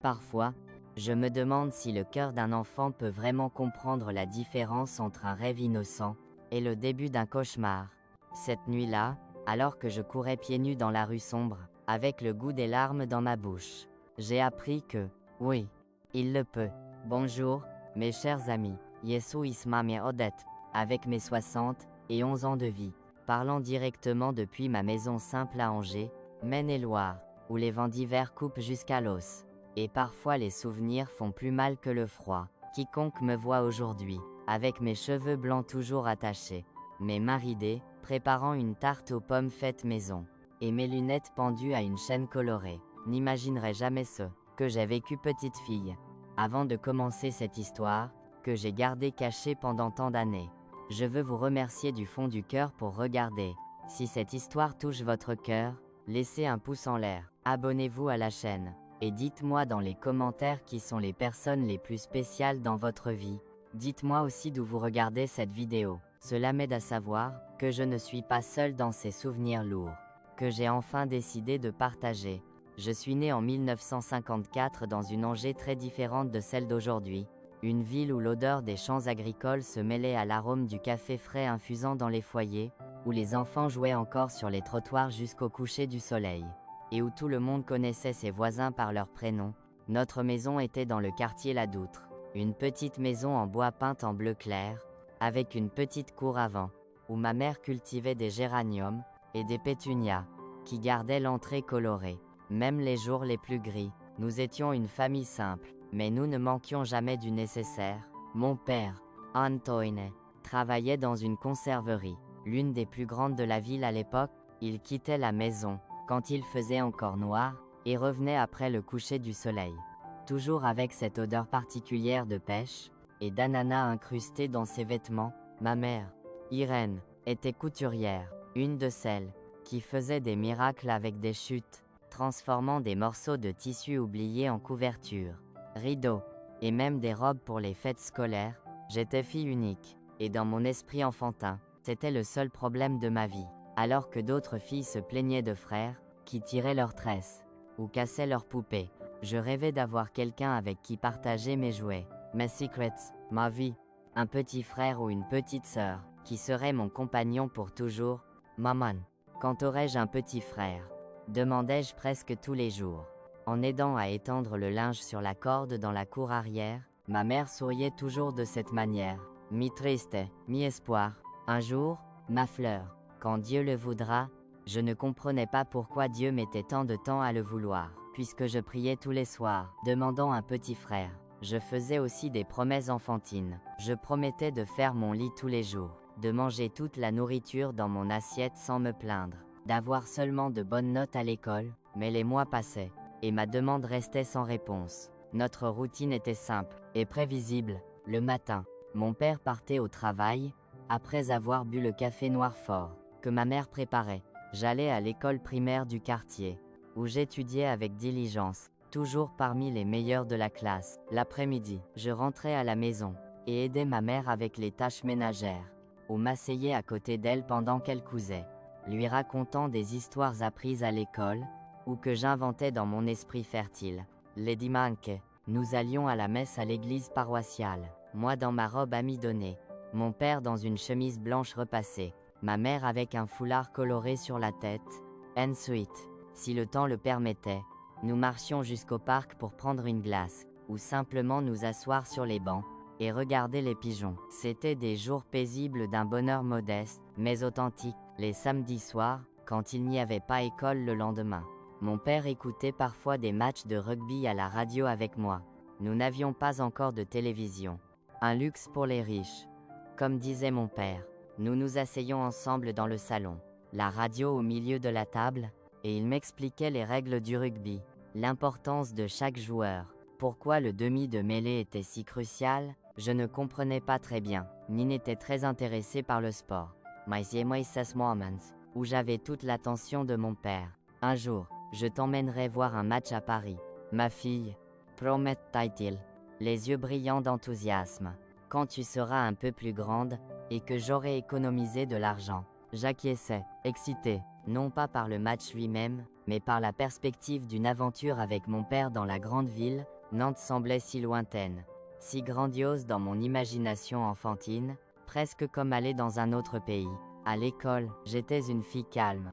Parfois, je me demande si le cœur d'un enfant peut vraiment comprendre la différence entre un rêve innocent et le début d'un cauchemar. Cette nuit-là, alors que je courais pieds nus dans la rue sombre, avec le goût des larmes dans ma bouche, j'ai appris que, oui, il le peut. Bonjour, mes chers amis, Yesu Isma me Odette, avec mes 60 et 11 ans de vie, parlant directement depuis ma maison simple à Angers, Maine-et-Loire, où les vents d'hiver coupent jusqu'à l'os. Et parfois les souvenirs font plus mal que le froid. Quiconque me voit aujourd'hui, avec mes cheveux blancs toujours attachés, mes mains ridées, préparant une tarte aux pommes faite maison, et mes lunettes pendues à une chaîne colorée, n'imaginerait jamais ce que j'ai vécu petite fille. Avant de commencer cette histoire, que j'ai gardée cachée pendant tant d'années, je veux vous remercier du fond du cœur pour regarder. Si cette histoire touche votre cœur, laissez un pouce en l'air, abonnez-vous à la chaîne. Et dites-moi dans les commentaires qui sont les personnes les plus spéciales dans votre vie. Dites-moi aussi d'où vous regardez cette vidéo. Cela m'aide à savoir que je ne suis pas seul dans ces souvenirs lourds, que j'ai enfin décidé de partager. Je suis né en 1954 dans une Angers très différente de celle d'aujourd'hui, une ville où l'odeur des champs agricoles se mêlait à l'arôme du café frais infusant dans les foyers, où les enfants jouaient encore sur les trottoirs jusqu'au coucher du soleil, et où tout le monde connaissait ses voisins par leur prénom. Notre maison était dans le quartier La Doutre, une petite maison en bois peinte en bleu clair, avec une petite cour avant, où ma mère cultivait des géraniums et des pétunias, qui gardaient l'entrée colorée. Même les jours les plus gris, nous étions une famille simple, mais nous ne manquions jamais du nécessaire. Mon père, Antoine, travaillait dans une conserverie, l'une des plus grandes de la ville à l'époque. Il quittait la maison quand il faisait encore noir, et revenait après le coucher du soleil. Toujours avec cette odeur particulière de pêche, et d'ananas incrusté dans ses vêtements. Ma mère, Irène, était couturière, une de celles qui faisait des miracles avec des chutes, transformant des morceaux de tissu oubliés en couverture, rideaux, et même des robes pour les fêtes scolaires. J'étais fille unique, et dans mon esprit enfantin, c'était le seul problème de ma vie. Alors que d'autres filles se plaignaient de frères, qui tiraient leurs tresses, ou cassaient leurs poupées, je rêvais d'avoir quelqu'un avec qui partager mes jouets, mes secrets, ma vie, un petit frère ou une petite sœur, qui serait mon compagnon pour toujours. Maman, quand aurais-je un petit frère? Demandais-je presque tous les jours. En aidant à étendre le linge sur la corde dans la cour arrière, ma mère souriait toujours de cette manière. Mi triste, mi espoir. Un jour, ma fleur, quand Dieu le voudra. Je ne comprenais pas pourquoi Dieu mettait tant de temps à le vouloir, puisque je priais tous les soirs, demandant un petit frère. Je faisais aussi des promesses enfantines. Je promettais de faire mon lit tous les jours, de manger toute la nourriture dans mon assiette sans me plaindre, d'avoir seulement de bonnes notes à l'école. Mais les mois passaient, et ma demande restait sans réponse. Notre routine était simple et prévisible. Le matin, mon père partait au travail, après avoir bu le café noir fort que ma mère préparait. J'allais à l'école primaire du quartier, où j'étudiais avec diligence, toujours parmi les meilleurs de la classe. L'après-midi, je rentrais à la maison, et aidais ma mère avec les tâches ménagères, ou m'asseyais à côté d'elle pendant qu'elle cousait, lui racontant des histoires apprises à l'école, ou que j'inventais dans mon esprit fertile. Les dimanches, nous allions à la messe à l'église paroissiale, moi dans ma robe amidonnée, mon père dans une chemise blanche repassée, ma mère avec un foulard coloré sur la tête. Ensuite, si le temps le permettait, nous marchions jusqu'au parc pour prendre une glace, ou simplement nous asseoir sur les bancs, et regarder les pigeons. C'était des jours paisibles d'un bonheur modeste, mais authentique. Les samedis soirs, quand il n'y avait pas école le lendemain, mon père écoutait parfois des matchs de rugby à la radio avec moi. Nous n'avions pas encore de télévision. Un luxe pour les riches. Comme disait mon père, nous nous asseyions ensemble dans le salon, la radio au milieu de la table, et il m'expliquait les règles du rugby, l'importance de chaque joueur, pourquoi le demi de mêlée était si crucial. Je ne comprenais pas très bien, ni n'étais très intéressé par le sport. Mais ces moments où j'avais toute l'attention de mon père. Un jour, je t'emmènerai voir un match à Paris, ma fille, promettait-il, les yeux brillants d'enthousiasme, quand tu seras un peu plus grande, et que j'aurai économisé de l'argent. J'acquiesçais, excité, non pas par le match lui-même, mais par la perspective d'une aventure avec mon père dans la grande ville, Nantes semblait si lointaine, si grandiose dans mon imagination enfantine, presque comme aller dans un autre pays. À l'école, j'étais une fille calme.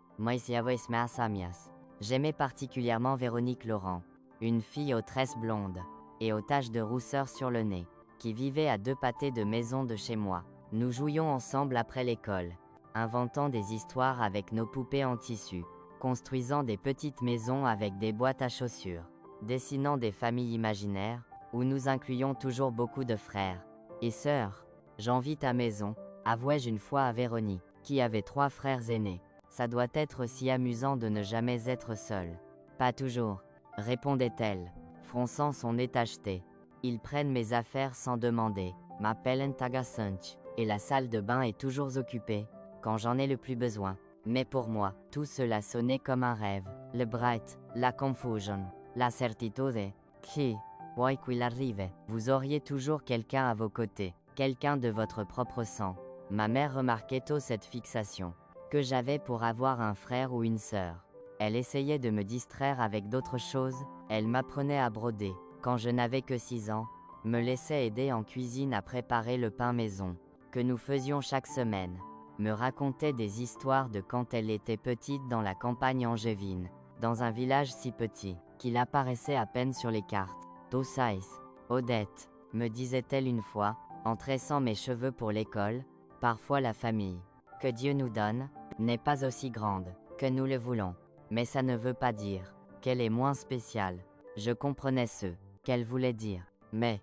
J'aimais particulièrement Véronique Laurent, une fille aux tresses blondes et aux taches de rousseur sur le nez, qui vivait à 2 pâtés de maison de chez moi. Nous jouions ensemble après l'école, inventant des histoires avec nos poupées en tissu, construisant des petites maisons avec des boîtes à chaussures, dessinant des familles imaginaires, où nous incluions toujours beaucoup de frères et sœurs. J'envie ta maison, avouai-je une fois à Véronique, qui avait 3 frères aînés. Ça doit être si amusant de ne jamais être seule. Pas toujours, répondait-elle, fronçant son nez tacheté. Ils prennent mes affaires sans demander, m'appellent Tagasunch, et la salle de bain est toujours occupée, quand j'en ai le plus besoin. Mais pour moi, tout cela sonnait comme un rêve. Le bright, la confusion, la certitude, qui, poi qu'il arrive, vous auriez toujours quelqu'un à vos côtés, quelqu'un de votre propre sang. Ma mère remarquait tôt cette fixation que j'avais pour avoir un frère ou une sœur. Elle essayait de me distraire avec d'autres choses, elle m'apprenait à broder, quand je n'avais que 6 ans, me laissait aider en cuisine à préparer le pain maison, que nous faisions chaque semaine, me racontait des histoires de quand elle était petite dans la campagne angevine, dans un village si petit, qu'il apparaissait à peine sur les cartes. Tosais, Odette, me disait-elle une fois, en tressant mes cheveux pour l'école, parfois la famille que Dieu nous donne, n'est pas aussi grande que nous le voulons. Mais ça ne veut pas dire qu'elle est moins spéciale. Je comprenais ce qu'elle voulait dire. Mais,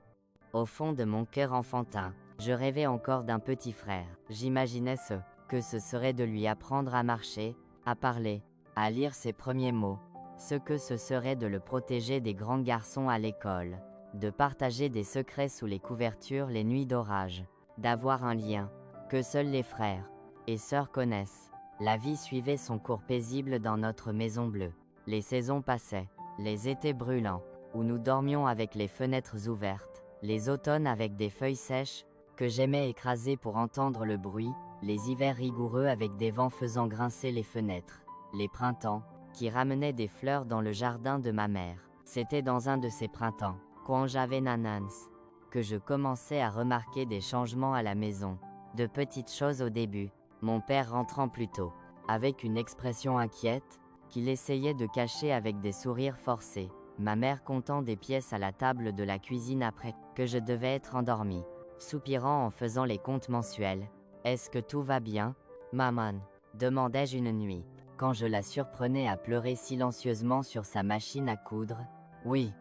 au fond de mon cœur enfantin, je rêvais encore d'un petit frère. J'imaginais ce que ce serait de lui apprendre à marcher, à parler, à lire ses premiers mots, ce que ce serait de le protéger des grands garçons à l'école, de partager des secrets sous les couvertures les nuits d'orage, d'avoir un lien que seuls les frères et sœurs connaissent. La vie suivait son cours paisible dans notre maison bleue. Les saisons passaient, les étés brûlants, où nous dormions avec les fenêtres ouvertes, les automnes avec des feuilles sèches, que j'aimais écraser pour entendre le bruit, les hivers rigoureux avec des vents faisant grincer les fenêtres, les printemps, qui ramenaient des fleurs dans le jardin de ma mère. C'était dans un de ces printemps, quand j'avais nanans, que je commençais à remarquer des changements à la maison, de petites choses au début. Mon père rentrant plus tôt, avec une expression inquiète, qu'il essayait de cacher avec des sourires forcés. Ma mère comptant des pièces à la table de la cuisine après que je devais être endormi, soupirant en faisant les comptes mensuels. « Est-ce que tout va bien, maman ?» demandai-je une nuit, quand je la surprenais à pleurer silencieusement sur sa machine à coudre. « Oui,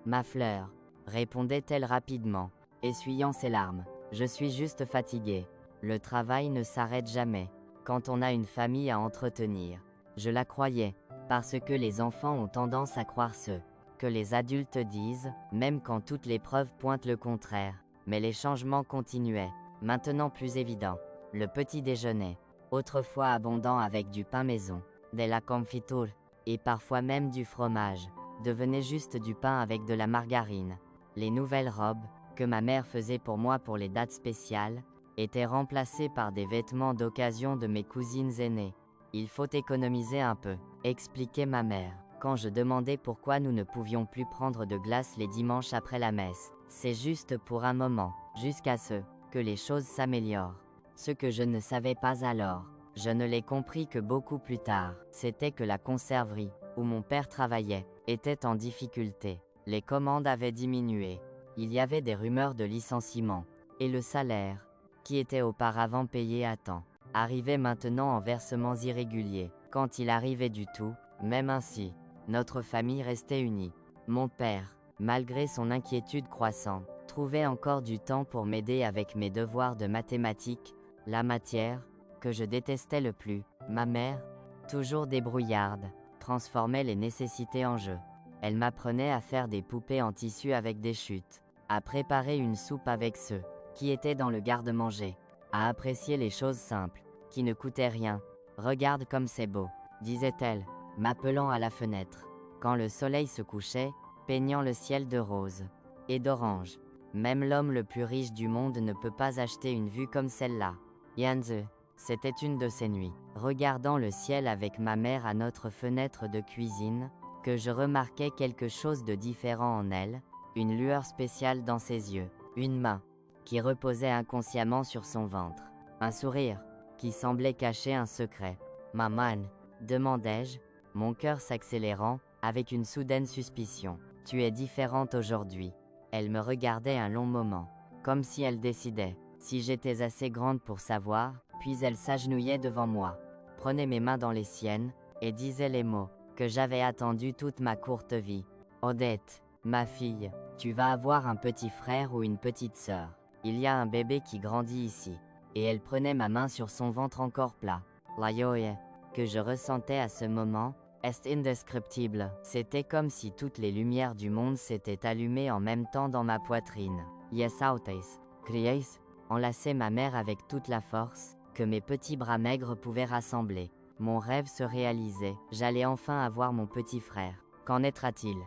ma fleur, répondait-elle rapidement, essuyant ses larmes. Je suis juste fatiguée. Le travail ne s'arrête jamais, quand on a une famille à entretenir. Je la croyais, parce que les enfants ont tendance à croire ce que les adultes disent, même quand toutes les preuves pointent le contraire. Mais les changements continuaient, maintenant plus évidents. Le petit déjeuner, autrefois abondant avec du pain maison, de la confiture, et parfois même du fromage, devenait juste du pain avec de la margarine. Les nouvelles robes, que ma mère faisait pour moi pour les dates spéciales, étaient remplacées par des vêtements d'occasion de mes cousines aînées. Il faut économiser un peu, expliquait ma mère, quand je demandais pourquoi nous ne pouvions plus prendre de glace les dimanches après la messe. C'est juste pour un moment, jusqu'à ce que les choses s'améliorent. Ce que je ne savais pas alors, je ne l'ai compris que beaucoup plus tard, c'était que la conserverie, où mon père travaillait, était en difficulté. Les commandes avaient diminué. Il y avait des rumeurs de licenciement, et le salaire, qui était auparavant payé à temps, arrivait maintenant en versements irréguliers, quand il arrivait du tout. Même ainsi, notre famille restait unie. Mon père, malgré son inquiétude croissante, trouvait encore du temps pour m'aider avec mes devoirs de mathématiques, la matière que je détestais le plus. Ma mère, toujours débrouillarde, transformait les nécessités en jeu. Elle m'apprenait à faire des poupées en tissu avec des chutes, à préparer une soupe avec ceux qui étaient dans le garde-manger, à apprécier les choses simples, qui ne coûtaient rien. Regarde comme c'est beau, disait-elle, m'appelant à la fenêtre, quand le soleil se couchait, peignant le ciel de rose et d'orange. Même l'homme le plus riche du monde ne peut pas acheter une vue comme celle-là. Yanze, C'était une de ces nuits, regardant le ciel avec ma mère à notre fenêtre de cuisine, que je remarquai quelque chose de différent en elle, une lueur spéciale dans ses yeux, une main qui reposait inconsciemment sur son ventre, un sourire qui semblait cacher un secret. Maman, demandai-je, mon cœur s'accélérant, avec une soudaine suspicion. Tu es différente aujourd'hui. Elle me regardait un long moment, comme si elle décidait, si j'étais assez grande pour savoir, puis elle s'agenouillait devant moi, prenait mes mains dans les siennes, et disait les mots que j'avais attendus toute ma courte vie. Odette, ma fille, tu vas avoir un petit frère ou une petite sœur. Il y a un bébé qui grandit ici. Et elle prenait ma main sur son ventre encore plat. La joie que je ressentais à ce moment est indescriptible. C'était comme si toutes les lumières du monde s'étaient allumées en même temps dans ma poitrine. Yes, autais, criais, enlaçait ma mère avec toute la force que mes petits bras maigres pouvaient rassembler. Mon rêve se réalisait. J'allais enfin avoir mon petit frère. Qu'en naîtra-t-il?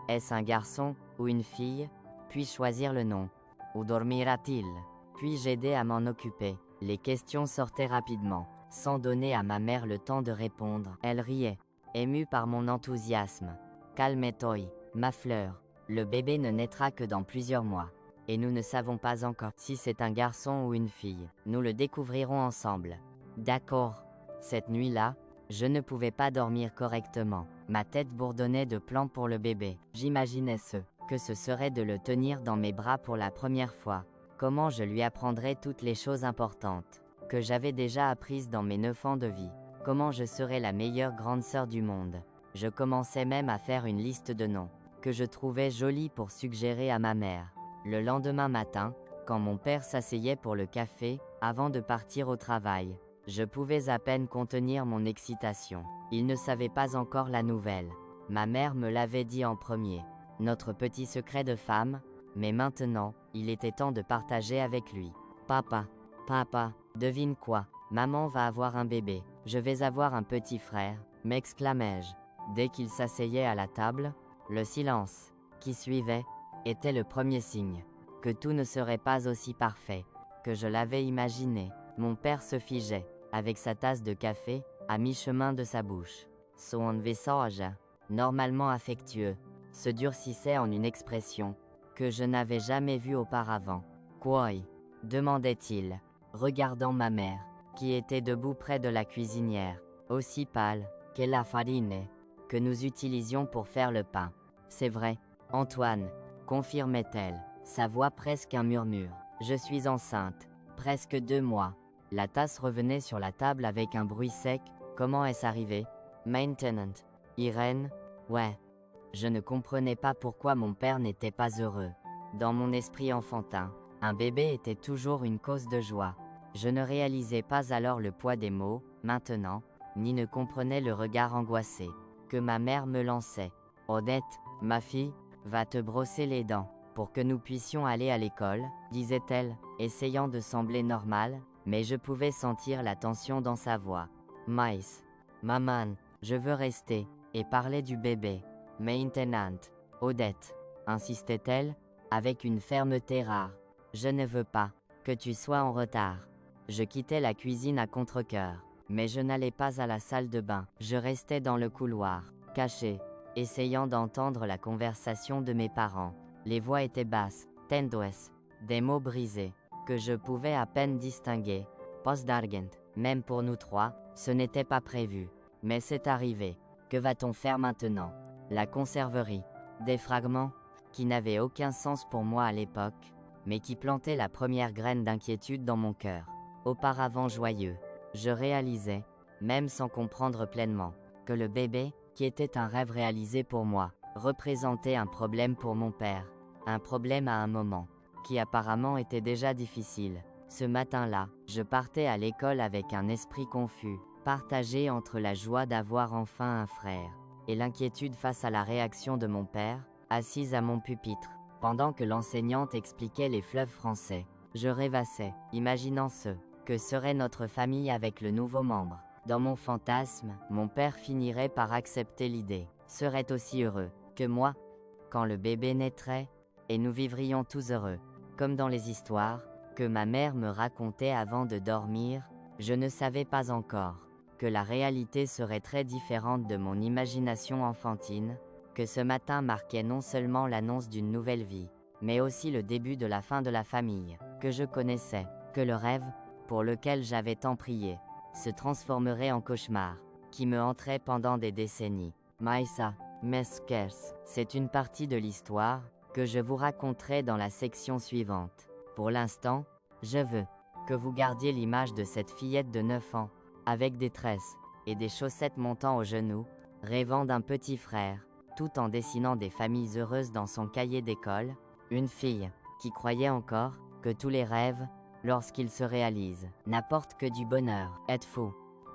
Est-ce un garçon ou une fille? Puis choisir le nom. Où dormira-t-il? Puis-je aider à m'en occuper? Les questions sortaient rapidement, sans donner à ma mère le temps de répondre. Elle riait, émue par mon enthousiasme. Calme-toi, ma fleur. Le bébé ne naîtra que dans plusieurs mois. Et nous ne savons pas encore si c'est un garçon ou une fille. Nous le découvrirons ensemble. D'accord. Cette nuit-là, je ne pouvais pas dormir correctement. Ma tête bourdonnait de plans pour le bébé. J'imaginais que ce serait de le tenir dans mes bras pour la première fois. Comment je lui apprendrais toutes les choses importantes que j'avais déjà apprises dans mes 9 ans de vie. Comment je serais la meilleure grande sœur du monde. Je commençais même à faire une liste de noms que je trouvais jolis pour suggérer à ma mère. Le lendemain matin, quand mon père s'asseyait pour le café, avant de partir au travail, je pouvais à peine contenir mon excitation. Il ne savait pas encore la nouvelle. Ma mère me l'avait dit en premier. Notre petit secret de femme, mais maintenant, il était temps de partager avec lui. Papa, devine quoi? Maman va avoir un bébé. Je vais avoir un petit frère, m'exclamai-je. Dès qu'il s'asseyait à la table, le silence, qui suivait, était le premier signe que tout ne serait pas aussi parfait que je l'avais imaginé. Mon père se figeait, avec sa tasse de café, à mi-chemin de sa bouche. Son visage, normalement affectueux, se durcissait en une expression que je n'avais jamais vue auparavant. Quoi? Demandait-il, regardant ma mère, qui était debout près de la cuisinière, aussi pâle qu'est la farine que nous utilisions pour faire le pain. C'est vrai, Antoine, confirmait-elle, sa voix presque un murmure. Je suis enceinte, presque 2 mois. La tasse revenait sur la table avec un bruit sec. Comment est-ce arrivé? Maintenant. Irène? Ouais. Je ne comprenais pas pourquoi mon père n'était pas heureux. Dans mon esprit enfantin, un bébé était toujours une cause de joie. Je ne réalisais pas alors le poids des mots, maintenant, ni ne comprenais le regard angoissé que ma mère me lançait. Odette, ma fille, va te brosser les dents, pour que nous puissions aller à l'école, disait-elle, essayant de sembler normale, mais je pouvais sentir la tension dans sa voix. Maïs, maman, je veux rester, et parler du bébé. Maintenant, Odette, insistait-elle, avec une fermeté rare. Je ne veux pas que tu sois en retard. Je quittais la cuisine à contre-cœur, mais je n'allais pas à la salle de bain. Je restais dans le couloir, caché, essayant d'entendre la conversation de mes parents. Les voix étaient basses, tendues, des mots brisés, que je pouvais à peine distinguer. Post d'argent, même pour nous trois, ce n'était pas prévu. Mais c'est arrivé. Que va-t-on faire maintenant? La conserverie. Des fragments, qui n'avaient aucun sens pour moi à l'époque, mais qui plantaient la première graine d'inquiétude dans mon cœur. Auparavant joyeux, je réalisais, même sans comprendre pleinement, que le bébé, qui était un rêve réalisé pour moi, représentait un problème pour mon père. Un problème à un moment, qui apparemment était déjà difficile. Ce matin-là, je partais à l'école avec un esprit confus, partagé entre la joie d'avoir enfin un frère, et l'inquiétude face à la réaction de mon père, assise à mon pupitre, pendant que l'enseignante expliquait les fleuves français. Je rêvassais, imaginant que serait notre famille avec le nouveau membre. Dans mon fantasme, mon père finirait par accepter l'idée, serait aussi heureux que moi, quand le bébé naîtrait, et nous vivrions tous heureux, comme dans les histoires que ma mère me racontait avant de dormir. Je ne savais pas encore que la réalité serait très différente de mon imagination enfantine, que ce matin marquait non seulement l'annonce d'une nouvelle vie, mais aussi le début de la fin de la famille que je connaissais, que le rêve, pour lequel j'avais tant prié, se transformerait en cauchemar, qui me hanterait pendant des décennies. Maïsa, Meskers, c'est une partie de l'histoire que je vous raconterai dans la section suivante. Pour l'instant, je veux que vous gardiez l'image de cette fillette de 9 ans, avec des tresses et des chaussettes montant aux genoux, rêvant d'un petit frère, tout en dessinant des familles heureuses dans son cahier d'école, une fille qui croyait encore que tous les rêves, lorsqu'ils se réalisent, n'apportent que du bonheur. Êtes-vous,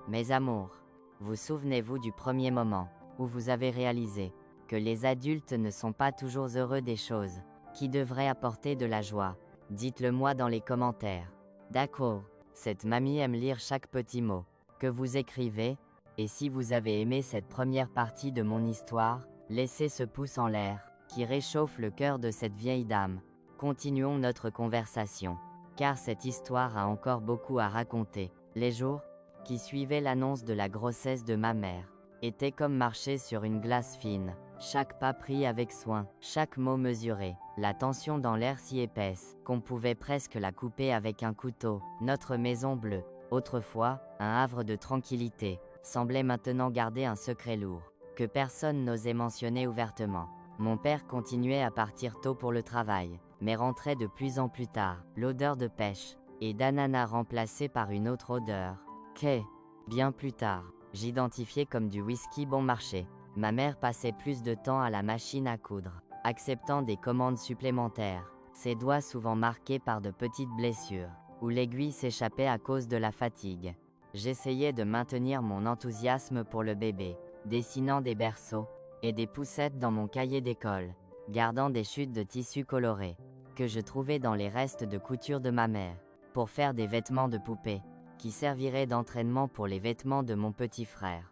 mes amours, vous souvenez-vous du premier moment où vous avez réalisé que les adultes ne sont pas toujours heureux des choses qui devraient apporter de la joie? Dites-le moi dans les commentaires. D'accord, cette mamie aime lire chaque petit mot que vous écrivez, et si vous avez aimé cette première partie de mon histoire, laissez ce pouce en l'air, qui réchauffe le cœur de cette vieille dame. Continuons notre conversation, car cette histoire a encore beaucoup à raconter. Les jours qui suivaient l'annonce de la grossesse de ma mère étaient comme marcher sur une glace fine, chaque pas pris avec soin, chaque mot mesuré, la tension dans l'air si épaisse qu'on pouvait presque la couper avec un couteau. Notre maison bleue, autrefois un havre de tranquillité, semblait maintenant garder un secret lourd, que personne n'osait mentionner ouvertement. Mon père continuait à partir tôt pour le travail, mais rentrait de plus en plus tard, l'odeur de pêche et d'ananas remplacée par une autre odeur, que, bien plus tard, j'identifiais comme du whisky bon marché. Ma mère passait plus de temps à la machine à coudre, acceptant des commandes supplémentaires, ses doigts souvent marqués par de petites blessures, où l'aiguille s'échappait à cause de la fatigue. J'essayais de maintenir mon enthousiasme pour le bébé, dessinant des berceaux et des poussettes dans mon cahier d'école, gardant des chutes de tissu colorés que je trouvais dans les restes de couture de ma mère, pour faire des vêtements de poupée, qui serviraient d'entraînement pour les vêtements de mon petit frère.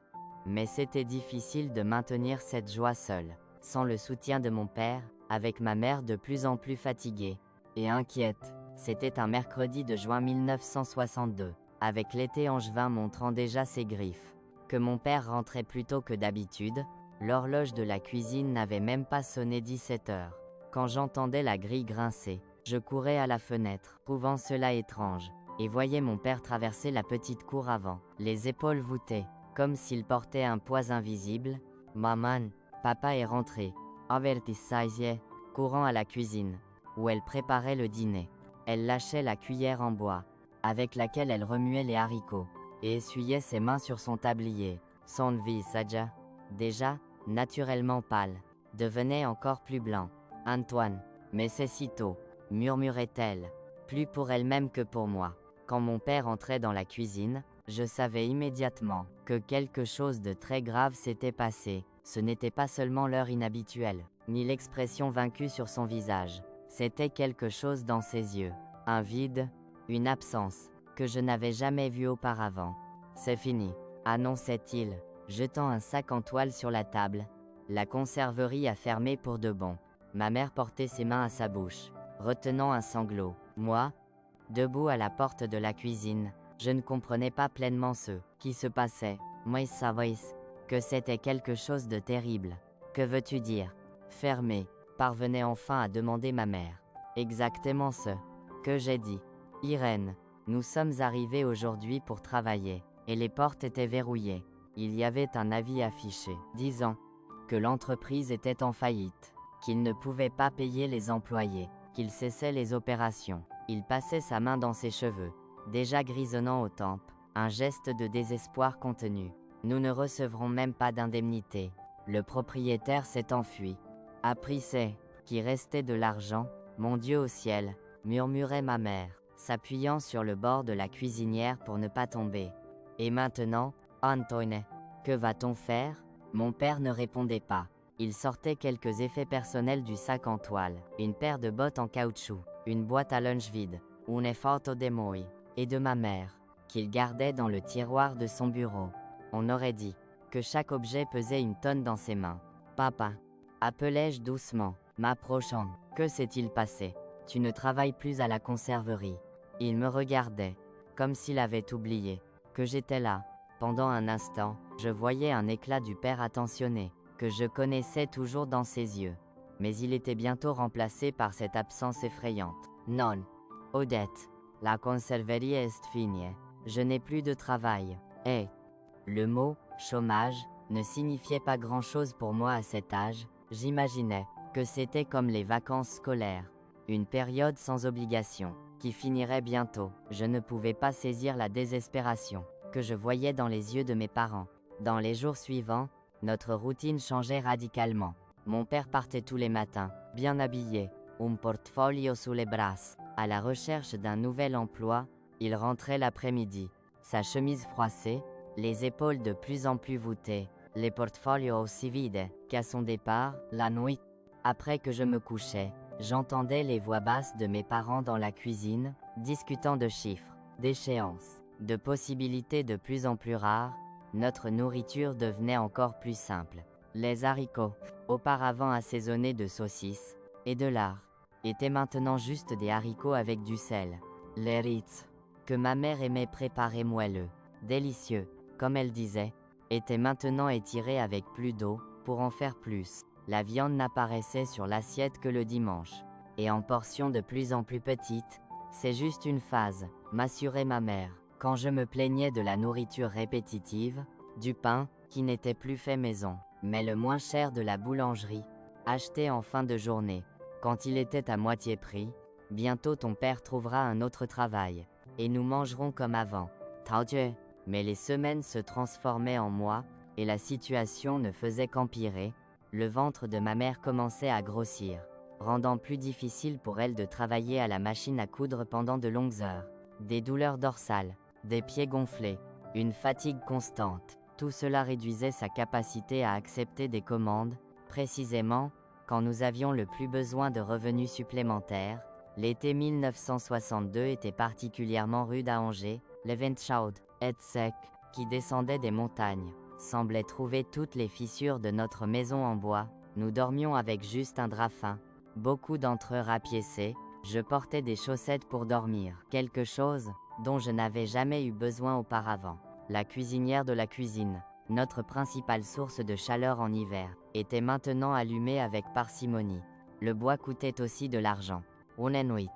Mais c'était difficile de maintenir cette joie seule, sans le soutien de mon père, avec ma mère de plus en plus fatiguée et inquiète. C'était un mercredi de juin 1962, avec l'été angevin montrant déjà ses griffes, que mon père rentrait plus tôt que d'habitude. L'horloge de la cuisine n'avait même pas sonné 17 heures. Quand j'entendais la grille grincer, je courais à la fenêtre, trouvant cela étrange, et voyais mon père traverser la petite cour avant, les épaules voûtées, comme s'il portait un poids invisible. Maman, papa est rentré, avertissaient, courant à la cuisine, où elle préparait le dîner. Elle lâchait la cuillère en bois, avec laquelle elle remuait les haricots, et essuyait ses mains sur son tablier. Son visage, déjà, naturellement pâle, devenait encore plus blanc. Antoine, mais c'est si tôt, murmurait-elle, plus pour elle-même que pour moi. Quand mon père entrait dans la cuisine, je savais immédiatement que quelque chose de très grave s'était passé. Ce n'était pas seulement l'heure inhabituelle, ni l'expression vaincue sur son visage. C'était quelque chose dans ses yeux, un vide, une absence, que je n'avais jamais vue auparavant. C'est fini, annonçait-il, jetant un sac en toile sur la table. La conserverie a fermé pour de bon. Ma mère portait ses mains à sa bouche, retenant un sanglot. Moi, debout à la porte de la cuisine, je ne comprenais pas pleinement ce qui se passait. Moi savais que c'était quelque chose de terrible. Que veux-tu dire? Fermé, parvenait enfin à demander ma mère. Exactement ce que j'ai dit. Irène, nous sommes arrivés aujourd'hui pour travailler, et les portes étaient verrouillées. Il y avait un avis affiché, disant que l'entreprise était en faillite, qu'il ne pouvait pas payer les employés, qu'il cessait les opérations. Il passait sa main dans ses cheveux, déjà grisonnants aux tempes, un geste de désespoir contenu. Nous ne recevrons même pas d'indemnité. Le propriétaire s'est enfui. A pris c'est, qui restait de l'argent, mon Dieu au ciel, murmurait ma mère, s'appuyant sur le bord de la cuisinière pour ne pas tomber. Et maintenant, Antoine, que va-t-on faire? Mon père ne répondait pas. Il sortait quelques effets personnels du sac en toile, une paire de bottes en caoutchouc, une boîte à lunch vide, une photo de moi, et de ma mère, qu'il gardait dans le tiroir de son bureau. On aurait dit que chaque objet pesait une tonne dans ses mains. Papa, appelai-je doucement, m'approchant. Que s'est-il passé? Tu ne travailles plus à la conserverie. Il me regardait, comme s'il avait oublié que j'étais là. Pendant un instant, je voyais un éclat du père attentionné, que je connaissais toujours dans ses yeux. Mais il était bientôt remplacé par cette absence effrayante. Non. Odette. La conserverie est finie. Je n'ai plus de travail. Et le mot chômage ne signifiait pas grand-chose pour moi à cet âge. J'imaginais que c'était comme les vacances scolaires, une période sans obligation, qui finirait bientôt. Je ne pouvais pas saisir la désespération que je voyais dans les yeux de mes parents. Dans les jours suivants, notre routine changeait radicalement. Mon père partait tous les matins, bien habillé, un portfolio sous les bras, à la recherche d'un nouvel emploi. Il rentrait l'après-midi, sa chemise froissée, les épaules de plus en plus voûtées, les portfolios aussi vides qu'à son départ, la nuit. Après que je me couchais, j'entendais les voix basses de mes parents dans la cuisine, discutant de chiffres, d'échéances, de possibilités de plus en plus rares. Notre nourriture devenait encore plus simple. Les haricots, auparavant assaisonnés de saucisses et de lard, étaient maintenant juste des haricots avec du sel. Les ritz, que ma mère aimait préparer moelleux, délicieux, comme elle disait, étaient maintenant étirés avec plus d'eau, pour en faire plus. La viande n'apparaissait sur l'assiette que le dimanche, et en portions de plus en plus petites. C'est juste une phase, m'assurait ma mère, quand je me plaignais de la nourriture répétitive, du pain, qui n'était plus fait maison, mais le moins cher de la boulangerie, acheté en fin de journée, quand il était à moitié prix. Bientôt ton père trouvera un autre travail, et nous mangerons comme avant. Tao. Mais les semaines se transformaient en mois, et la situation ne faisait qu'empirer. Le ventre de ma mère commençait à grossir, rendant plus difficile pour elle de travailler à la machine à coudre pendant de longues heures. Des douleurs dorsales, des pieds gonflés, une fatigue constante. Tout cela réduisait sa capacité à accepter des commandes. Précisément, quand nous avions le plus besoin de revenus supplémentaires, l'été 1962 était particulièrement rude à Angers. L'Eventschau et sec, qui descendait des montagnes, semblait trouver toutes les fissures de notre maison en bois. Nous dormions avec juste un drap fin, beaucoup d'entre eux rapiécés. Je portais des chaussettes pour dormir, quelque chose dont je n'avais jamais eu besoin auparavant. La cuisinière de la cuisine, notre principale source de chaleur en hiver, était maintenant allumée avec parcimonie. Le bois coûtait aussi de l'argent. Une nuit,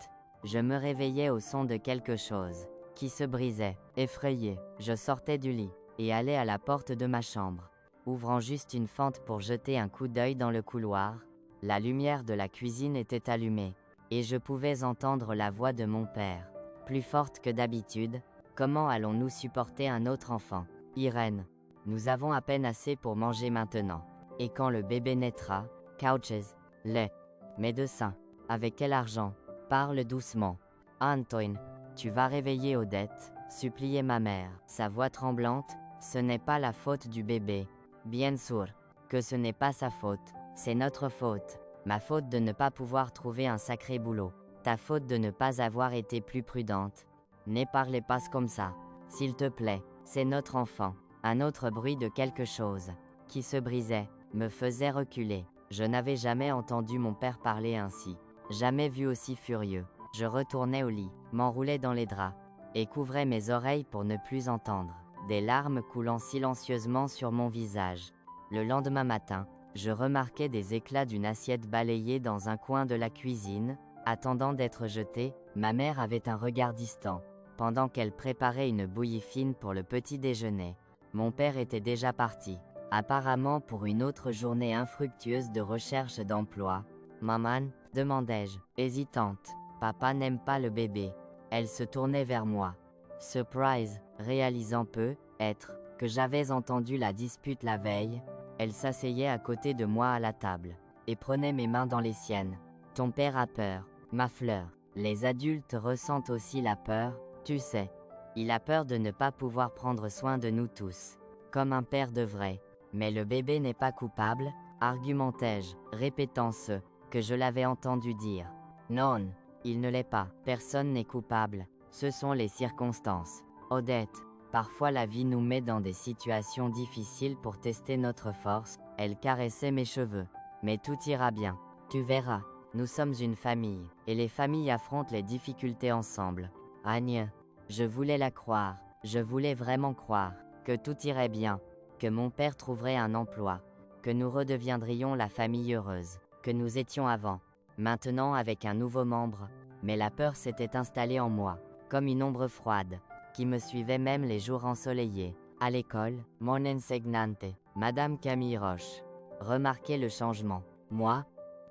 je me réveillais au son de quelque chose qui se brisait. Effrayé, je sortais du lit et allais à la porte de ma chambre, ouvrant juste une fente pour jeter un coup d'œil dans le couloir. La lumière de la cuisine était allumée, et je pouvais entendre la voix de mon père, plus forte que d'habitude. Comment allons-nous supporter un autre enfant? Irène, nous avons à peine assez pour manger maintenant. Et quand le bébé naîtra, couches, lait, médecin, avec quel argent? Parle doucement. Antoine, tu vas réveiller Odette, suppliait ma mère, sa voix tremblante. Ce n'est pas la faute du bébé. Bien sûr que ce n'est pas sa faute, c'est notre faute. Ma faute de ne pas pouvoir trouver un sacré boulot. Ta faute de ne pas avoir été plus prudente. Ne parlez pas comme ça, s'il te plaît, c'est notre enfant. Un autre bruit de quelque chose, qui se brisait, me faisait reculer. Je n'avais jamais entendu mon père parler ainsi, jamais vu aussi furieux. Je retournais au lit, m'enroulais dans les draps, et couvrais mes oreilles pour ne plus entendre, des larmes coulant silencieusement sur mon visage. Le lendemain matin, je remarquais des éclats d'une assiette balayée dans un coin de la cuisine, attendant d'être jetée. Ma mère avait un regard distant, pendant qu'elle préparait une bouillie fine pour le petit déjeuner. Mon père était déjà parti, apparemment pour une autre journée infructueuse de recherche d'emploi. Maman, demandai-je, hésitante. Papa n'aime pas le bébé. Elle se tournait vers moi. Surprise, réalisant peut-être, que j'avais entendu la dispute la veille. Elle s'asseyait à côté de moi à la table, et prenait mes mains dans les siennes. Ton père a peur, ma fleur. Les adultes ressentent aussi la peur, tu sais. Il a peur de ne pas pouvoir prendre soin de nous tous, comme un père devrait. Mais le bébé n'est pas coupable, argumentai-je, répétant ce que je l'avais entendu dire. Non, il ne l'est pas. Personne n'est coupable. Ce sont les circonstances. Odette, parfois la vie nous met dans des situations difficiles pour tester notre force. Elle caressait mes cheveux. Mais tout ira bien. Tu verras, nous sommes une famille, et les familles affrontent les difficultés ensemble. Agne. Je voulais la croire, je voulais vraiment croire, que tout irait bien, que mon père trouverait un emploi, que nous redeviendrions la famille heureuse, que nous étions avant. Maintenant avec un nouveau membre, mais la peur s'était installée en moi, comme une ombre froide, qui me suivait même les jours ensoleillés. À l'école, mon enseignante, Madame Camille Roche, remarquait le changement. Moi,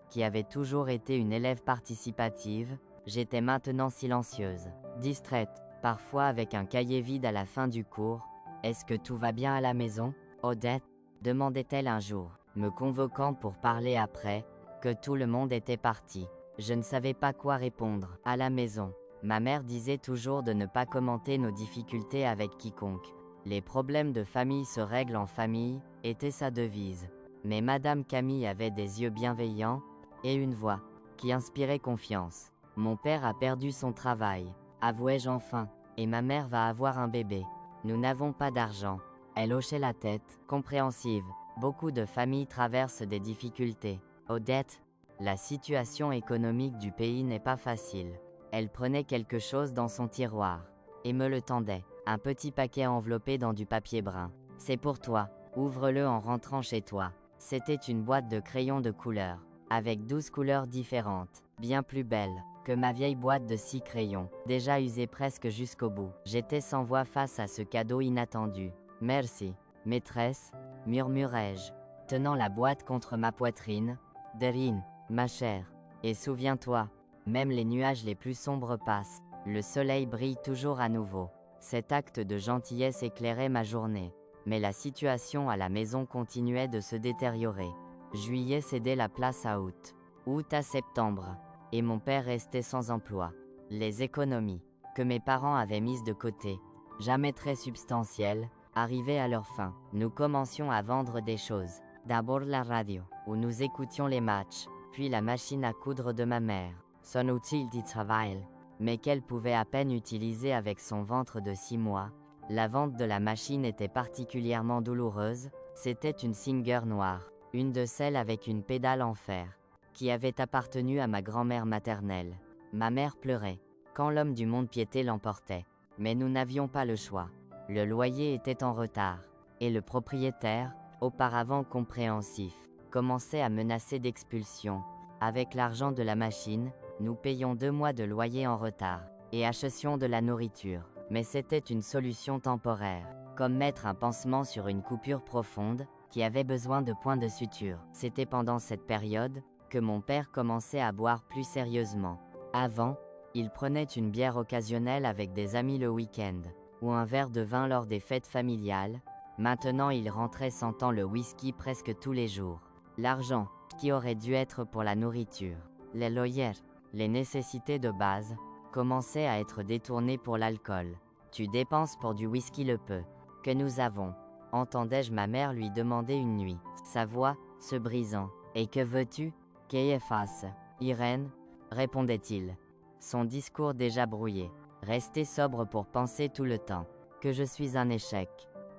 qui avais toujours été une élève participative, j'étais maintenant silencieuse, distraite, parfois avec un cahier vide à la fin du cours. Est-ce que tout va bien à la maison, Odette demandait-elle un jour, me convoquant pour parler après, que tout le monde était parti. Je ne savais pas quoi répondre. À la maison, ma mère disait toujours de ne pas commenter nos difficultés avec quiconque. Les problèmes de famille se règlent en famille, était sa devise. Mais Madame Camille avait des yeux bienveillants, et une voix, qui inspirait confiance. Mon père a perdu son travail, avouai-je enfin, et ma mère va avoir un bébé. Nous n'avons pas d'argent. Elle hochait la tête, compréhensive. Beaucoup de familles traversent des difficultés. Odette, la situation économique du pays n'est pas facile. Elle prenait quelque chose dans son tiroir, et me le tendait, un petit paquet enveloppé dans du papier brun. C'est pour toi, ouvre-le en rentrant chez toi. C'était une boîte de crayons de couleur, avec 12 couleurs différentes, bien plus belles que ma vieille boîte de 6 crayons, déjà usée presque jusqu'au bout. J'étais sans voix face à ce cadeau inattendu. Merci, maîtresse, murmurai-je, tenant la boîte contre ma poitrine. De rien, ma chère. Et souviens-toi, même les nuages les plus sombres passent, le soleil brille toujours à nouveau. Cet acte de gentillesse éclairait ma journée, mais la situation à la maison continuait de se détériorer. Juillet cédait la place à août, août à septembre, et mon père restait sans emploi. Les économies, que mes parents avaient mises de côté, jamais très substantielles, arrivaient à leur fin. Nous commencions à vendre des choses. D'abord la radio, où nous écoutions les matchs, puis la machine à coudre de ma mère, son outil du travail, mais qu'elle pouvait à peine utiliser avec son ventre de 6 mois. La vente de la machine était particulièrement douloureuse, c'était une Singer noire, une de celles avec une pédale en fer, qui avait appartenu à ma grand-mère maternelle. Ma mère pleurait, quand l'homme du monde-piété l'emportait, mais nous n'avions pas le choix. Le loyer était en retard, et le propriétaire, auparavant compréhensif, commençait à menacer d'expulsion. Avec l'argent de la machine, nous payions 2 mois de loyer en retard, et achetions de la nourriture. Mais c'était une solution temporaire, comme mettre un pansement sur une coupure profonde, qui avait besoin de points de suture. C'était pendant cette période, que mon père commençait à boire plus sérieusement. Avant, il prenait une bière occasionnelle avec des amis le week-end, ou un verre de vin lors des fêtes familiales. Maintenant il rentrait sentant le whisky presque tous les jours. L'argent, qui aurait dû être pour la nourriture, les loyers, les nécessités de base, commençaient à être détournés pour l'alcool. Tu dépenses pour du whisky le peu que nous avons, entendais-je ma mère lui demander une nuit, sa voix se brisant. Et que veux-tu, qu'elle fasse, Irène, répondait-il, son discours déjà brouillé. Rester sobre pour penser tout le temps que je suis un échec,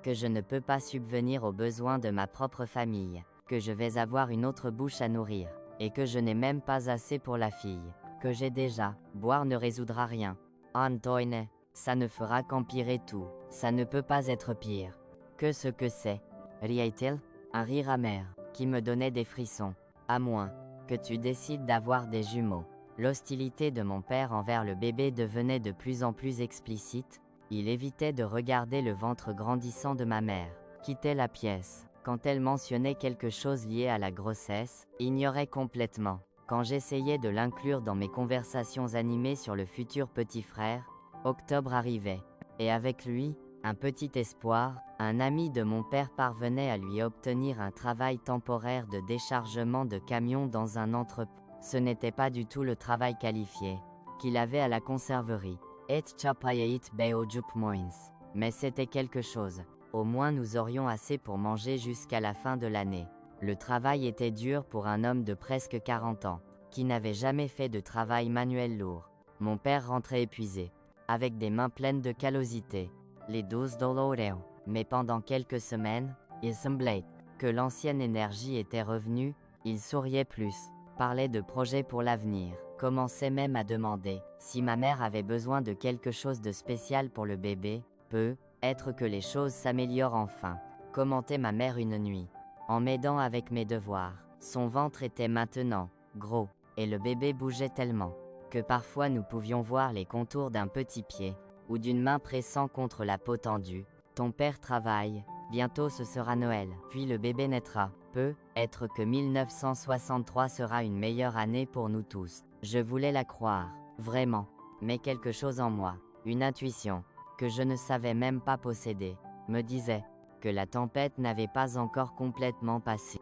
que je ne peux pas subvenir aux besoins de ma propre famille, que je vais avoir une autre bouche à nourrir, et que je n'ai même pas assez pour la fille, que j'ai déjà. Boire ne résoudra rien. Antoine, ça ne fera qu'empirer tout, ça ne peut pas être pire que ce que c'est. Riait-il, un rire amer, qui me donnait des frissons. À moins que tu décides d'avoir des jumeaux. L'hostilité de mon père envers le bébé devenait de plus en plus explicite. Il évitait de regarder le ventre grandissant de ma mère, quittait la pièce. Quand elle mentionnait quelque chose lié à la grossesse, ignorait complètement. Quand j'essayais de l'inclure dans mes conversations animées sur le futur petit frère, octobre arrivait. Et avec lui, un petit espoir, un ami de mon père parvenait à lui obtenir un travail temporaire de déchargement de camions dans un entrepôt. Ce n'était pas du tout le travail qualifié qu'il avait à la conserverie. Et chapayait beojup moins. Mais c'était quelque chose. Au moins nous aurions assez pour manger jusqu'à la fin de l'année. Le travail était dur pour un homme de presque 40 ans, qui n'avait jamais fait de travail manuel lourd. Mon père rentrait épuisé, avec des mains pleines de callosité, les doses doloreo. Mais pendant quelques semaines, il semblait que l'ancienne énergie était revenue, il souriait plus, parlait de projets pour l'avenir, commençait même à demander si ma mère avait besoin de quelque chose de spécial pour le bébé. Peut-être que les choses s'améliorent enfin, commentait ma mère une nuit, en m'aidant avec mes devoirs. Son ventre était maintenant gros, et le bébé bougeait tellement que parfois nous pouvions voir les contours d'un petit pied, ou d'une main pressant contre la peau tendue. Ton père travaille, bientôt ce sera Noël, puis le bébé naîtra. Peut-être que 1963 sera une meilleure année pour nous tous. Je voulais la croire, vraiment, mais quelque chose en moi, une intuition, que je ne savais même pas posséder, me disait que la tempête n'avait pas encore complètement passé.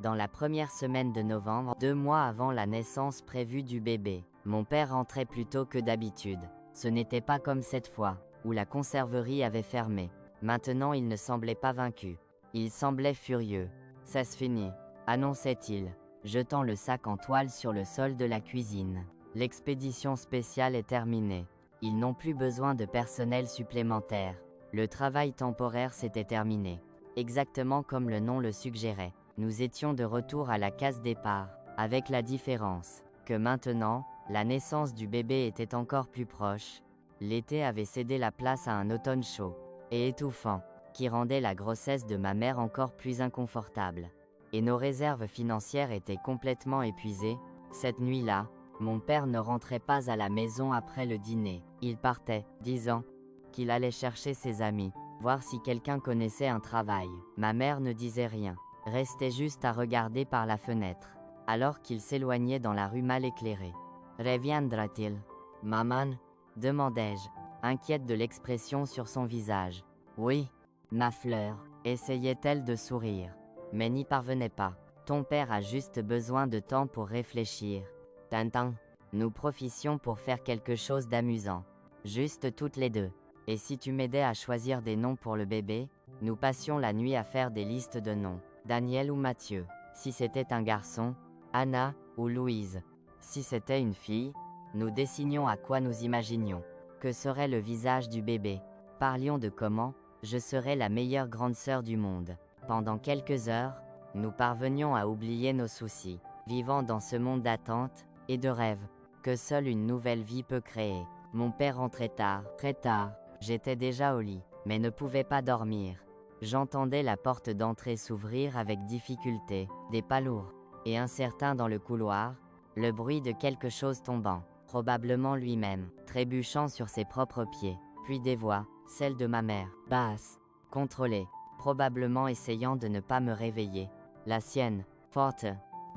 Dans la première semaine de novembre, 2 mois avant la naissance prévue du bébé, mon père rentrait plus tôt que d'habitude. Ce n'était pas comme cette fois, où la conserverie avait fermé. Maintenant il ne semblait pas vaincu. Il semblait furieux. Ça se finit, annonçait-il, jetant le sac en toile sur le sol de la cuisine. L'expédition spéciale est terminée. Ils n'ont plus besoin de personnel supplémentaire. Le travail temporaire s'était terminé. Exactement comme le nom le suggérait. Nous étions de retour à la case départ, avec la différence que maintenant, la naissance du bébé était encore plus proche. L'été avait cédé la place à un automne chaud et étouffant, qui rendait la grossesse de ma mère encore plus inconfortable. Et nos réserves financières étaient complètement épuisées. Cette nuit-là, mon père ne rentrait pas à la maison après le dîner. Il partait, disant qu'il allait chercher ses amis, voir si quelqu'un connaissait un travail. Ma mère ne disait rien, restait juste à regarder par la fenêtre, alors qu'il s'éloignait dans la rue mal éclairée. Reviendra-t-il, maman? Demandai-je, inquiète de l'expression sur son visage. Oui, ma fleur, essayait-elle de sourire, mais n'y parvenait pas. Ton père a juste besoin de temps pour réfléchir. Tintin, nous profitions pour faire quelque chose d'amusant, juste toutes les deux. Et si tu m'aidais à choisir des noms pour le bébé, nous passions la nuit à faire des listes de noms. Daniel ou Mathieu. Si c'était un garçon, Anna ou Louise. Si c'était une fille, nous dessinions à quoi nous imaginions que serait le visage du bébé. Parlions de comment je serais la meilleure grande sœur du monde. Pendant quelques heures, nous parvenions à oublier nos soucis, vivant dans ce monde d'attente et de rêve que seule une nouvelle vie peut créer. Mon père rentrait tard, très tard. J'étais déjà au lit, mais ne pouvais pas dormir. J'entendais la porte d'entrée s'ouvrir avec difficulté, des pas lourds et incertains dans le couloir, le bruit de quelque chose tombant, probablement lui-même, trébuchant sur ses propres pieds, puis des voix, celle de ma mère, basse, contrôlée, probablement essayant de ne pas me réveiller, la sienne, forte,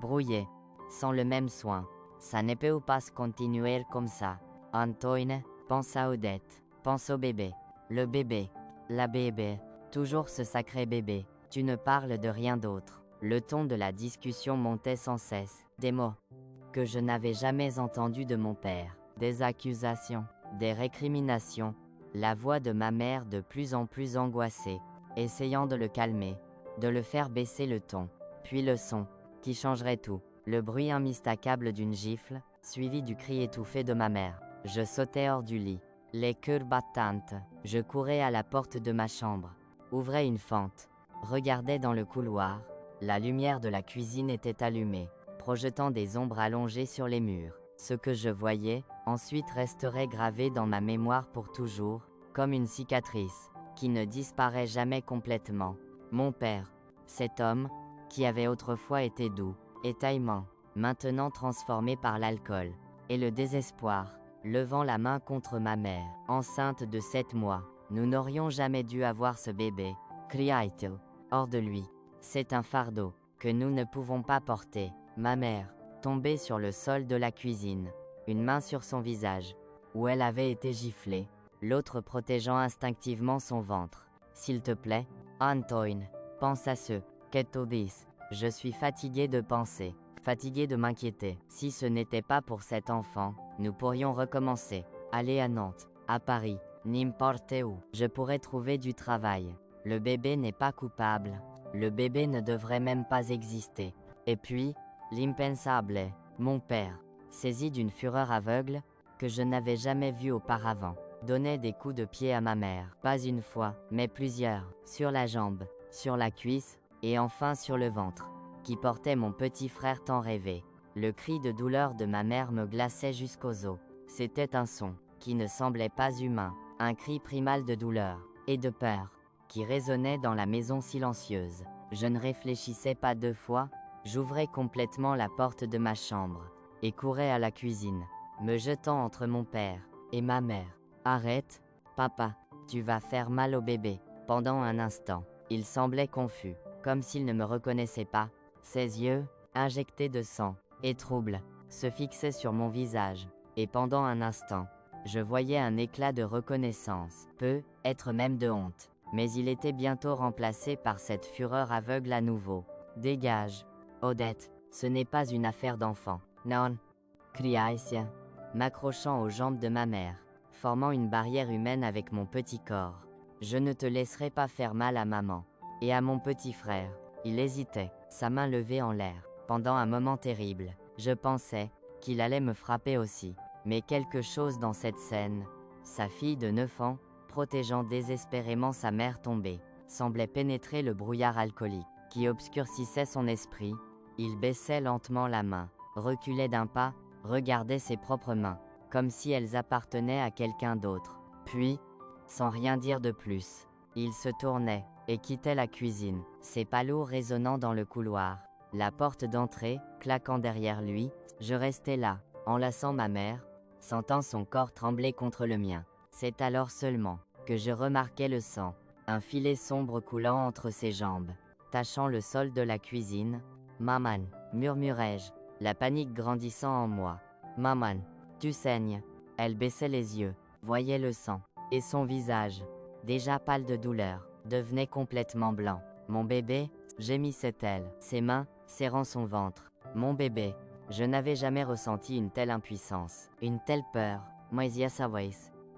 brouillée, sans le même soin. Ça ne peut pas continuer comme ça. Antoine, pense à Odette, pense au bébé, le bébé, la bébé, toujours ce sacré bébé, tu ne parles de rien d'autre. Le ton de la discussion montait sans cesse, des mots que je n'avais jamais entendus de mon père, des accusations, des récriminations, la voix de ma mère de plus en plus angoissée, essayant de le calmer, de le faire baisser le ton, puis le son, qui changerait tout, le bruit immistakable d'une gifle, suivi du cri étouffé de ma mère. Je sautais hors du lit, les cœurs battantes, je courais à la porte de ma chambre, ouvrais une fente, regardais dans le couloir, la lumière de la cuisine était allumée, projetant des ombres allongées sur les murs. Ce que je voyais, ensuite resterait gravé dans ma mémoire pour toujours, comme une cicatrice, qui ne disparaît jamais complètement. Mon père, cet homme, qui avait autrefois été doux et taillement, maintenant transformé par l'alcool, et le désespoir, levant la main contre ma mère, enceinte de 7 mois. Nous n'aurions jamais dû avoir ce bébé, cria-t-il, hors de lui. C'est un fardeau que nous ne pouvons pas porter. Ma mère, tombée sur le sol de la cuisine, une main sur son visage, où elle avait été giflée, l'autre protégeant instinctivement son ventre. S'il te plaît, Antoine, pense à ce que tu dis. Je suis fatigué de penser, fatigué de m'inquiéter. Si ce n'était pas pour cet enfant, nous pourrions recommencer, aller à Nantes, à Paris, n'importe où. Je pourrais trouver du travail. Le bébé n'est pas coupable. Le bébé ne devrait même pas exister. Et puis, l'impensable, mon père, saisi d'une fureur aveugle, que je n'avais jamais vue auparavant, donnait des coups de pied à ma mère, pas une fois, mais plusieurs, sur la jambe, sur la cuisse, et enfin sur le ventre, qui portait mon petit frère tant rêvé. Le cri de douleur de ma mère me glaçait jusqu'aux os. C'était un son qui ne semblait pas humain, un cri primal de douleur et de peur qui résonnait dans la maison silencieuse. Je ne réfléchissais pas 2 fois, j'ouvrais complètement la porte de ma chambre et courais à la cuisine, me jetant entre mon père et ma mère. Arrête, papa, tu vas faire mal au bébé. Pendant un instant, il semblait confus, comme s'il ne me reconnaissait pas. Ses yeux, injectés de sang et troubles, se fixaient sur mon visage, et pendant un instant, je voyais un éclat de reconnaissance, peut-être même de honte. Mais il était bientôt remplacé par cette fureur aveugle à nouveau. Dégage, Odette, ce n'est pas une affaire d'enfant. Non, cria Aïssia, m'accrochant aux jambes de ma mère, formant une barrière humaine avec mon petit corps. Je ne te laisserai pas faire mal à maman. Et à mon petit frère. Il hésitait, sa main levée en l'air. Pendant un moment terrible, je pensais qu'il allait me frapper aussi. Mais quelque chose dans cette scène, sa fille de 9 ans, protégeant désespérément sa mère tombée, semblait pénétrer le brouillard alcoolique qui obscurcissait son esprit. Il baissait lentement la main, reculait d'un pas, regardait ses propres mains, comme si elles appartenaient à quelqu'un d'autre. Puis, sans rien dire de plus, il se tournait et quittait la cuisine, ses pas lourds résonnant dans le couloir. La porte d'entrée, claquant derrière lui, je restais là, enlaçant ma mère, sentant son corps trembler contre le mien. C'est alors seulement que je remarquai le sang, un filet sombre coulant entre ses jambes, tachant le sol de la cuisine. Maman, murmurai-je, la panique grandissant en moi. Maman, tu saignes. Elle baissait les yeux, voyait le sang, et son visage, déjà pâle de douleur, devenait complètement blanc. Mon bébé, gémissait-elle, ses mains serrant son ventre. Mon bébé, je n'avais jamais ressenti une telle impuissance, une telle peur,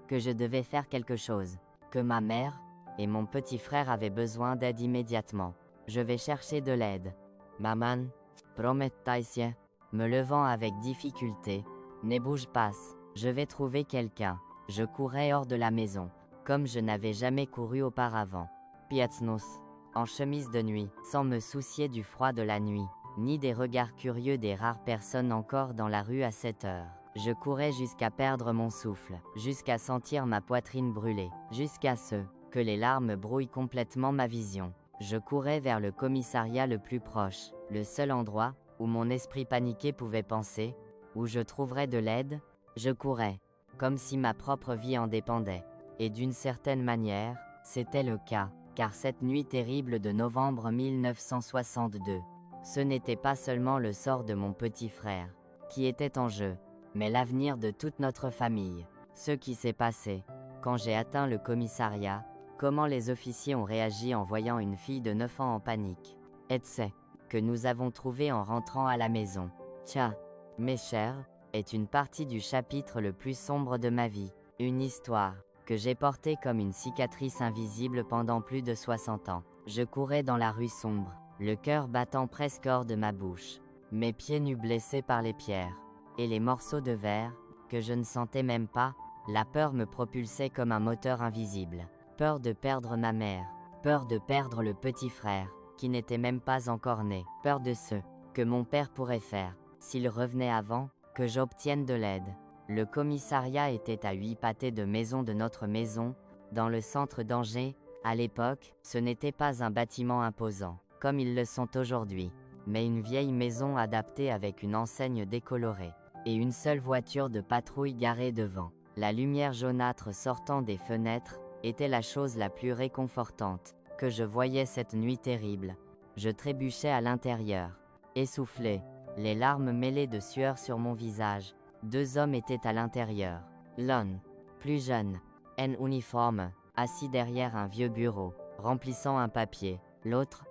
que je devais faire quelque chose, que ma mère et mon petit frère avaient besoin d'aide immédiatement. Je vais chercher de l'aide. Maman, promet-Taïsien, me levant avec difficulté, ne bouge pas, je vais trouver quelqu'un. Je courais hors de la maison, comme je n'avais jamais couru auparavant. Piatznos, en chemise de nuit, sans me soucier du froid de la nuit, ni des regards curieux des rares personnes encore dans la rue à cette heure. Je courais jusqu'à perdre mon souffle, jusqu'à sentir ma poitrine brûler, jusqu'à ce que les larmes brouillent complètement ma vision. Je courais vers le commissariat le plus proche, le seul endroit où mon esprit paniqué pouvait penser, où je trouverais de l'aide. Je courais, comme si ma propre vie en dépendait. Et d'une certaine manière, c'était le cas, car cette nuit terrible de novembre 1962, ce n'était pas seulement le sort de mon petit frère qui était en jeu, mais l'avenir de toute notre famille. Ce qui s'est passé, quand j'ai atteint le commissariat, comment les officiers ont réagi en voyant une fille de 9 ans en panique. Et c'est que nous avons trouvé en rentrant à la maison. Tiens, mes chers, est une partie du chapitre le plus sombre de ma vie, une histoire que j'ai portée comme une cicatrice invisible pendant plus de 60 ans. Je courais dans la rue sombre, le cœur battant presque hors de ma bouche, mes pieds nus blessés par les pierres et les morceaux de verre que je ne sentais même pas. La peur me propulsait comme un moteur invisible. Peur de perdre ma mère, peur de perdre le petit frère, qui n'était même pas encore né, peur de ce que mon père pourrait faire, s'il revenait avant que j'obtienne de l'aide. Le commissariat était à 8 pâtés de maison de notre maison, dans le centre d'Angers. À l'époque, ce n'était pas un bâtiment imposant, comme ils le sont aujourd'hui, mais une vieille maison adaptée avec une enseigne décolorée, et une seule voiture de patrouille garée devant. La lumière jaunâtre sortant des fenêtres était la chose la plus réconfortante que je voyais cette nuit terrible. Je trébuchais à l'intérieur, essoufflé, les larmes mêlées de sueur sur mon visage. 2 hommes étaient à l'intérieur. L'un, plus jeune, en uniforme, assis derrière un vieux bureau, remplissant un papier. L'autre,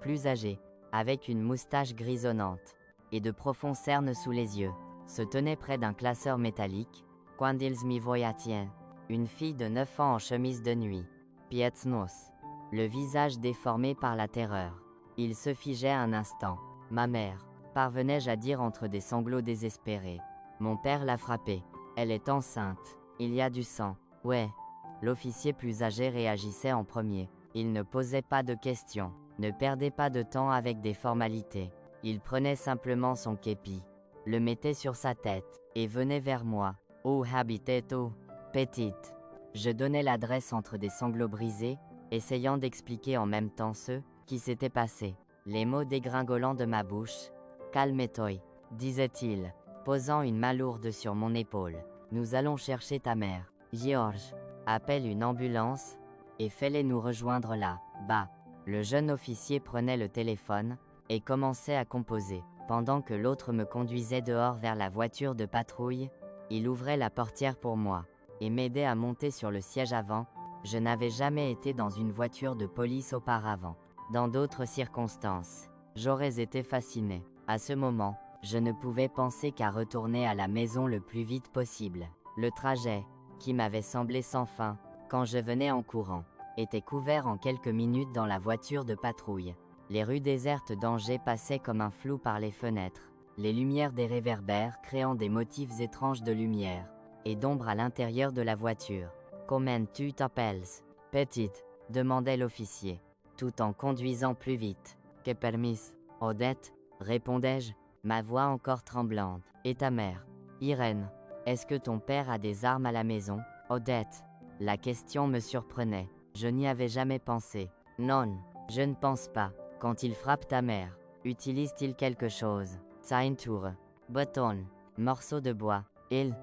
plus âgé, avec une moustache grisonnante et de profonds cernes sous les yeux, se tenait près d'un classeur métallique. Quand ils mi voyatien, une fille de 9 ans en chemise de nuit. Piatznos, le visage déformé par la terreur. Il se figeait un instant. Ma mère, parvenais-je à dire entre des sanglots désespérés. Mon père l'a frappée. Elle est enceinte. Il y a du sang. Ouais. L'officier plus âgé réagissait en premier. Il ne posait pas de questions, ne perdait pas de temps avec des formalités. Il prenait simplement son képi le mettait sur sa tête, et venait vers moi. Où habitais-tu, petite? Je donnais l'adresse entre des sanglots brisés, essayant d'expliquer en même temps ce qui s'était passé. Les mots dégringolant de ma bouche. Calme-toi, disait-il, posant une main lourde sur mon épaule. Nous allons chercher ta mère. George, appelle une ambulance, et fais-les nous rejoindre là, bas. Le jeune officier prenait le téléphone, et commençait à composer. Pendant que l'autre me conduisait dehors vers la voiture de patrouille, il ouvrait la portière pour moi, et m'aidait à monter sur le siège avant. Je n'avais jamais été dans une voiture de police auparavant. Dans d'autres circonstances, j'aurais été fasciné. À ce moment, je ne pouvais penser qu'à retourner à la maison le plus vite possible. Le trajet, qui m'avait semblé sans fin, quand je venais en courant, était couvert en quelques minutes dans la voiture de patrouille. Les rues désertes d'Angers passaient comme un flou par les fenêtres, les lumières des réverbères créant des motifs étranges de lumière et d'ombre à l'intérieur de la voiture. « Comment tu t'appelles, petite ?» demandait l'officier, tout en conduisant plus vite. « Que permis, Odette ?» répondais-je, ma voix encore tremblante. « Et ta mère, Irène? Est-ce que ton père a des armes à la maison, Odette ?» La question me surprenait. Je n'y avais jamais pensé. « Non, je ne pense pas. Quand il frappe ta mère, utilise-t-il quelque chose? Ceinture, bâton, morceau de bois. Il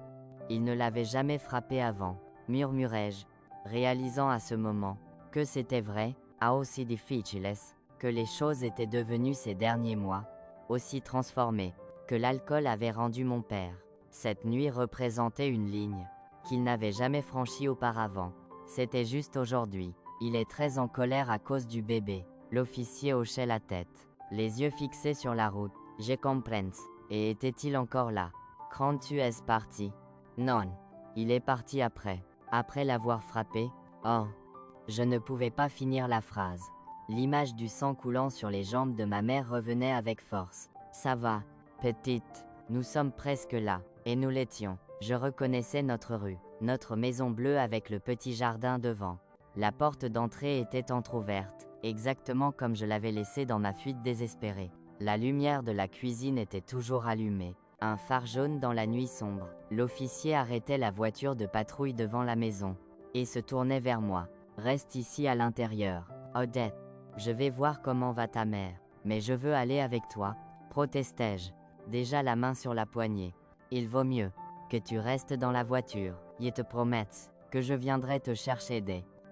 ne l'avait jamais frappé avant, murmurai-je, réalisant à ce moment que c'était vrai, à aussi difficiles, que les choses étaient devenues ces derniers mois, aussi transformées, que l'alcool avait rendu mon père. Cette nuit représentait une ligne qu'il n'avait jamais franchie auparavant. C'était juste aujourd'hui. Il est très en colère à cause du bébé. L'officier hochait la tête, les yeux fixés sur la route. Je comprends. Et était-il encore là? Quand tu es parti? Non. Il est parti après l'avoir frappé. Oh. Je ne pouvais pas finir la phrase. L'image du sang coulant sur les jambes de ma mère revenait avec force. Ça va, petite, nous sommes presque là, et nous l'étions. Je reconnaissais notre rue, notre maison bleue avec le petit jardin devant. La porte d'entrée était entr'ouverte, exactement comme je l'avais laissée dans ma fuite désespérée. La lumière de la cuisine était toujours allumée, un phare jaune dans la nuit sombre. L'officier arrêtait la voiture de patrouille devant la maison, et se tournait vers moi. Reste ici à l'intérieur, Odette. Je vais voir comment va ta mère, mais je veux aller avec toi, protestai-je, déjà la main sur la poignée. Il vaut mieux que tu restes dans la voiture. Je te promets que je viendrai te chercher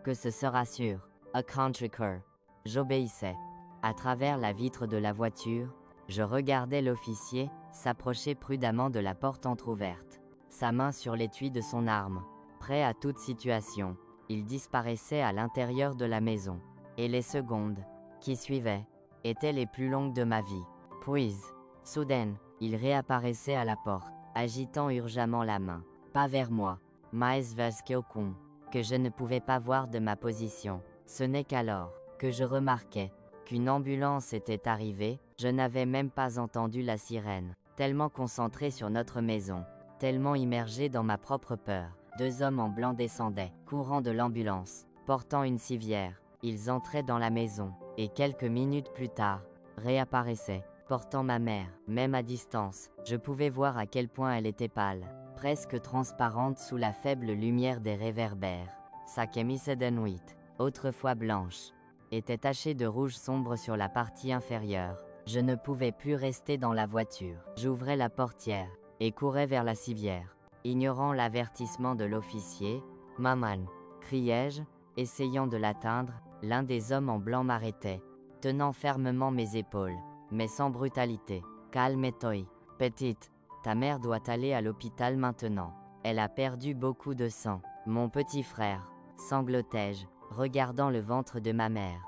que ce sera sûr. A country car. J'obéissais. À travers la vitre de la voiture, je regardais l'officier s'approcher prudemment de la porte entr'ouverte, sa main sur l'étui de son arme, prêt à toute situation. Il disparaissait à l'intérieur de la maison, et les secondes qui suivaient étaient les plus longues de ma vie. Puis, soudain, il réapparaissait à la porte, agitant urgemment la main, pas vers moi, mais vers quelqu'un que je ne pouvais pas voir de ma position. Ce n'est qu'alors que je remarquai qu'une ambulance était arrivée. Je n'avais même pas entendu la sirène, tellement concentré sur notre maison, tellement immergé dans ma propre peur. 2 hommes en blanc descendaient, courant de l'ambulance, portant une civière. Ils entraient dans la maison, et quelques minutes plus tard, réapparaissaient, portant ma mère. Même à distance, je pouvais voir à quel point elle était pâle, presque transparente sous la faible lumière des réverbères. Sa chemise de nuit, autrefois blanche, était tachée de rouge sombre sur la partie inférieure. Je ne pouvais plus rester dans la voiture. J'ouvrais la portière, et courais vers la civière. Ignorant l'avertissement de l'officier, « Maman !» criai-je, essayant de l'atteindre. L'un des hommes en blanc m'arrêtait, tenant fermement mes épaules, mais sans brutalité. « Calme-toi, petite, ta mère doit aller à l'hôpital maintenant. Elle a perdu beaucoup de sang. » Mon petit frère, sanglotai-je, regardant le ventre de ma mère.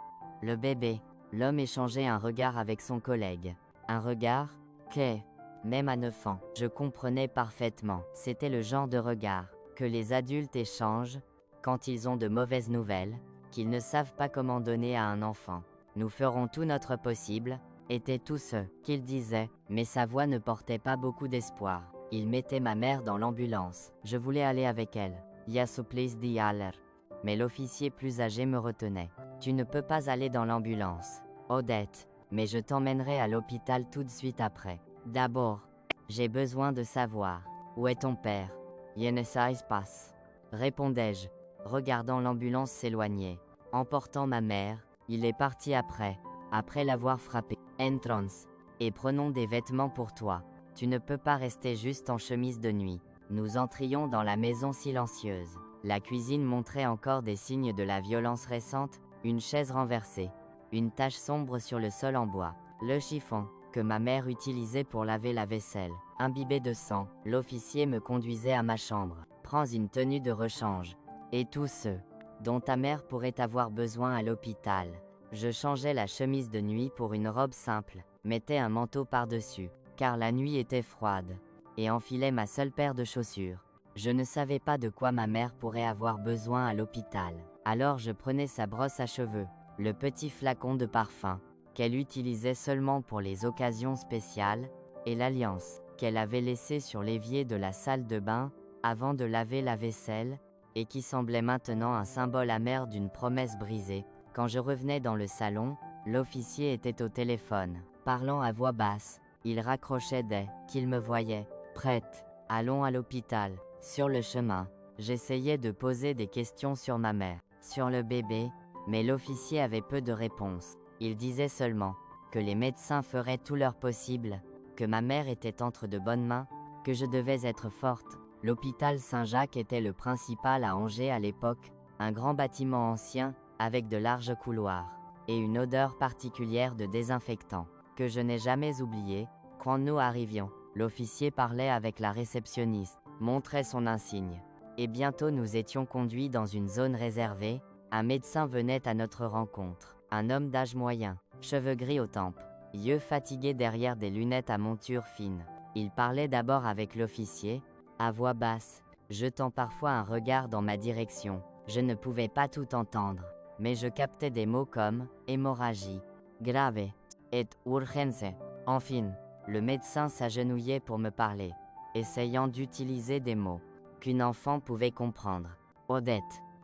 Le bébé. L'homme échangeait un regard avec son collègue. Un regard que, même à 9 ans, je comprenais parfaitement. C'était le genre de regard que les adultes échangent quand ils ont de mauvaises nouvelles, qu'ils ne savent pas comment donner à un enfant. Nous ferons tout notre possible, était tout ce qu'il disait, mais sa voix ne portait pas beaucoup d'espoir. Il mettait ma mère dans l'ambulance. Je voulais aller avec elle. Ja please d'y aller. Mais l'officier plus âgé me retenait. Tu ne peux pas aller dans l'ambulance, Odette, mais je t'emmènerai à l'hôpital tout de suite après. D'abord, J'ai besoin de savoir. Où est ton père? Yenesa passe. Répondais-je, regardant l'ambulance s'éloigner. Emportant ma mère, il est parti après l'avoir frappé. Entrance. Et prenons des vêtements pour toi. Tu ne peux pas rester juste en chemise de nuit. Nous entrions dans la maison silencieuse. La cuisine montrait encore des signes de la violence récente, une chaise renversée, une tache sombre sur le sol en bois, le chiffon, que ma mère utilisait pour laver la vaisselle, imbibé de sang. L'officier me conduisait à ma chambre. Prends une tenue de rechange. Et tous ceux dont ta mère pourrait avoir besoin à l'hôpital. Je changeais la chemise de nuit pour une robe simple, mettais un manteau par-dessus, car la nuit était froide, et enfilais ma seule paire de chaussures. Je ne savais pas de quoi ma mère pourrait avoir besoin à l'hôpital. Alors je prenais sa brosse à cheveux, le petit flacon de parfum, qu'elle utilisait seulement pour les occasions spéciales, et l'alliance, qu'elle avait laissée sur l'évier de la salle de bain, avant de laver la vaisselle, et qui semblait maintenant un symbole amer d'une promesse brisée. Quand je revenais dans le salon, l'officier était au téléphone, parlant à voix basse. Il raccrochait dès qu'il me voyait. Prête, allons à l'hôpital. Sur le chemin, j'essayais de poser des questions sur ma mère, sur le bébé, mais l'officier avait peu de réponses. Il disait seulement que les médecins feraient tout leur possible, que ma mère était entre de bonnes mains, que je devais être forte. L'hôpital Saint-Jacques était le principal à Angers à l'époque, un grand bâtiment ancien, avec de larges couloirs, et une odeur particulière de désinfectant, que je n'ai jamais oublié. Quand nous arrivions, l'officier parlait avec la réceptionniste, montrait son insigne, et bientôt nous étions conduits dans une zone réservée. Un médecin venait à notre rencontre, un homme d'âge moyen, cheveux gris aux tempes, yeux fatigués derrière des lunettes à monture fine. Il parlait d'abord avec l'officier, à voix basse, jetant parfois un regard dans ma direction. Je ne pouvais pas tout entendre, mais je captais des mots comme « hémorragie »,« grave » et « urgence ». Enfin, le médecin s'agenouillait pour me parler, essayant d'utiliser des mots qu'une enfant pouvait comprendre. « Odette,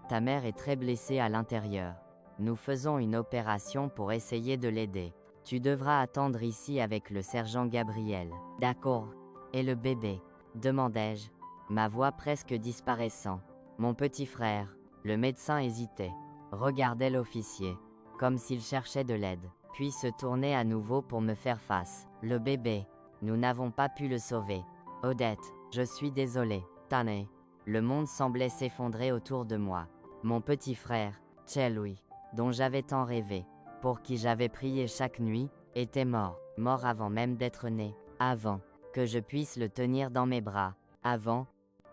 ta mère est très blessée à l'intérieur. Nous faisons une opération pour essayer de l'aider. Tu devras attendre ici avec le sergent Gabriel. »« D'accord. Et le bébé ?» demandai-je, ma voix presque disparaissant. « Mon petit frère. » Le médecin hésitait, regardait l'officier, comme s'il cherchait de l'aide, puis se tournait à nouveau pour me faire face. « Le bébé. Nous n'avons pas pu le sauver. Odette, je suis désolé. Tane. » Le monde semblait s'effondrer autour de moi. Mon petit frère, Cheloui, dont j'avais tant rêvé, pour qui j'avais prié chaque nuit, était mort avant même d'être né, avant que je puisse le tenir dans mes bras, avant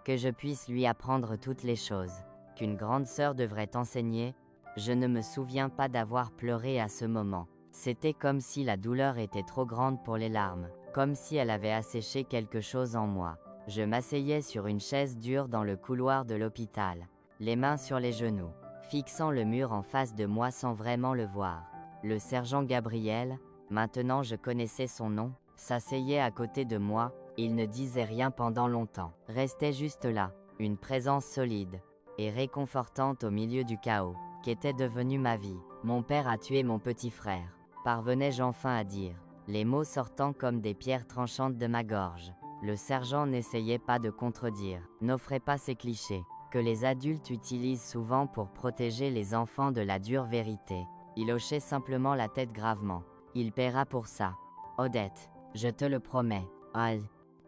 que je puisse lui apprendre toutes les choses qu'une grande sœur devrait enseigner. Je ne me souviens pas d'avoir pleuré à ce moment. C'était comme si la douleur était trop grande pour les larmes, comme si elle avait asséché quelque chose en moi. Je m'asseyais sur une chaise dure dans le couloir de l'hôpital, les mains sur les genoux, fixant le mur en face de moi sans vraiment le voir. Le sergent Gabriel, maintenant je connaissais son nom, s'asseyait à côté de moi. Il ne disait rien pendant longtemps, restait juste là, une présence solide et réconfortante au milieu du chaos qu'était devenu ma vie. « Mon père a tué mon petit frère », parvenais-je enfin à dire, les mots sortant comme des pierres tranchantes de ma gorge. Le sergent n'essayait pas de contredire, n'offrait pas ces clichés que les adultes utilisent souvent pour protéger les enfants de la dure vérité. Il hochait simplement la tête gravement. « Il paiera pour ça. Odette, je te le promets. »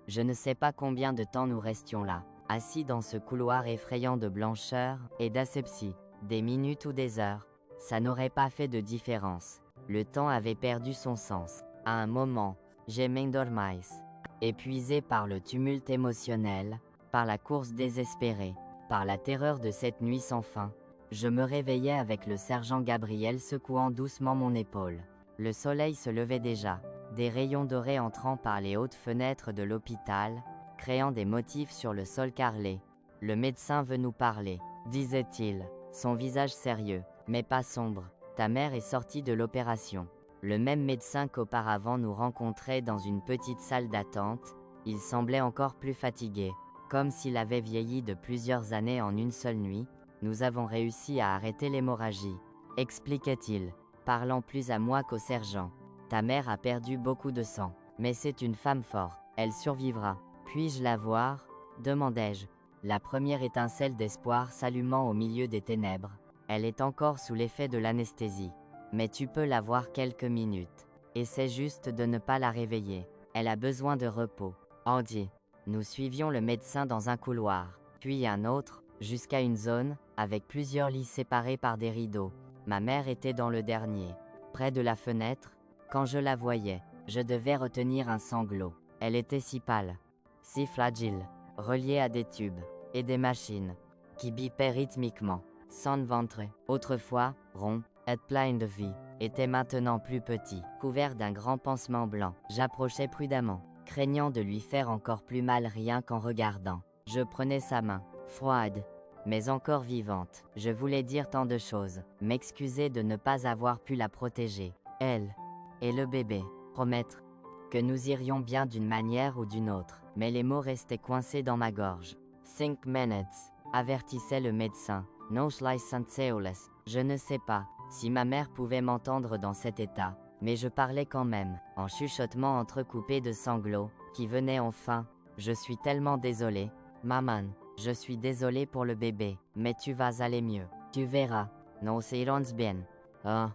Je ne sais pas combien de temps nous restions là, assis dans ce couloir effrayant de blancheur et d'asepsie. Des minutes ou des heures, ça n'aurait pas fait de différence. Le temps avait perdu son sens. À un moment, j'ai m'endormais, épuisé par le tumulte émotionnel, par la course désespérée, par la terreur de cette nuit sans fin. Je me réveillais avec le sergent Gabriel secouant doucement mon épaule. Le soleil se levait déjà, des rayons dorés entrant par les hautes fenêtres de l'hôpital, créant des motifs sur le sol carrelé. « Le médecin veut nous parler, » disait-il, son visage sérieux, mais pas sombre. « Ta mère est sortie de l'opération. » Le même médecin qu'auparavant nous rencontrait dans une petite salle d'attente. Il semblait encore plus fatigué, comme s'il avait vieilli de plusieurs années en une seule nuit. « Nous avons réussi à arrêter l'hémorragie, » expliquait-il, parlant plus à moi qu'au sergent. « Ta mère a perdu beaucoup de sang, mais c'est une femme forte. Elle survivra. Puis-je la voir? Demandai-je, la première étincelle d'espoir s'allumant au milieu des ténèbres. Elle est encore sous l'effet de l'anesthésie. Mais tu peux la voir quelques minutes. Essaie juste de ne pas la réveiller. Elle a besoin de repos. Andy. Nous suivions le médecin dans un couloir, puis un autre, jusqu'à une zone, avec plusieurs lits séparés par des rideaux. Ma mère était dans le dernier. Près de la fenêtre, quand je la voyais, je devais retenir un sanglot. Elle était si pâle, si fragile, reliée à des tubes et des machines qui bipaient rythmiquement. Son ventre, autrefois rond et plein de vie, était maintenant plus petit, couvert d'un grand pansement blanc. J'approchais prudemment, craignant de lui faire encore plus mal rien qu'en regardant. Je prenais sa main, froide, mais encore vivante. Je voulais dire tant de choses, m'excuser de ne pas avoir pu la protéger, elle et le bébé, promettre que nous irions bien d'une manière ou d'une autre, mais les mots restaient coincés dans ma gorge. 5 minutes, avertissait le médecin. No licenseoles. Je ne sais pas si ma mère pouvait m'entendre dans cet état, mais je parlais quand même, en chuchotement entrecoupé de sanglots, qui venaient enfin. Je suis tellement désolé, maman. Je suis désolé pour le bébé, mais tu vas aller mieux. Tu verras. No se irons bien. Ah.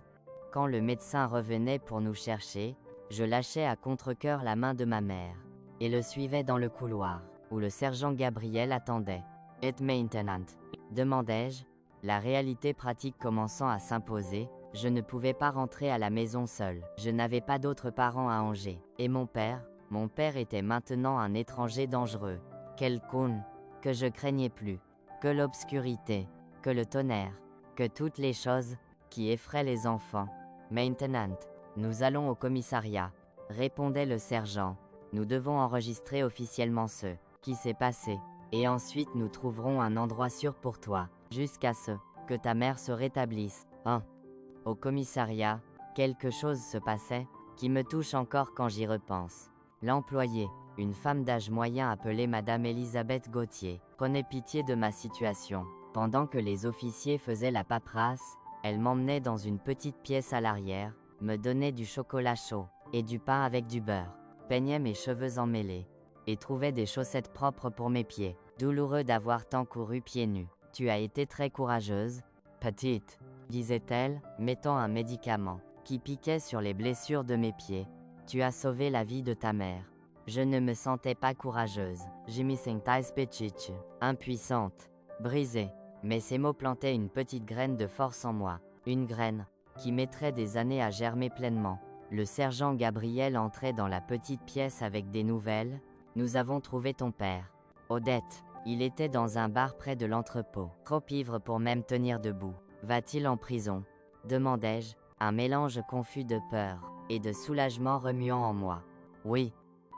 Quand le médecin revenait pour nous chercher, je lâchais à contre-cœur la main de ma mère, et le suivais dans le couloir, où le sergent Gabriel attendait. Et maintenant? Demandai-je, la réalité pratique commençant à s'imposer. Je ne pouvais pas rentrer à la maison seule. Je n'avais pas d'autres parents à Angers. Et mon père était maintenant un étranger dangereux. Quel con, que je craignais plus, que l'obscurité, que le tonnerre, que toutes les choses qui effraient les enfants. Maintenant, nous allons au commissariat, répondait le sergent. Nous devons enregistrer officiellement ce qui s'est passé. Et ensuite nous trouverons un endroit sûr pour toi, jusqu'à ce que ta mère se rétablisse. Au commissariat, quelque chose se passait, qui me touche encore quand j'y repense. L'employée, une femme d'âge moyen appelée Madame Elisabeth Gauthier, prenait pitié de ma situation. Pendant que les officiers faisaient la paperasse, elle m'emmenait dans une petite pièce à l'arrière, me donnait du chocolat chaud, et du pain avec du beurre, peignait mes cheveux emmêlés, et trouvait des chaussettes propres pour mes pieds. Douloureux d'avoir tant couru pieds nus. Tu as été très courageuse, petite, disait-elle, mettant un médicament qui piquait sur les blessures de mes pieds. Tu as sauvé la vie de ta mère. Je ne me sentais pas courageuse. Je me sentais petite, impuissante, brisée. Mais ces mots plantaient une petite graine de force en moi. Une graine qui mettrait des années à germer pleinement. Le sergent Gabriel entrait dans la petite pièce avec des nouvelles. Nous avons trouvé ton père. Odette. Il était dans un bar près de l'entrepôt, trop ivre pour même tenir debout. Va-t-il en prison? Demandai-je, un mélange confus de peur et de soulagement remuant en moi. Oui.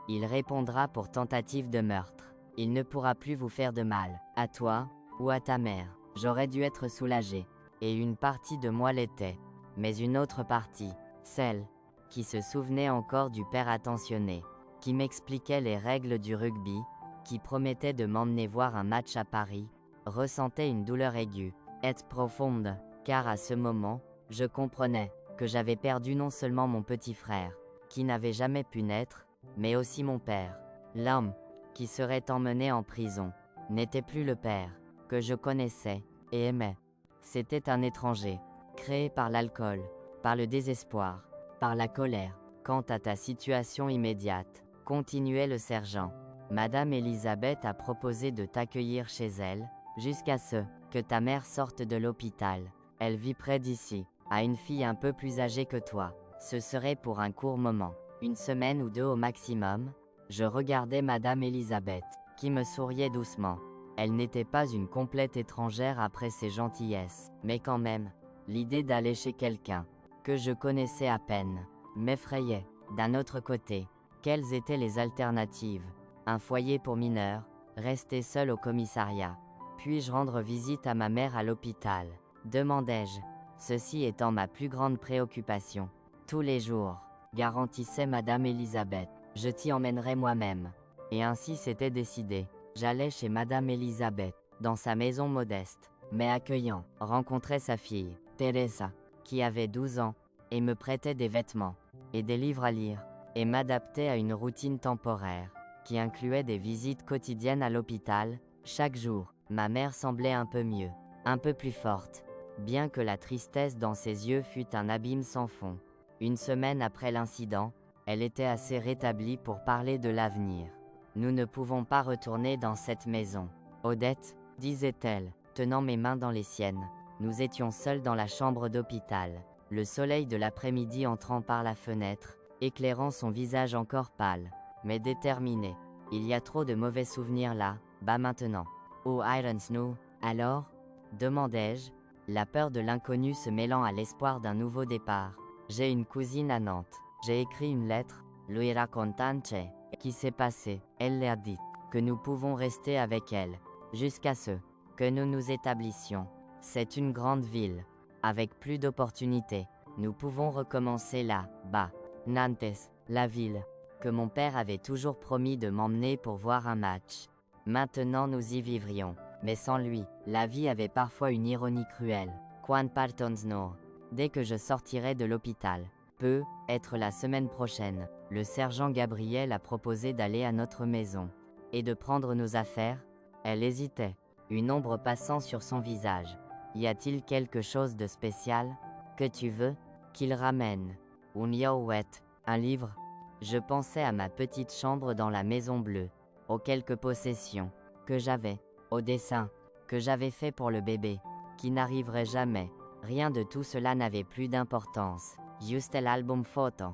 Il répondra pour tentative de meurtre. Il ne pourra plus vous faire de mal, à toi ou à ta mère. J'aurais dû être soulagé, et une partie de moi l'était, mais une autre partie, celle qui se souvenait encore du père attentionné, qui m'expliquait les règles du rugby, qui promettait de m'emmener voir un match à Paris, ressentait une douleur aiguë, et profonde, car à ce moment, je comprenais que j'avais perdu non seulement mon petit frère, qui n'avait jamais pu naître, mais aussi mon père. L'homme qui serait emmené en prison n'était plus le père que je connaissais et aimais. C'était un étranger, créé par l'alcool, par le désespoir, par la colère. Quant à ta situation immédiate, continuait le sergent, Madame Elisabeth a proposé de t'accueillir chez elle, jusqu'à ce que ta mère sorte de l'hôpital. Elle vit près d'ici, a une fille un peu plus âgée que toi. Ce serait pour un court moment, 1 semaine ou 2 au maximum. Je regardais Madame Elisabeth, qui me souriait doucement. Elle n'était pas une complète étrangère après ses gentillesses, mais quand même, l'idée d'aller chez quelqu'un que je connaissais à peine m'effrayait. D'un autre côté, quelles étaient les alternatives? Un foyer pour mineurs, rester seul au commissariat. Puis-je rendre visite à ma mère à l'hôpital? Demandai-je, ceci étant ma plus grande préoccupation. Tous les jours, garantissait Madame Elisabeth, je t'y emmènerai moi-même. Et ainsi c'était décidé. J'allais chez Madame Elisabeth, dans sa maison modeste, mais accueillant, rencontrais sa fille, Teresa, qui avait 12 ans, et me prêtait des vêtements, et des livres à lire, et m'adaptait à une routine temporaire. qui incluait des visites quotidiennes à l'hôpital. Chaque jour, ma mère semblait un peu mieux, un peu plus forte, bien que la tristesse dans ses yeux fût un abîme sans fond. Une semaine après l'incident, elle était assez rétablie pour parler de l'avenir. Nous ne pouvons pas retourner dans cette maison. Odette, disait-elle, tenant mes mains dans les siennes. Nous étions seuls dans la chambre d'hôpital, le soleil de l'après-midi entrant par la fenêtre, éclairant son visage encore pâle, mais déterminé. Il y a trop de mauvais souvenirs là, bas maintenant. Oh Irons nous, alors demandai-je, la peur de l'inconnu se mêlant à l'espoir d'un nouveau départ. J'ai une cousine à Nantes. J'ai écrit une lettre, lui racontanche, qui s'est passé. Elle l'a dit, que nous pouvons rester avec elle, jusqu'à ce que nous nous établissions. C'est une grande ville, avec plus d'opportunités. Nous pouvons recommencer là, bas. Nantes, la ville, que mon père avait toujours promis de m'emmener pour voir un match. Maintenant nous y vivrions, mais sans lui, la vie avait parfois une ironie cruelle. Quan partons no. Dès que je sortirai de l'hôpital, peut être la semaine prochaine, le sergent Gabriel a proposé d'aller à notre maison et de prendre nos affaires. Elle hésitait, une ombre passant sur son visage. Y a-t-il quelque chose de spécial que tu veux qu'il ramène? Un yowet, un livre? Je pensais à ma petite chambre dans la Maison Bleue, aux quelques possessions que j'avais, au dessin que j'avais fait pour le bébé, qui n'arriverait jamais. Rien de tout cela n'avait plus d'importance. Juste l'album photo,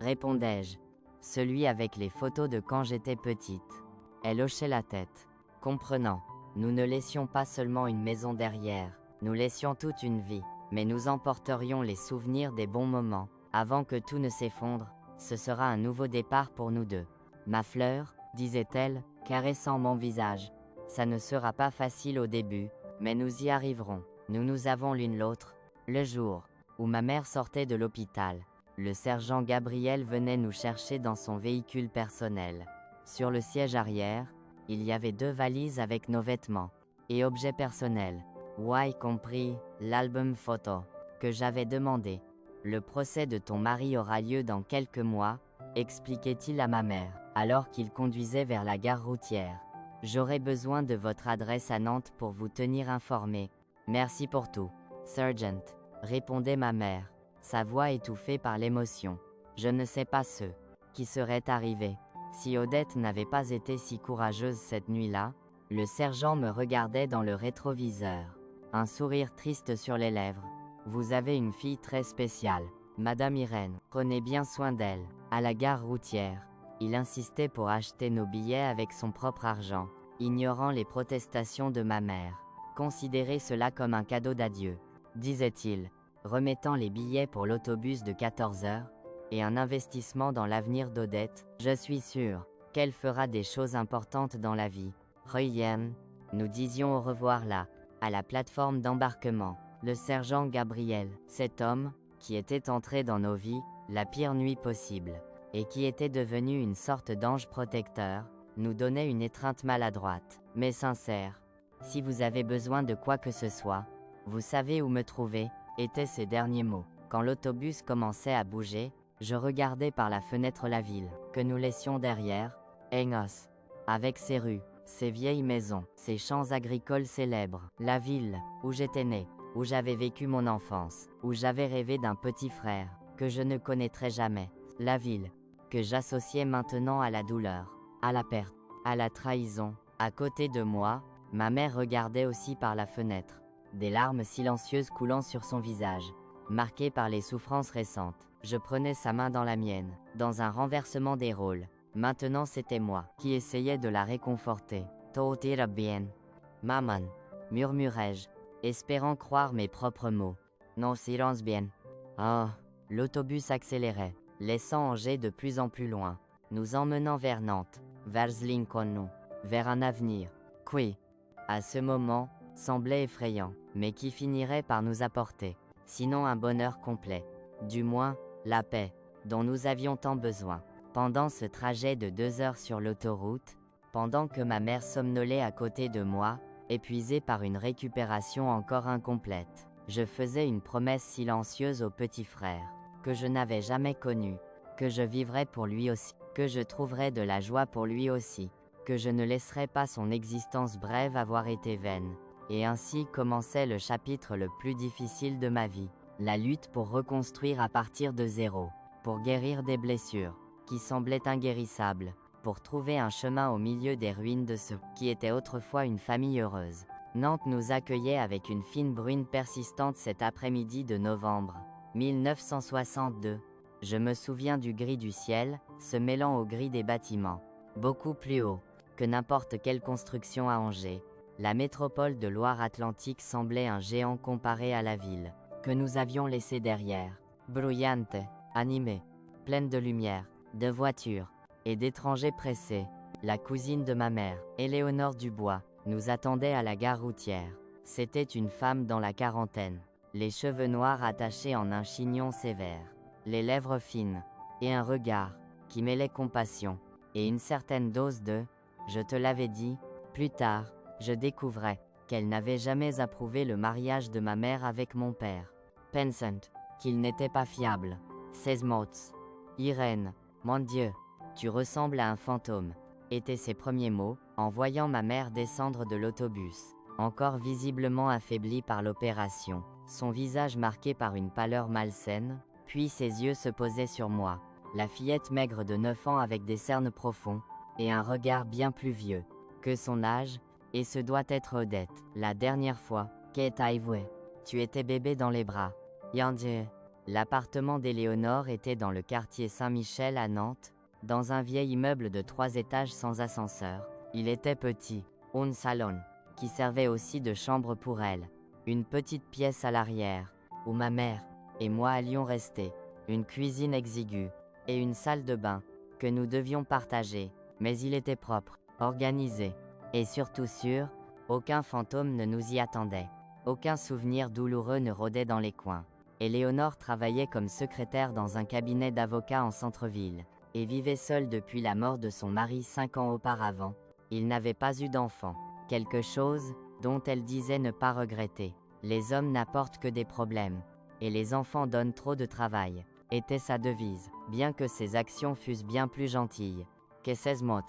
répondais-je. Celui avec les photos de quand j'étais petite. Elle hochait la tête, comprenant. Nous ne laissions pas seulement une maison derrière, nous laissions toute une vie, mais nous emporterions les souvenirs des bons moments. Avant que tout ne s'effondre, ce sera un nouveau départ pour nous deux. Ma fleur, disait-elle, caressant mon visage. Ça ne sera pas facile au début, mais nous y arriverons. Nous avons l'une l'autre. Le jour où ma mère sortait de l'hôpital, le sergent Gabriel venait nous chercher dans son véhicule personnel. Sur le siège arrière, il y avait 2 valises avec nos vêtements et objets personnels, y compris l'album photo que j'avais demandé. Le procès de ton mari aura lieu dans quelques mois, expliquait-il à ma mère, alors qu'il conduisait vers la gare routière. J'aurai besoin de votre adresse à Nantes pour vous tenir informé. Merci pour tout, Sergeant, répondait ma mère, sa voix étouffée par l'émotion. Je ne sais pas ce qui serait arrivé si Odette n'avait pas été si courageuse cette nuit-là. Le sergent me regardait dans le rétroviseur, un sourire triste sur les lèvres. Vous avez une fille très spéciale, Madame Irène, prenez bien soin d'elle. À la gare routière, il insistait pour acheter nos billets avec son propre argent, ignorant les protestations de ma mère. Considérez cela comme un cadeau d'adieu, disait-il, remettant les billets pour l'autobus de 14 heures, et un investissement dans l'avenir d'Odette. Je suis sûr qu'elle fera des choses importantes dans la vie. Rien, nous disions au revoir là, à la plateforme d'embarquement. Le sergent Gabriel, cet homme, qui était entré dans nos vies, la pire nuit possible, et qui était devenu une sorte d'ange protecteur, nous donnait une étreinte maladroite, mais sincère. Si vous avez besoin de quoi que ce soit, vous savez où me trouver, étaient ses derniers mots. Quand l'autobus commençait à bouger, je regardais par la fenêtre la ville, que nous laissions derrière, Engos, avec ses rues, ses vieilles maisons, ses champs agricoles célèbres, la ville, où j'étais né, où j'avais vécu mon enfance, où j'avais rêvé d'un petit frère, que je ne connaîtrai jamais, la ville, que j'associais maintenant à la douleur, à la perte, à la trahison. À côté de moi, ma mère regardait aussi par la fenêtre, des larmes silencieuses coulant sur son visage, marquées par les souffrances récentes. Je prenais sa main dans la mienne, dans un renversement des rôles. Maintenant c'était moi qui essayais de la réconforter. Tout ira bien, maman, murmurai-je, espérant croire mes propres mots. Non, silence bien. Oh, l'autobus accélérait, laissant Angers de plus en plus loin, nous emmenant vers Nantes, vers Lincoln, vers un avenir, qui, à ce moment, semblait effrayant, mais qui finirait par nous apporter, sinon un bonheur complet, du moins, la paix, dont nous avions tant besoin. Pendant ce trajet de 2 heures sur l'autoroute, pendant que ma mère somnolait à côté de moi, épuisée par une récupération encore incomplète, je faisais une promesse silencieuse au petit frère, que je n'avais jamais connu, que je vivrais pour lui aussi. que je trouverai de la joie pour lui aussi, que je ne laisserai pas son existence brève avoir été vaine. Et ainsi commençait le chapitre le plus difficile de ma vie, la lutte pour reconstruire à partir de zéro, pour guérir des blessures, qui semblaient inguérissables, pour trouver un chemin au milieu des ruines de ce qui était autrefois une famille heureuse. Nantes nous accueillait avec une fine bruine persistante cet après-midi de novembre 1962. Je me souviens du gris du ciel, se mêlant au gris des bâtiments. Beaucoup plus haut que n'importe quelle construction à Angers, la métropole de Loire-Atlantique semblait un géant comparé à la ville que nous avions laissée derrière. Bruyante, animée, pleine de lumière, de voitures et d'étrangers pressés. La cousine de ma mère, Éléonore Dubois, nous attendait à la gare routière. C'était une femme dans la quarantaine, les cheveux noirs attachés en un chignon sévère, les lèvres fines, et un regard qui mêlait compassion, et une certaine dose de « je te l'avais dit ». Plus tard, je découvrais qu'elle n'avait jamais approuvé le mariage de ma mère avec mon père, pensant qu'il n'était pas fiable. 16 mots. Irène, mon Dieu, tu ressembles à un fantôme, étaient ses premiers mots, en voyant ma mère descendre de l'autobus, encore visiblement affaiblie par l'opération, son visage marqué par une pâleur malsaine, puis ses yeux se posaient sur moi, la fillette maigre de 9 ans avec des cernes profonds, et un regard bien plus vieux que son âge, et ce doit être Odette. La dernière fois, qu'est arrivé, tu étais bébé dans les bras. Yandie. L'appartement d'Éléonore était dans le quartier Saint-Michel à Nantes, dans un vieil immeuble de 3 étages sans ascenseur. Il était petit, un salon, qui servait aussi de chambre pour elle, une petite pièce à l'arrière, où ma mère et moi allions rester, une cuisine exiguë, et une salle de bain, que nous devions partager, mais il était propre, organisé, et surtout sûr, aucun fantôme ne nous y attendait, aucun souvenir douloureux ne rôdait dans les coins. Éléonore travaillait comme secrétaire dans un cabinet d'avocats en centre-ville, et vivait seule depuis la mort de son mari 5 ans auparavant. Il n'avait pas eu d'enfant, quelque chose dont elle disait ne pas regretter. Les hommes n'apportent que des problèmes, et les enfants donnent trop de travail, était sa devise, bien que ses actions fussent bien plus gentilles que 16 mots.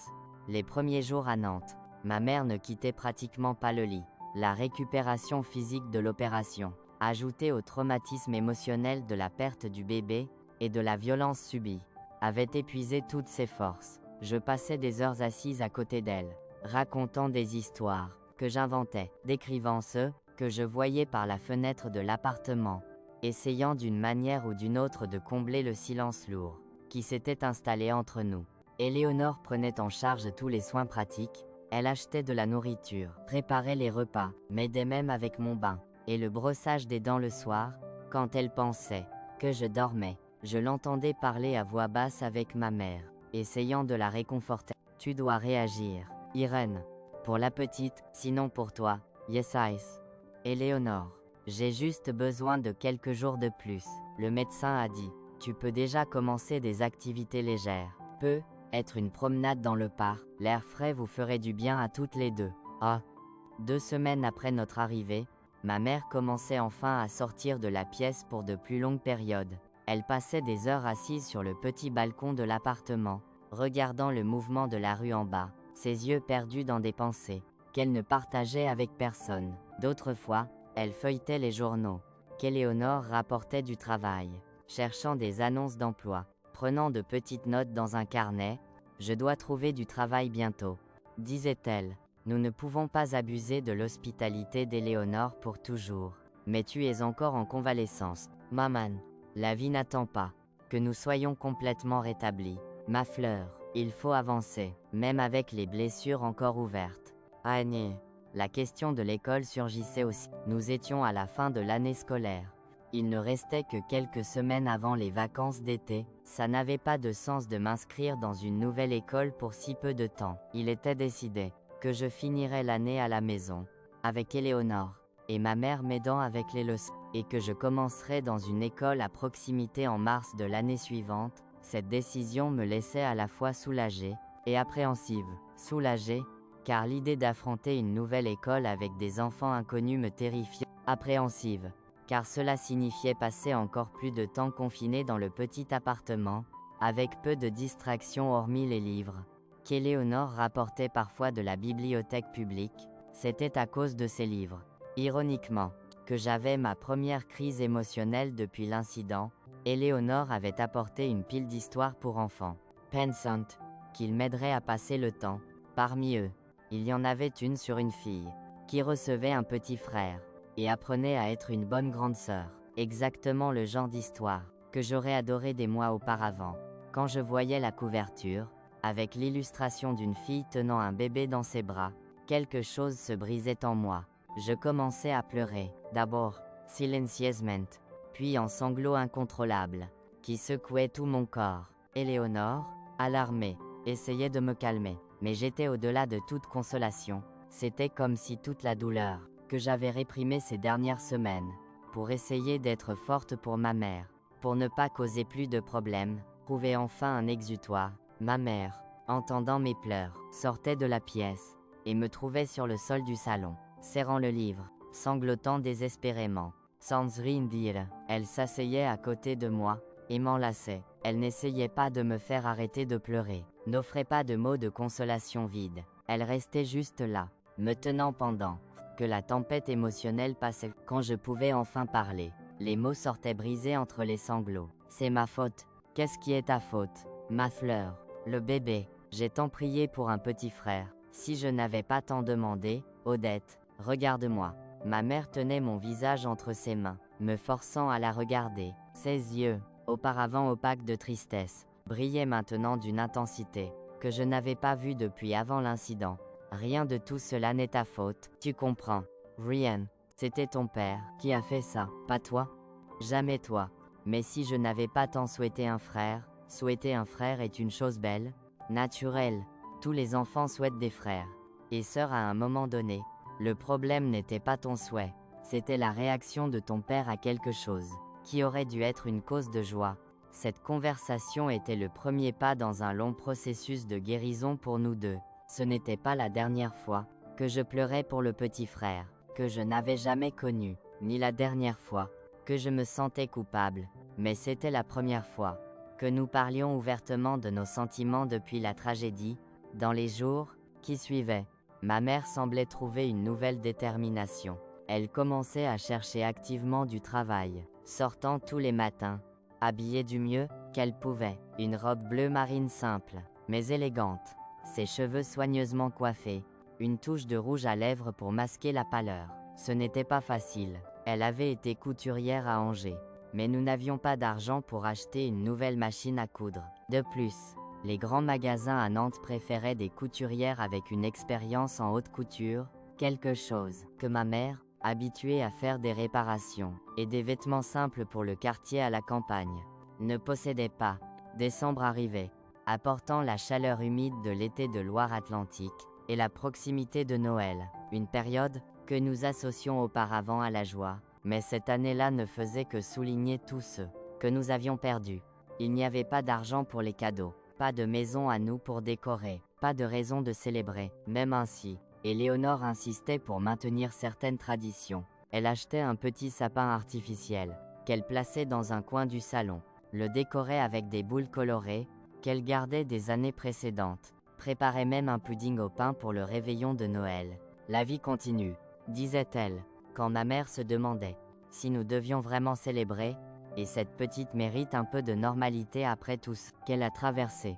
Les premiers jours à Nantes, ma mère ne quittait pratiquement pas le lit. La récupération physique de l'opération, ajoutée au traumatisme émotionnel de la perte du bébé et de la violence subie, avait épuisé toutes ses forces. Je passais des heures assise à côté d'elle, racontant des histoires que j'inventais, décrivant ceux que je voyais par la fenêtre de l'appartement, essayant d'une manière ou d'une autre de combler le silence lourd qui s'était installé entre nous. Éléonore prenait en charge tous les soins pratiques, elle achetait de la nourriture, préparait les repas, m'aidait même avec mon bain, et le brossage des dents le soir, quand elle pensait que je dormais. Je l'entendais parler à voix basse avec ma mère, essayant de la réconforter. Tu dois réagir, Irène. Pour la petite, sinon pour toi, yes ice. Éléonore. J'ai juste besoin de quelques jours de plus, le médecin a dit. Tu peux déjà commencer des activités légères. Être une promenade dans le parc, l'air frais vous ferait du bien à toutes les deux. Ah. 2 semaines après notre arrivée, ma mère commençait enfin à sortir de la pièce pour de plus longues périodes. Elle passait des heures assise sur le petit balcon de l'appartement, regardant le mouvement de la rue en bas, ses yeux perdus dans des pensées qu'elle ne partageait avec personne. D'autres fois, elle feuilletait les journaux qu'Éléonore rapportait du travail, cherchant des annonces d'emploi, prenant de petites notes dans un carnet. Je dois trouver du travail bientôt, disait-elle. Nous ne pouvons pas abuser de l'hospitalité d'Éléonore pour toujours. Mais tu es encore en convalescence, maman. La vie n'attend pas que nous soyons complètement rétablis. Ma fleur, il faut avancer, même avec les blessures encore ouvertes. Annie. La question de l'école surgissait aussi. Nous étions à la fin de l'année scolaire. Il ne restait que quelques semaines avant les vacances d'été. Ça n'avait pas de sens de m'inscrire dans une nouvelle école pour si peu de temps. Il était décidé que je finirais l'année à la maison, avec Éléonore, et ma mère m'aidant avec les leçons, et que je commencerais dans une école à proximité en mars de l'année suivante. Cette décision me laissait à la fois soulagée et appréhensive. Soulagée, car l'idée d'affronter une nouvelle école avec des enfants inconnus me terrifiait. Appréhensive, car cela signifiait passer encore plus de temps confiné dans le petit appartement, avec peu de distractions hormis les livres, qu'Éléonore rapportait parfois de la bibliothèque publique. C'était à cause de ces livres, ironiquement, que j'avais ma première crise émotionnelle depuis l'incident. Éléonore avait apporté une pile d'histoires pour enfants, pensant qu'ils m'aideraient à passer le temps. Parmi eux, il y en avait une sur une fille, qui recevait un petit frère, et apprenait à être une bonne grande sœur. Exactement le genre d'histoire que j'aurais adoré des mois auparavant. Quand je voyais la couverture, avec l'illustration d'une fille tenant un bébé dans ses bras, quelque chose se brisait en moi. Je commençais à pleurer, d'abord, silencieusement, puis en sanglots incontrôlables, qui secouaient tout mon corps. Éléonore, alarmée, essayait de me calmer, mais j'étais au-delà de toute consolation. C'était comme si toute la douleur que j'avais réprimée ces dernières semaines, pour essayer d'être forte pour ma mère, pour ne pas causer plus de problèmes, trouvait enfin un exutoire. Ma mère, entendant mes pleurs, sortait de la pièce, et me trouvait sur le sol du salon, serrant le livre, sanglotant désespérément. Sans rien dire, elle s'asseyait à côté de moi, et m'enlaçait. Elle n'essayait pas de me faire arrêter de pleurer, n'offrait pas de mots de consolation vides. Elle restait juste là, me tenant pendant que la tempête émotionnelle passait. Quand je pouvais enfin parler, les mots sortaient brisés entre les sanglots. C'est ma faute. Qu'est-ce qui est ta faute? Ma fleur, le bébé. J'ai tant prié pour un petit frère. Si je n'avais pas tant demandé, Odette, regarde-moi. Ma mère tenait mon visage entre ses mains, me forçant à la regarder. Ses yeux, auparavant opaques de tristesse, brillaient maintenant d'une intensité que je n'avais pas vue depuis avant l'incident. Rien de tout cela n'est ta faute, tu comprends. Rien. C'était ton père qui a fait ça, pas toi. Jamais toi. Mais si je n'avais pas tant souhaité un frère, souhaiter un frère est une chose belle, naturelle. Tous les enfants souhaitent des frères et sœurs à un moment donné. Le problème n'était pas ton souhait, c'était la réaction de ton père à quelque chose qui aurait dû être une cause de joie. Cette conversation était le premier pas dans un long processus de guérison pour nous deux. Ce n'était pas la dernière fois que je pleurais pour le petit frère, que je n'avais jamais connu, ni la dernière fois que je me sentais coupable, mais c'était la première fois que nous parlions ouvertement de nos sentiments depuis la tragédie. Dans les jours qui suivaient, ma mère semblait trouver une nouvelle détermination. Elle commençait à chercher activement du travail, sortant tous les matins, habillée du mieux qu'elle pouvait, une robe bleu marine simple, mais élégante, ses cheveux soigneusement coiffés, une touche de rouge à lèvres pour masquer la pâleur. Ce n'était pas facile. Elle avait été couturière à Angers, mais nous n'avions pas d'argent pour acheter une nouvelle machine à coudre. De plus, les grands magasins à Nantes préféraient des couturières avec une expérience en haute couture, quelque chose que ma mère, habituée à faire des réparations et des vêtements simples pour le quartier à la campagne, ne possédait pas. Décembre arrivait, apportant la chaleur humide de l'été de Loire-Atlantique et la proximité de Noël, une période que nous associons auparavant à la joie, mais cette année-là ne faisait que souligner tout ce que nous avions perdu. Il n'y avait pas d'argent pour les cadeaux, pas de maison à nous pour décorer, pas de raison de célébrer. Même ainsi, Éléonore insistait pour maintenir certaines traditions. Elle achetait un petit sapin artificiel, qu'elle plaçait dans un coin du salon, le décorait avec des boules colorées, qu'elle gardait des années précédentes, préparait même un pudding au pain pour le réveillon de Noël. La vie continue, disait-elle, quand ma mère se demandait si nous devions vraiment célébrer, et cette petite mérite un peu de normalité après tout ce qu'elle a traversé.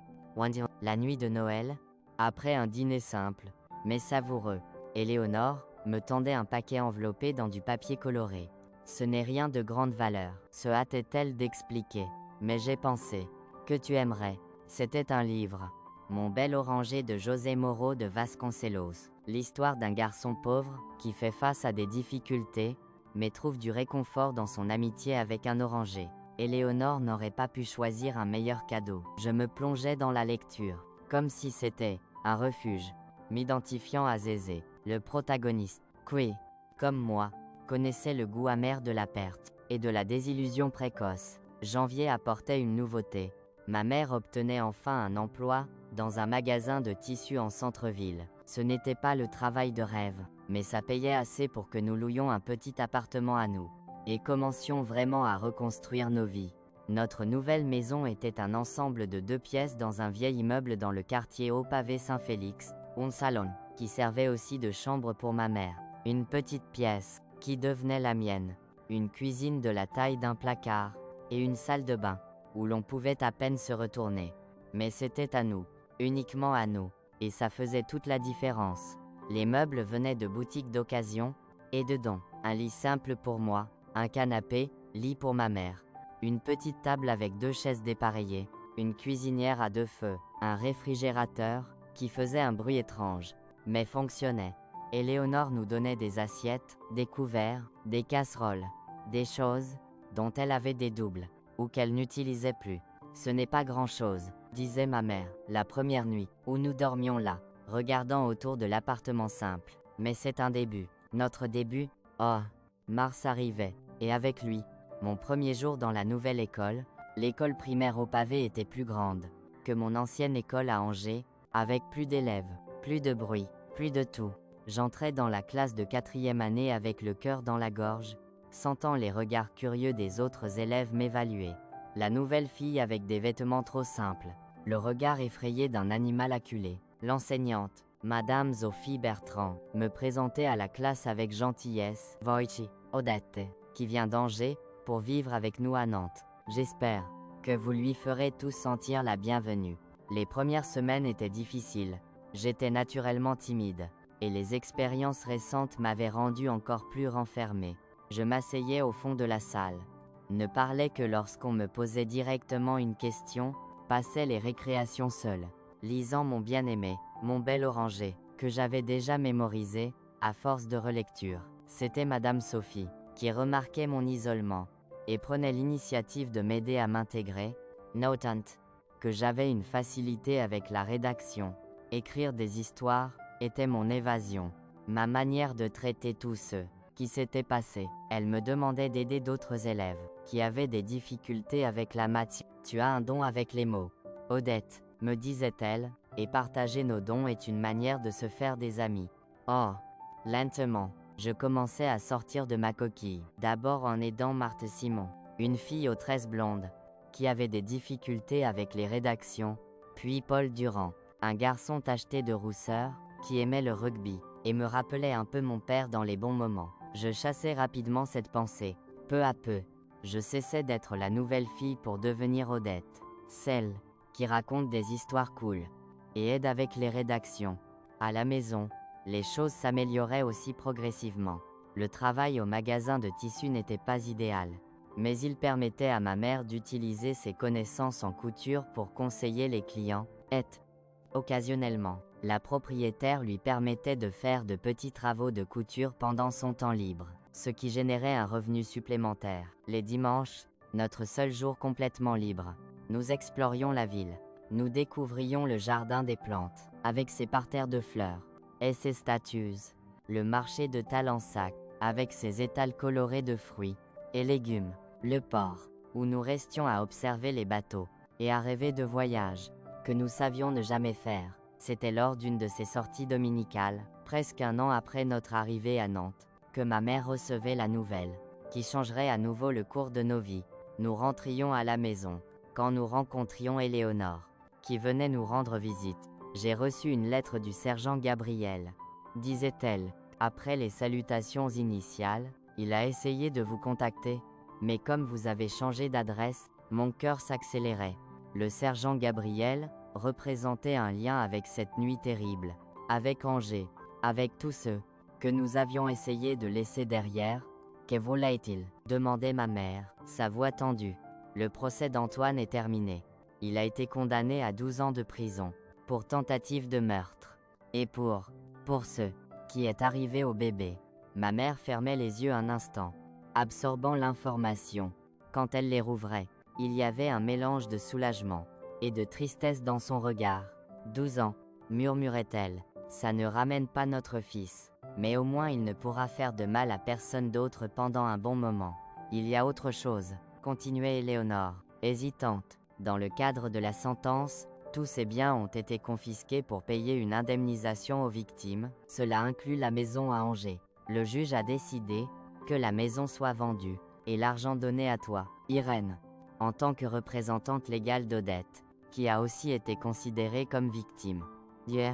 La nuit de Noël, après un dîner simple, mais savoureux, Éléonore me tendait un paquet enveloppé dans du papier coloré. Ce n'est rien de grande valeur, se hâtait-elle d'expliquer, mais j'ai pensé que tu aimerais. C'était un livre, Mon bel oranger de José Moro de Vasconcelos, l'histoire d'un garçon pauvre qui fait face à des difficultés, mais trouve du réconfort dans son amitié avec un oranger. Éléonore n'aurait pas pu choisir un meilleur cadeau. Je me plongeais dans la lecture, comme si c'était un refuge, m'identifiant à Zézé, le protagoniste, qui, comme moi, connaissait le goût amer de la perte et de la désillusion précoce. Janvier apportait une nouveauté. Ma mère obtenait enfin un emploi dans un magasin de tissus en centre-ville. Ce n'était pas le travail de rêve, mais ça payait assez pour que nous louions un petit appartement à nous et commencions vraiment à reconstruire nos vies. Notre nouvelle maison était un ensemble de 2 pièces dans un vieil immeuble dans le quartier Haut Pavé Saint-Félix, un salon, qui servait aussi de chambre pour ma mère. Une petite pièce, qui devenait la mienne. Une cuisine de la taille d'un placard, et une salle de bain, où l'on pouvait à peine se retourner. Mais c'était à nous, uniquement à nous, et ça faisait toute la différence. Les meubles venaient de boutiques d'occasion, et de dons. Un lit simple pour moi, un canapé, lit pour ma mère. Une petite table avec 2 chaises dépareillées, une cuisinière à 2 feux, un réfrigérateur, qui faisait un bruit étrange, mais fonctionnait. Éléonore nous donnait des assiettes, des couverts, des casseroles, des choses, dont elle avait des doubles, ou qu'elle n'utilisait plus. Ce n'est pas grand-chose, disait ma mère, la première nuit, où nous dormions là, regardant autour de l'appartement simple. Mais c'est un début. Notre début, oh, mars arrivait, et avec lui, mon premier jour dans la nouvelle école. L'école primaire au pavé était plus grande que mon ancienne école à Angers, avec plus d'élèves, plus de bruit, plus de tout. J'entrais dans la classe de 4e année avec le cœur dans la gorge, sentant les regards curieux des autres élèves m'évaluer. La nouvelle fille avec des vêtements trop simples, le regard effrayé d'un animal acculé. L'enseignante, Madame Sophie Bertrand, me présentait à la classe avec gentillesse. Voici, Odette, qui vient d'Angers, pour vivre avec nous à Nantes. J'espère que vous lui ferez tous sentir la bienvenue. Les premières semaines étaient difficiles. J'étais naturellement timide, et les expériences récentes m'avaient rendu encore plus renfermé. Je m'asseyais au fond de la salle, ne parlais que lorsqu'on me posait directement une question, passais les récréations seul, lisant mon bien-aimé, mon bel oranger, que j'avais déjà mémorisé, à force de relecture. C'était Madame Sophie, qui remarquait mon isolement, et prenait l'initiative de m'aider à m'intégrer, notant que j'avais une facilité avec la rédaction. Écrire des histoires était mon évasion, ma manière de traiter tous ceux qui s'étaient passés. Elle me demandait d'aider d'autres élèves qui avaient des difficultés avec la matière. Tu as un don avec les mots, Odette, me disait-elle, et partager nos dons est une manière de se faire des amis. Oh, lentement, je commençais à sortir de ma coquille, d'abord en aidant Marthe Simon, une fille aux tresses blondes, qui avait des difficultés avec les rédactions, puis Paul Durand, un garçon tacheté de rousseur, qui aimait le rugby, et me rappelait un peu mon père dans les bons moments. Je chassais rapidement cette pensée. Peu à peu, je cessais d'être la nouvelle fille pour devenir Odette, celle qui raconte des histoires cool, et aide avec les rédactions. À la maison, les choses s'amélioraient aussi progressivement. Le travail au magasin de tissus n'était pas idéal, mais il permettait à ma mère d'utiliser ses connaissances en couture pour conseiller les clients, et, occasionnellement, la propriétaire lui permettait de faire de petits travaux de couture pendant son temps libre, ce qui générait un revenu supplémentaire. Les dimanches, notre seul jour complètement libre, nous explorions la ville. Nous découvrions le jardin des plantes, avec ses parterres de fleurs, et ses statues, le marché de Talensac, avec ses étals colorés de fruits et légumes, le port, où nous restions à observer les bateaux, et à rêver de voyages, que nous savions ne jamais faire. C'était lors d'une de ces sorties dominicales, presque un an après notre arrivée à Nantes, que ma mère recevait la nouvelle, qui changerait à nouveau le cours de nos vies. Nous rentrions à la maison, quand nous rencontrions Éléonore, qui venait nous rendre visite. J'ai reçu une lettre du sergent Gabriel, disait-elle, après les salutations initiales. Il a essayé de vous contacter, mais comme vous avez changé d'adresse, mon cœur s'accélérait. Le sergent Gabriel représentait un lien avec cette nuit terrible, avec Angers, avec tous ceux que nous avions essayé de laisser derrière. Que voulait-il ? Demandait ma mère, sa voix tendue. Le procès d'Antoine est terminé. Il a été condamné à 12 ans de prison, pour tentative de meurtre. Et pour ce qui est arrivé au bébé. Ma mère fermait les yeux un instant, absorbant l'information. Quand elle les rouvrait, il y avait un mélange de soulagement et de tristesse dans son regard. 12 ans, murmurait-elle, ça ne ramène pas notre fils, mais au moins il ne pourra faire de mal à personne d'autre pendant un bon moment. Il y a autre chose, continuait Éléonore, hésitante. Dans le cadre de la sentence, tous ces biens ont été confisqués pour payer une indemnisation aux victimes, cela inclut la maison à Angers. Le juge a décidé que la maison soit vendue, et l'argent donné à toi, Irène. en tant que représentante légale d'Odette, qui a aussi été considérée comme victime. Dieu,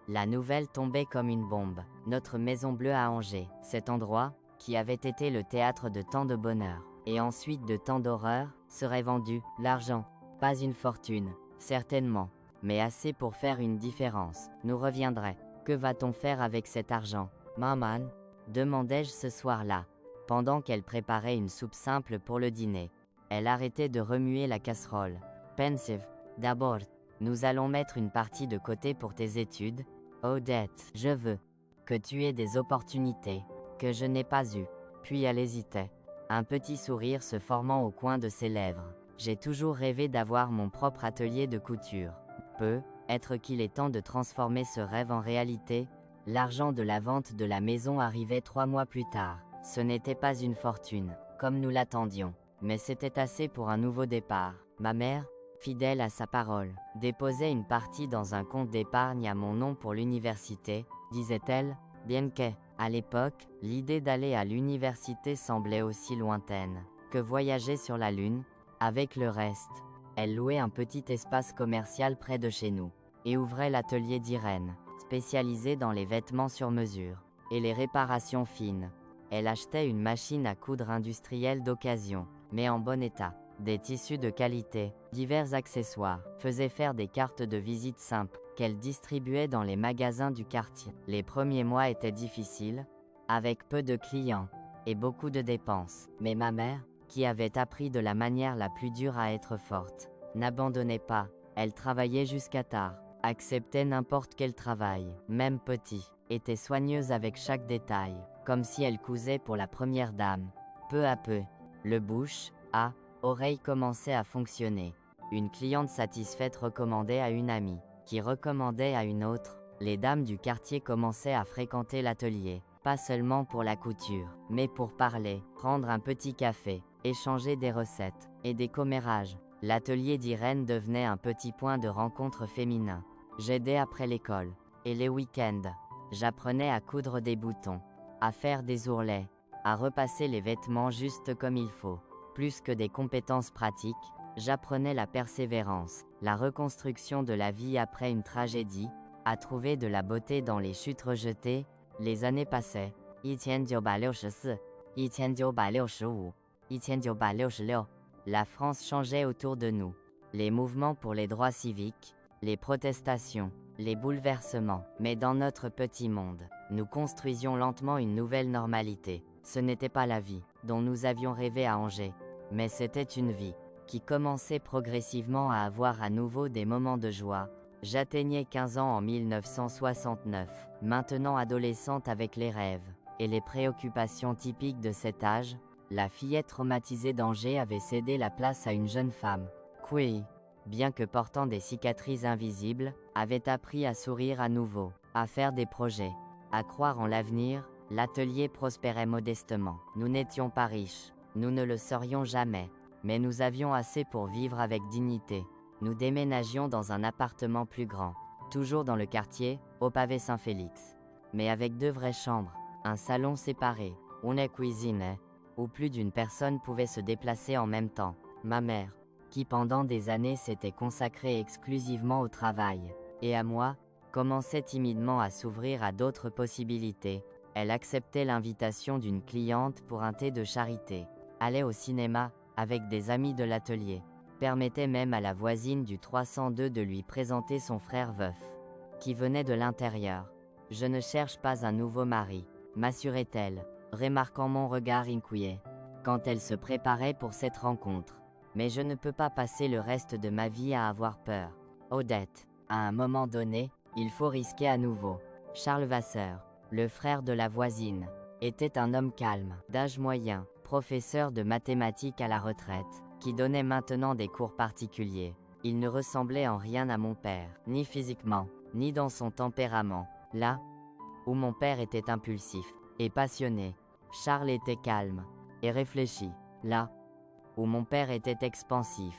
la nouvelle tombait comme une bombe. Notre Maison Bleue à Angers, cet endroit, qui avait été le théâtre de tant de bonheur, et ensuite de tant d'horreur, serait vendu. L'argent, pas une fortune, certainement, mais assez pour faire une différence, nous reviendrait. Que va-t-on faire avec cet argent, maman? Demandai-je ce soir-là, pendant qu'elle préparait une soupe simple pour le dîner. Elle arrêtait de remuer la casserole. Pensive, d'abord, nous allons mettre une partie de côté pour tes études. Odette, je veux que tu aies des opportunités que je n'ai pas eues. Puis elle hésitait, un petit sourire se formant au coin de ses lèvres. J'ai toujours rêvé d'avoir mon propre atelier de couture. Peut-être qu'il est temps de transformer ce rêve en réalité. L'argent de la vente de la maison arrivait 3 mois plus tard. Ce n'était pas une fortune, comme nous l'attendions, mais c'était assez pour un nouveau départ. Ma mère, fidèle à sa parole, déposait une partie dans un compte d'épargne à mon nom pour l'université, disait-elle, bien que, à l'époque, l'idée d'aller à l'université semblait aussi lointaine que voyager sur la Lune. Avec le reste, elle louait un petit espace commercial près de chez nous, et ouvrait l'atelier d'Irène, spécialisé dans les vêtements sur mesure, et les réparations fines. Elle achetait une machine à coudre industrielle d'occasion, mais en bon état, des tissus de qualité, divers accessoires, faisait faire des cartes de visite simples, qu'elle distribuait dans les magasins du quartier. Les premiers mois étaient difficiles, avec peu de clients, et beaucoup de dépenses, mais ma mère, qui avait appris de la manière la plus dure à être forte, n'abandonnait pas. Elle travaillait jusqu'à tard, acceptait n'importe quel travail, même petit, était soigneuse avec chaque détail, comme si elle cousait pour la première dame. Peu à peu, le bouche à oreille commençait à fonctionner. Une cliente satisfaite recommandait à une amie, qui recommandait à une autre. Les dames du quartier commençaient à fréquenter l'atelier, pas seulement pour la couture, mais pour parler, prendre un petit café, échanger des recettes et des commérages. L'atelier d'Irène devenait un petit point de rencontre féminin. J'aidais après l'école, et les week-ends, j'apprenais à coudre des boutons, à faire des ourlets, à repasser les vêtements juste comme il faut. Plus que des compétences pratiques, j'apprenais la persévérance, la reconstruction de la vie après une tragédie, à trouver de la beauté dans les chutes rejetées. Les années passaient. 1964, 1965, 1966. La France changeait autour de nous. Les mouvements pour les droits civiques, les protestations, les bouleversements. Mais dans notre petit monde, nous construisions lentement une nouvelle normalité. Ce n'était pas la vie dont nous avions rêvé à Angers, mais c'était une vie qui commençait progressivement à avoir à nouveau des moments de joie. J'atteignais 15 ans en 1969, maintenant adolescente avec les rêves et les préoccupations typiques de cet âge. La fillette traumatisée d'Angers avait cédé la place à une jeune femme, qui, bien que portant des cicatrices invisibles, avait appris à sourire à nouveau, à faire des projets, à croire en l'avenir. L'atelier prospérait modestement. Nous n'étions pas riches, nous ne le serions jamais, mais nous avions assez pour vivre avec dignité. Nous déménagions dans un appartement plus grand, toujours dans le quartier, au pavé Saint-Félix, mais avec 2 vraies chambres, un salon séparé, une cuisine, où plus d'une personne pouvait se déplacer en même temps. Ma mère, qui pendant des années s'était consacrée exclusivement au travail, et à moi, commençait timidement à s'ouvrir à d'autres possibilités. Elle acceptait l'invitation d'une cliente pour un thé de charité, allait au cinéma avec des amis de l'atelier, permettait même à la voisine du 302 de lui présenter son frère veuf, qui venait de l'intérieur. Je ne cherche pas un nouveau mari, m'assurait-elle, remarquant mon regard inquiet, quand elle se préparait pour cette rencontre. Mais je ne peux pas passer le reste de ma vie à avoir peur. Odette, à un moment donné, il faut risquer à nouveau. Charles Vasseur, le frère de la voisine, était un homme calme, d'âge moyen, professeur de mathématiques à la retraite, qui donnait maintenant des cours particuliers. Il ne ressemblait en rien à mon père, ni physiquement, ni dans son tempérament. Là où mon père était impulsif et passionné, Charles était calme et réfléchi. Là où mon père était expansif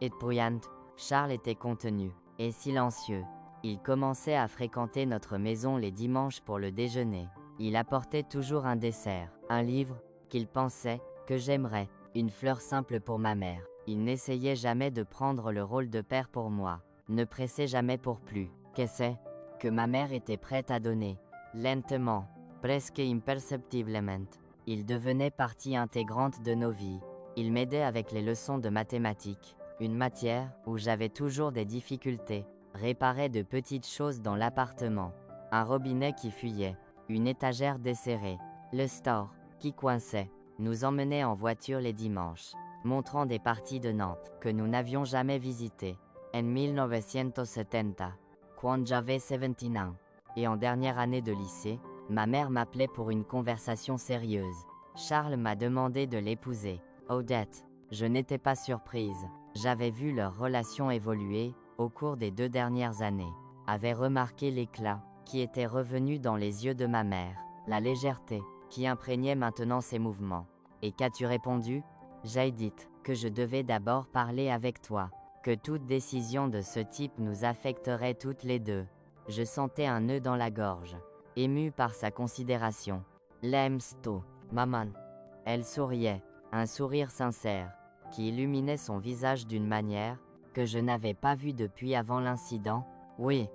et bruyant, Charles était contenu et silencieux. Il commençait à fréquenter notre maison les dimanches pour le déjeuner. Il apportait toujours un dessert, un livre, qu'il pensait que j'aimerais, une fleur simple pour ma mère. Il n'essayait jamais de prendre le rôle de père pour moi, ne pressait jamais pour plus. Qu'est-ce que ma mère était prête à donner? Lentement, presque imperceptiblement, il devenait partie intégrante de nos vies. Il m'aidait avec les leçons de mathématiques, une matière où j'avais toujours des difficultés, réparait de petites choses dans l'appartement, un robinet qui fuyait, une étagère desserrée, le store qui coinçait, nous emmenait en voiture les dimanches, montrant des parties de Nantes que nous n'avions jamais visitées. En 1970, quand j'avais 17 ans, et en dernière année de lycée, ma mère m'appelait pour une conversation sérieuse. Charles m'a demandé de l'épouser. Odette, je n'étais pas surprise. J'avais vu leur relation évoluer au cours des 2 dernières années. Avait remarqué l'éclat qui était revenu dans les yeux de ma mère, la légèreté qui imprégnait maintenant ses mouvements. Et qu'as-tu répondu? J'ai dit que je devais d'abord parler avec toi, que toute décision de ce type nous affecterait toutes les deux. Je sentais un nœud dans la gorge, émue par sa considération. L'aimes-tu, maman? Elle souriait, un sourire sincère, qui illuminait son visage d'une manière que je n'avais pas vue depuis avant l'incident. Oui,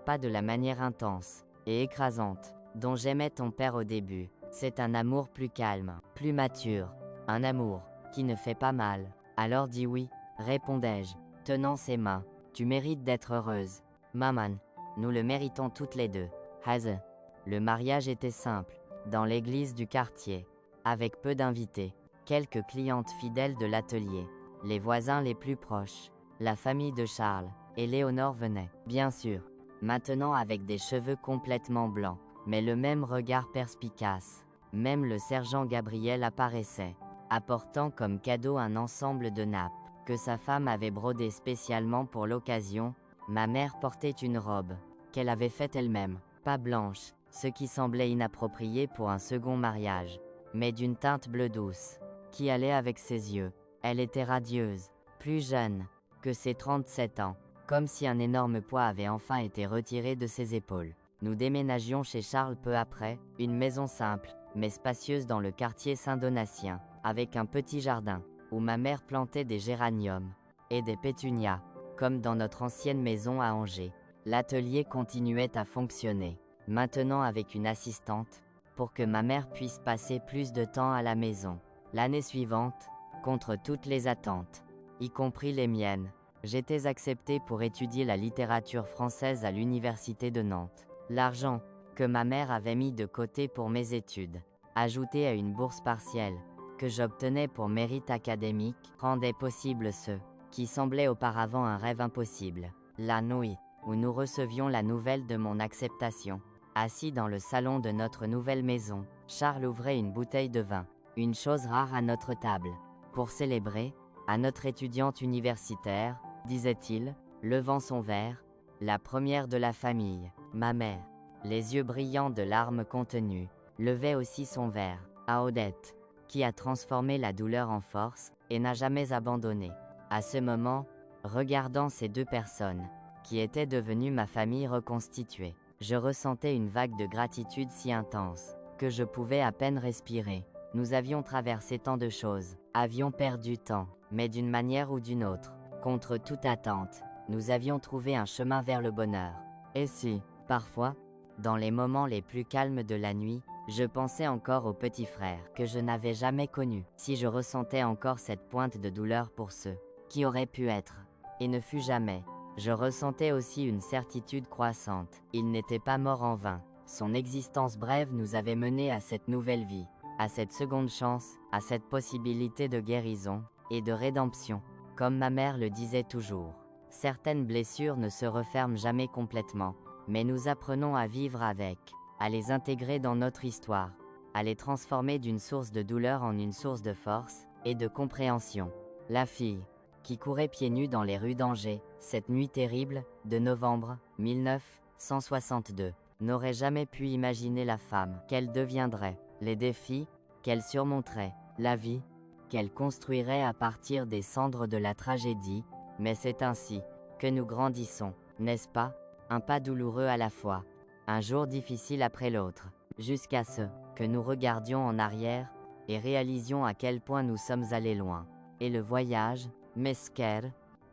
pas de la manière intense et écrasante dont j'aimais ton père au début. C'est un amour plus calme, plus mature, un amour qui ne fait pas mal. Alors dis oui, répondais-je, tenant ses mains. Tu mérites d'être heureuse, maman. Nous le méritons toutes les deux. Haze. Le mariage était simple, dans l'église du quartier, avec peu d'invités, quelques clientes fidèles de l'atelier, les voisins les plus proches, la famille de Charles, et Léonore venait, bien sûr, maintenant avec des cheveux complètement blancs, mais le même regard perspicace. Même le sergent Gabriel apparaissait, apportant comme cadeau un ensemble de nappes, que sa femme avait brodé spécialement pour l'occasion. Ma mère portait une robe, qu'elle avait faite elle-même, pas blanche, ce qui semblait inapproprié pour un second mariage, mais d'une teinte bleue douce, qui allait avec ses yeux. Elle était radieuse, plus jeune que ses 37 ans, comme si un énorme poids avait enfin été retiré de ses épaules. Nous déménagions chez Charles peu après, une maison simple, mais spacieuse dans le quartier Saint-Donatien, avec un petit jardin, où ma mère plantait des géraniums et des pétunias, comme dans notre ancienne maison à Angers. L'atelier continuait à fonctionner, maintenant avec une assistante, pour que ma mère puisse passer plus de temps à la maison. L'année suivante, contre toutes les attentes, y compris les miennes, j'étais accepté pour étudier la littérature française à l'université de Nantes. L'argent que ma mère avait mis de côté pour mes études, ajouté à une bourse partielle que j'obtenais pour mérite académique, rendait possible ce qui semblait auparavant un rêve impossible. La nuit où nous recevions la nouvelle de mon acceptation, assis dans le salon de notre nouvelle maison, Charles ouvrait une bouteille de vin, une chose rare à notre table. Pour célébrer, à notre étudiante universitaire, disait-il, levant son verre, la première de la famille. Ma mère, les yeux brillants de larmes contenues, levait aussi son verre, à Odette, qui a transformé la douleur en force, et n'a jamais abandonné. À ce moment, regardant ces deux personnes, qui étaient devenues ma famille reconstituée, je ressentais une vague de gratitude si intense, que je pouvais à peine respirer. Nous avions traversé tant de choses, avions perdu tant, mais d'une manière ou d'une autre, contre toute attente, nous avions trouvé un chemin vers le bonheur. Et si, parfois, dans les moments les plus calmes de la nuit, je pensais encore au petit frère que je n'avais jamais connu, si je ressentais encore cette pointe de douleur pour ceux qui auraient pu être, et ne fut jamais, je ressentais aussi une certitude croissante. Il n'était pas mort en vain. Son existence brève nous avait menés à cette nouvelle vie, à cette seconde chance, à cette possibilité de guérison et de rédemption. Comme ma mère le disait toujours, certaines blessures ne se referment jamais complètement, mais nous apprenons à vivre avec, à les intégrer dans notre histoire, à les transformer d'une source de douleur en une source de force et de compréhension. La fille qui courait pieds nus dans les rues d'Angers, cette nuit terrible, de novembre 1962, n'aurait jamais pu imaginer la femme qu'elle deviendrait, les défis qu'elle surmonterait, la vie qu'elle construirait à partir des cendres de la tragédie, mais c'est ainsi que nous grandissons, n'est-ce pas? Un pas douloureux à la fois, un jour difficile après l'autre, jusqu'à ce que nous regardions en arrière et réalisions à quel point nous sommes allés loin. Et le voyage Mesquer,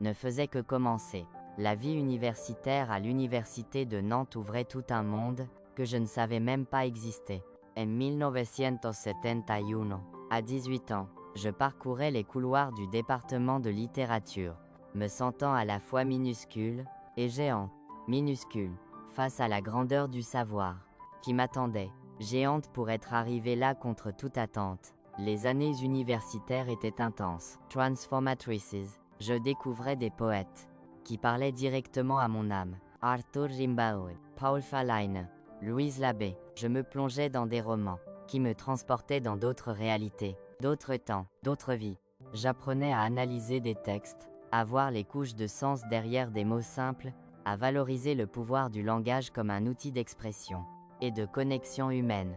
ne faisait que commencer. La vie universitaire à l'université de Nantes ouvrait tout un monde, que je ne savais même pas exister. En 1971, à 18 ans, je parcourais les couloirs du département de littérature, me sentant à la fois minuscule et géant. Minuscule, face à la grandeur du savoir, qui m'attendait. Géante pour être arrivée là contre toute attente. Les années universitaires étaient intenses, transformatrices. Je découvrais des poètes qui parlaient directement à mon âme. Arthur Rimbaud, Paul Verlaine, Louise Labbé. Je me plongeais dans des romans qui me transportaient dans d'autres réalités, d'autres temps, d'autres vies. J'apprenais à analyser des textes, à voir les couches de sens derrière des mots simples, à valoriser le pouvoir du langage comme un outil d'expression et de connexion humaine.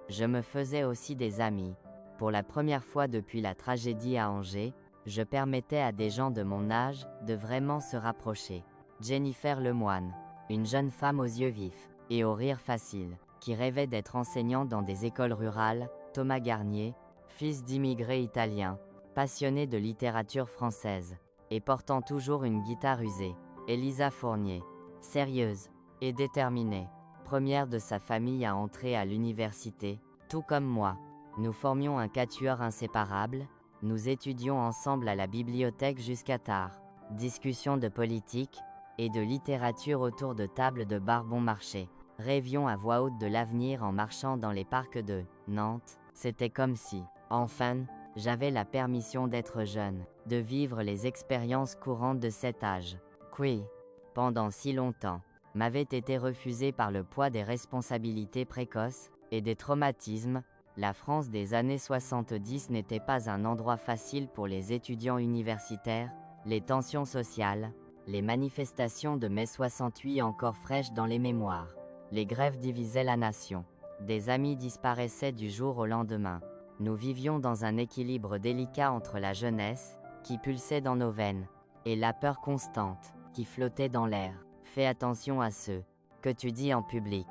Je me faisais aussi des amis. Pour la première fois depuis la tragédie à Angers, je permettais à des gens de mon âge de vraiment se rapprocher. Jennifer Lemoine, une jeune femme aux yeux vifs et au rire facile, qui rêvait d'être enseignante dans des écoles rurales. Thomas Garnier, fils d'immigrés italiens, passionné de littérature française et portant toujours une guitare usée. Elisa Fournier, sérieuse et déterminée, première de sa famille à entrer à l'université, tout comme moi. Nous formions un quatuor inséparable, nous étudions ensemble à la bibliothèque jusqu'à tard. Discussions de politique et de littérature autour de tables de bar bon marché. Rêvions à voix haute de l'avenir en marchant dans les parcs de Nantes. C'était comme si, enfin, j'avais la permission d'être jeune, de vivre les expériences courantes de cet âge. Qui, pendant si longtemps, m'avait été refusé par le poids des responsabilités précoces et des traumatismes. La France des années 70 n'était pas un endroit facile pour les étudiants universitaires, les tensions sociales, les manifestations de mai 68 encore fraîches dans les mémoires. Les grèves divisaient la nation. Des amis disparaissaient du jour au lendemain. Nous vivions dans un équilibre délicat entre la jeunesse, qui pulsait dans nos veines, et la peur constante, qui flottait dans l'air. Fais attention à ce que tu dis en public,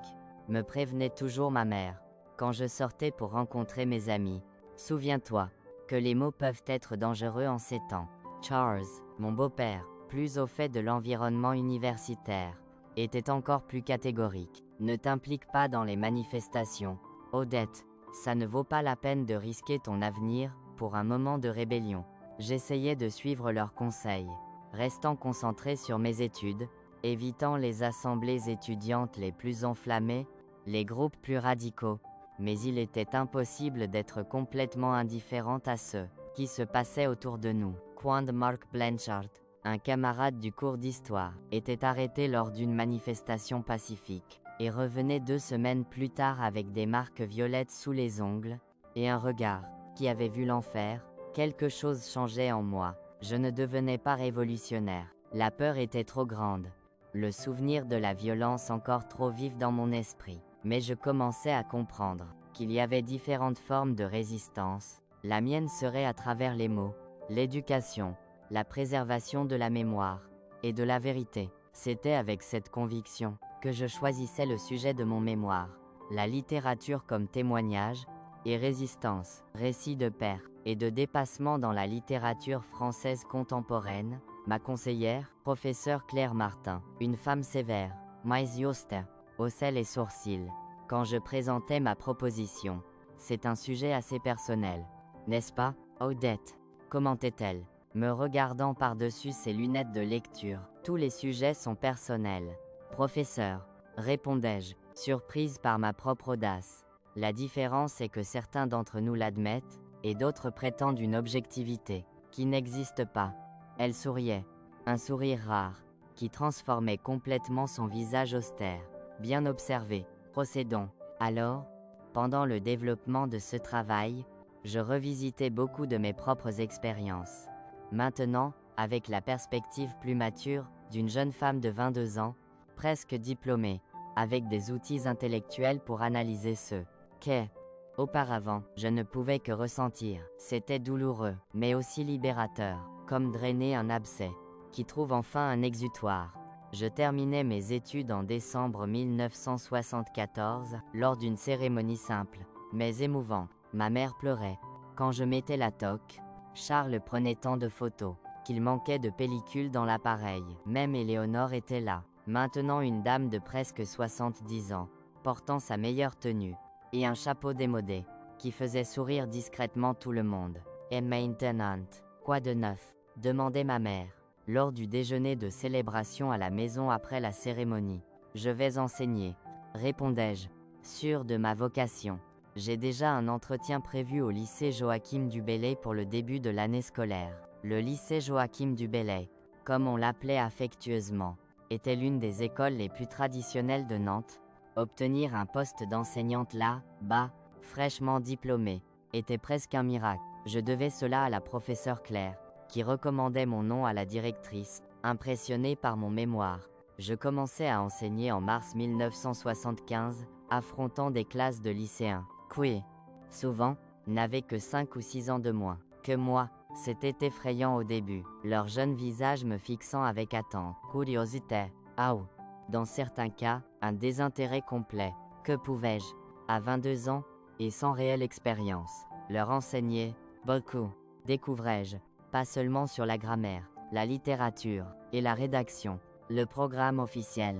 me prévenait toujours ma mère, quand je sortais pour rencontrer mes amis. Souviens-toi que les mots peuvent être dangereux en ces temps. Charles, mon beau-père, plus au fait de l'environnement universitaire, était encore plus catégorique. Ne t'implique pas dans les manifestations. Odette, ça ne vaut pas la peine de risquer ton avenir pour un moment de rébellion. J'essayais de suivre leurs conseils, restant concentré sur mes études, évitant les assemblées étudiantes les plus enflammées, les groupes plus radicaux, mais il était impossible d'être complètement indifférente à ce qui se passait autour de nous. Quand Mark Blanchard, un camarade du cours d'histoire, était arrêté lors d'une manifestation pacifique, et revenait 2 semaines plus tard avec des marques violettes sous les ongles, et un regard qui avait vu l'enfer, quelque chose changeait en moi. Je ne devenais pas révolutionnaire. La peur était trop grande. Le souvenir de la violence encore trop vif dans mon esprit. Mais je commençais à comprendre qu'il y avait différentes formes de résistance. La mienne serait à travers les mots, l'éducation, la préservation de la mémoire et de la vérité. C'était avec cette conviction que je choisissais le sujet de mon mémoire, la littérature comme témoignage et résistance, récit de perte et de dépassement dans la littérature française contemporaine. Ma conseillère, professeure Claire Martin, une femme sévère, mais juste, haussait les sourcils quand je présentais ma proposition. C'est un sujet assez personnel, n'est-ce pas, Odette? Commentait-elle, me regardant par-dessus ses lunettes de lecture. Tous les sujets sont personnels. Professeur, répondais-je, surprise par ma propre audace. La différence est que certains d'entre nous l'admettent, et d'autres prétendent une objectivité qui n'existe pas. Elle souriait, un sourire rare, qui transformait complètement son visage austère. Bien observé, procédons. Alors, pendant le développement de ce travail, je revisitais beaucoup de mes propres expériences. Maintenant, avec la perspective plus mature d'une jeune femme de 22 ans, presque diplômée, avec des outils intellectuels pour analyser ce qu'est. Auparavant, je ne pouvais que ressentir. C'était douloureux, mais aussi libérateur, comme drainer un abcès, qui trouve enfin un exutoire. Je terminais mes études en décembre 1974, lors d'une cérémonie simple, mais émouvante. Ma mère pleurait. Quand je mettais la toque, Charles prenait tant de photos. qu'il manquait de pellicule dans l'appareil. Même Éléonore était là, maintenant une dame de presque 70 ans, portant sa meilleure tenue, et un chapeau démodé, qui faisait sourire discrètement tout le monde. « Et maintenant, quoi de neuf ?» demandait ma mère, lors du déjeuner de célébration à la maison après la cérémonie. « Je vais enseigner, » répondais-je, sûr de ma vocation. J'ai déjà un entretien prévu au lycée Joachim du Bellay pour le début de l'année scolaire. Le lycée Joachim du Bellay, comme on l'appelait affectueusement, était l'une des écoles les plus traditionnelles de Nantes. Obtenir un poste d'enseignante là, bas, fraîchement diplômée, était presque un miracle. Je devais cela à la professeure Claire, qui recommandait mon nom à la directrice, impressionnée par mon mémoire. Je commençais à enseigner en mars 1975, affrontant des classes de lycéens, qui, souvent, n'avaient que 5 ou 6 ans de moins que moi. C'était effrayant au début, leurs jeunes visages me fixant avec attente, curiosité, ou, dans certains cas, un désintérêt complet. Que pouvais-je, à 22 ans, et sans réelle expérience, leur enseigner? Beaucoup, découvrais-je, pas seulement sur la grammaire, la littérature, et la rédaction, le programme officiel,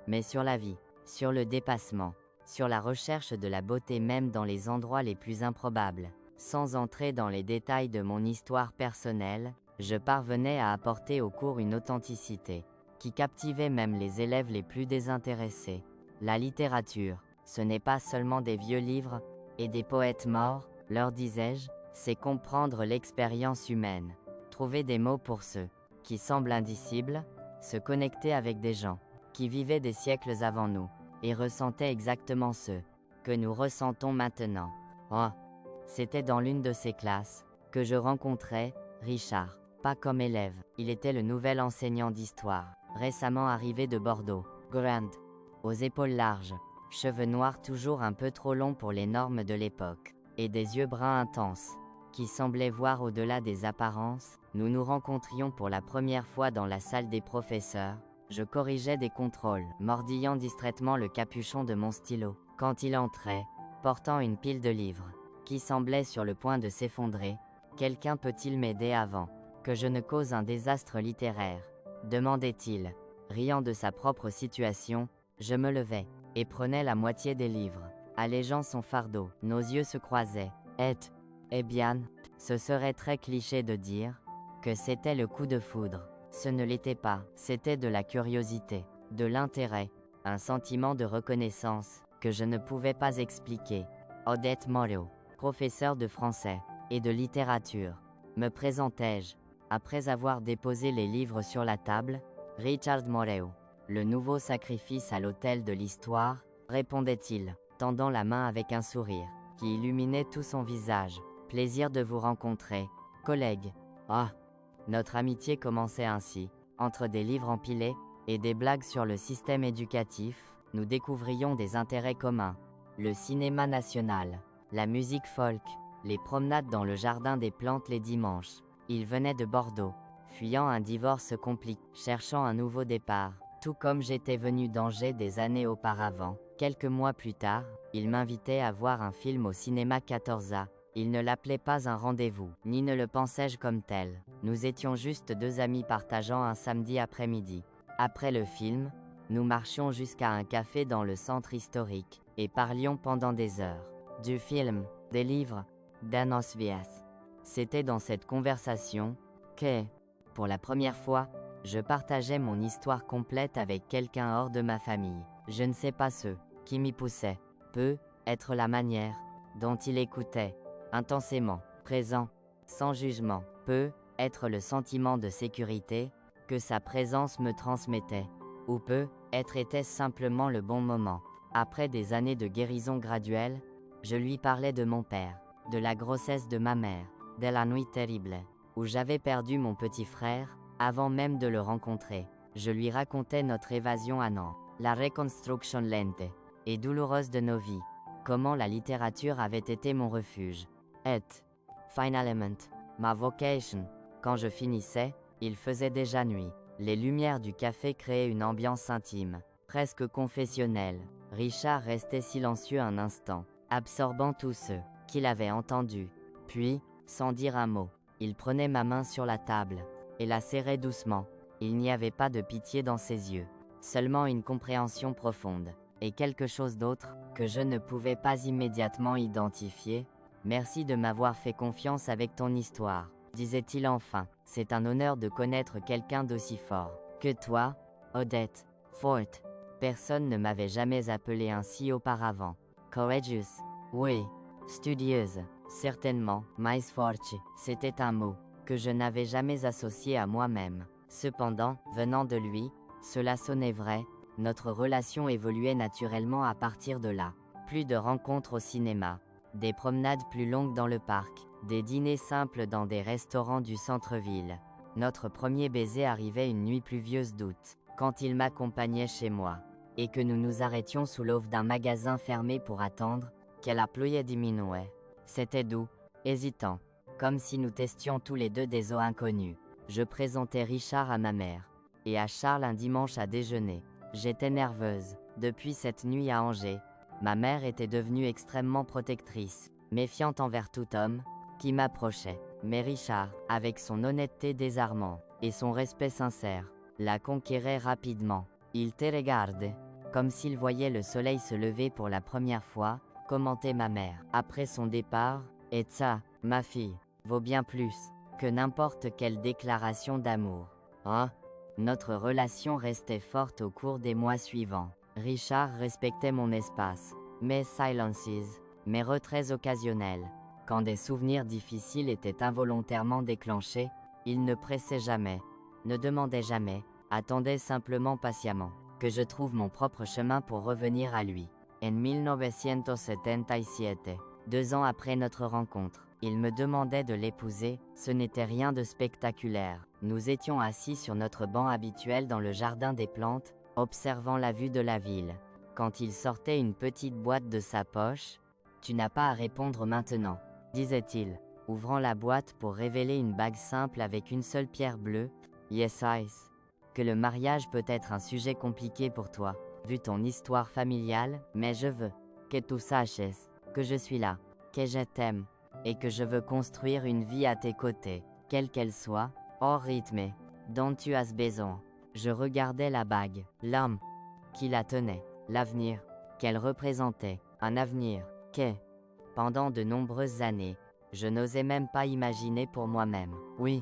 mais sur la vie, sur le dépassement, sur la recherche de la beauté même dans les endroits les plus improbables. Sans entrer dans les détails de mon histoire personnelle, je parvenais à apporter au cours une authenticité qui captivait même les élèves les plus désintéressés. La littérature, ce n'est pas seulement des vieux livres et des poètes morts, leur disais-je, c'est comprendre l'expérience humaine, trouver des mots pour ceux qui semblent indicibles, se connecter avec des gens qui vivaient des siècles avant nous et ressentaient exactement ce que nous ressentons maintenant. Oh, c'était dans l'une de ces classes que je rencontrais Richard, pas comme élève, il était le nouvel enseignant d'histoire, récemment arrivé de Bordeaux, grand, aux épaules larges, cheveux noirs toujours un peu trop longs pour les normes de l'époque, et des yeux bruns intenses, qui semblaient voir au-delà des apparences. Nous nous rencontrions pour la première fois dans la salle des professeurs. Je corrigeais des contrôles, mordillant distraitement le capuchon de mon stylo, quand il entrait, portant une pile de livres, qui semblait sur le point de s'effondrer. Quelqu'un peut-il m'aider avant que je ne cause un désastre littéraire? Demandait-il, riant de sa propre situation. Je me levais, et prenais la moitié des livres, allégeant son fardeau. Nos yeux se croisaient. Eh bien, ce serait très cliché de dire que c'était le coup de foudre. Ce ne l'était pas, c'était de la curiosité, de l'intérêt, un sentiment de reconnaissance que je ne pouvais pas expliquer. Odette Moreau, professeur de français et de littérature, me présentai-je, après avoir déposé les livres sur la table. Richard Moreau, le nouveau sacrifice à l'autel de l'histoire, répondait-il, tendant la main avec un sourire qui illuminait tout son visage. Plaisir de vous rencontrer, collègue. Ah! Notre amitié commençait ainsi. Entre des livres empilés et des blagues sur le système éducatif, nous découvrions des intérêts communs. Le cinéma national, la musique folk, les promenades dans le jardin des plantes les dimanches. Il venait de Bordeaux, fuyant un divorce compliqué, cherchant un nouveau départ. Tout comme j'étais venu d'Angers des années auparavant. Quelques mois plus tard, il m'invitait à voir un film au cinéma 14A. Il ne l'appelait pas un rendez-vous, ni ne le pensais-je comme tel. Nous étions juste deux amis partageant un samedi après-midi. Après le film, nous marchions jusqu'à un café dans le centre historique, et parlions pendant des heures. Du film, des livres, d'Anos Vias. C'était dans cette conversation que, pour la première fois, je partageais mon histoire complète avec quelqu'un hors de ma famille. Je ne sais pas ce qui m'y poussait, peut être la manière dont il écoutait, intensément, présent, sans jugement, peut être le sentiment de sécurité que sa présence me transmettait, ou peut être était simplement le bon moment. Après des années de guérison graduelle, je lui parlais de mon père, de la grossesse de ma mère, de la nuit terrible, où j'avais perdu mon petit frère, avant même de le rencontrer. Je lui racontais notre évasion à Nantes, la reconstruction lente et douloureuse de nos vies, comment la littérature avait été mon refuge. Et, finalement, ma vocation. Quand je finissais, il faisait déjà nuit. Les lumières du café créaient une ambiance intime, presque confessionnelle. Richard restait silencieux un instant, absorbant tout ce qu'il avait entendu. Puis, sans dire un mot, il prenait ma main sur la table, et la serrai doucement. Il n'y avait pas de pitié dans ses yeux, seulement une compréhension profonde, et quelque chose d'autre, que je ne pouvais pas immédiatement identifier. Merci de m'avoir fait confiance avec ton histoire, disait-il enfin. C'est un honneur de connaître quelqu'un d'aussi fort que toi, Odette. Forte. Personne ne m'avait jamais appelé ainsi auparavant. Courageous. Oui. Studieuse. Certainement. Mais forte. C'était un mot que je n'avais jamais associé à moi-même. Cependant, venant de lui, cela sonnait vrai. Notre relation évoluait naturellement à partir de là. Plus de rencontres au cinéma, des promenades plus longues dans le parc, des dîners simples dans des restaurants du centre-ville. Notre premier baiser arrivait une nuit pluvieuse d'août, quand il m'accompagnait chez moi, et que nous nous arrêtions sous l'aube d'un magasin fermé pour attendre que la pluie diminue. C'était doux, hésitant, comme si nous testions tous les deux des eaux inconnues. Je présentais Richard à ma mère, et à Charles un dimanche à déjeuner. J'étais nerveuse. Depuis cette nuit à Angers, ma mère était devenue extrêmement protectrice, méfiante envers tout homme qui m'approchait. Mais Richard, avec son honnêteté désarmante et son respect sincère, la conquérait rapidement. Il te regarde, comme s'il voyait le soleil se lever pour la première fois, commentait ma mère. Après son départ, et ça, ma fille, vaut bien plus que n'importe quelle déclaration d'amour. Oh, notre relation restait forte au cours des mois suivants. Richard respectait mon espace, mes silences, mes retraits occasionnels. Quand des souvenirs difficiles étaient involontairement déclenchés, il ne pressait jamais, ne demandait jamais, attendait simplement patiemment que je trouve mon propre chemin pour revenir à lui. En 1977, 2 ans après notre rencontre, il me demandait de l'épouser. Ce n'était rien de spectaculaire. Nous étions assis sur notre banc habituel dans le jardin des plantes, observant la vue de la ville. Quand il sortait une petite boîte de sa poche, « Tu n'as pas à répondre maintenant », disait-il, ouvrant la boîte pour révéler une bague simple avec une seule pierre bleue. « Yes, ice. Que le mariage peut être un sujet compliqué pour toi, vu ton histoire familiale, mais je veux que tu saches que je suis là, que je t'aime, et que je veux construire une vie à tes côtés, quelle qu'elle soit, au rythme dont tu as besoin. » Je regardais la bague, l'homme qui la tenait, l'avenir qu'elle représentait, un avenir que, pendant de nombreuses années, je n'osais même pas imaginer pour moi-même. « Oui, »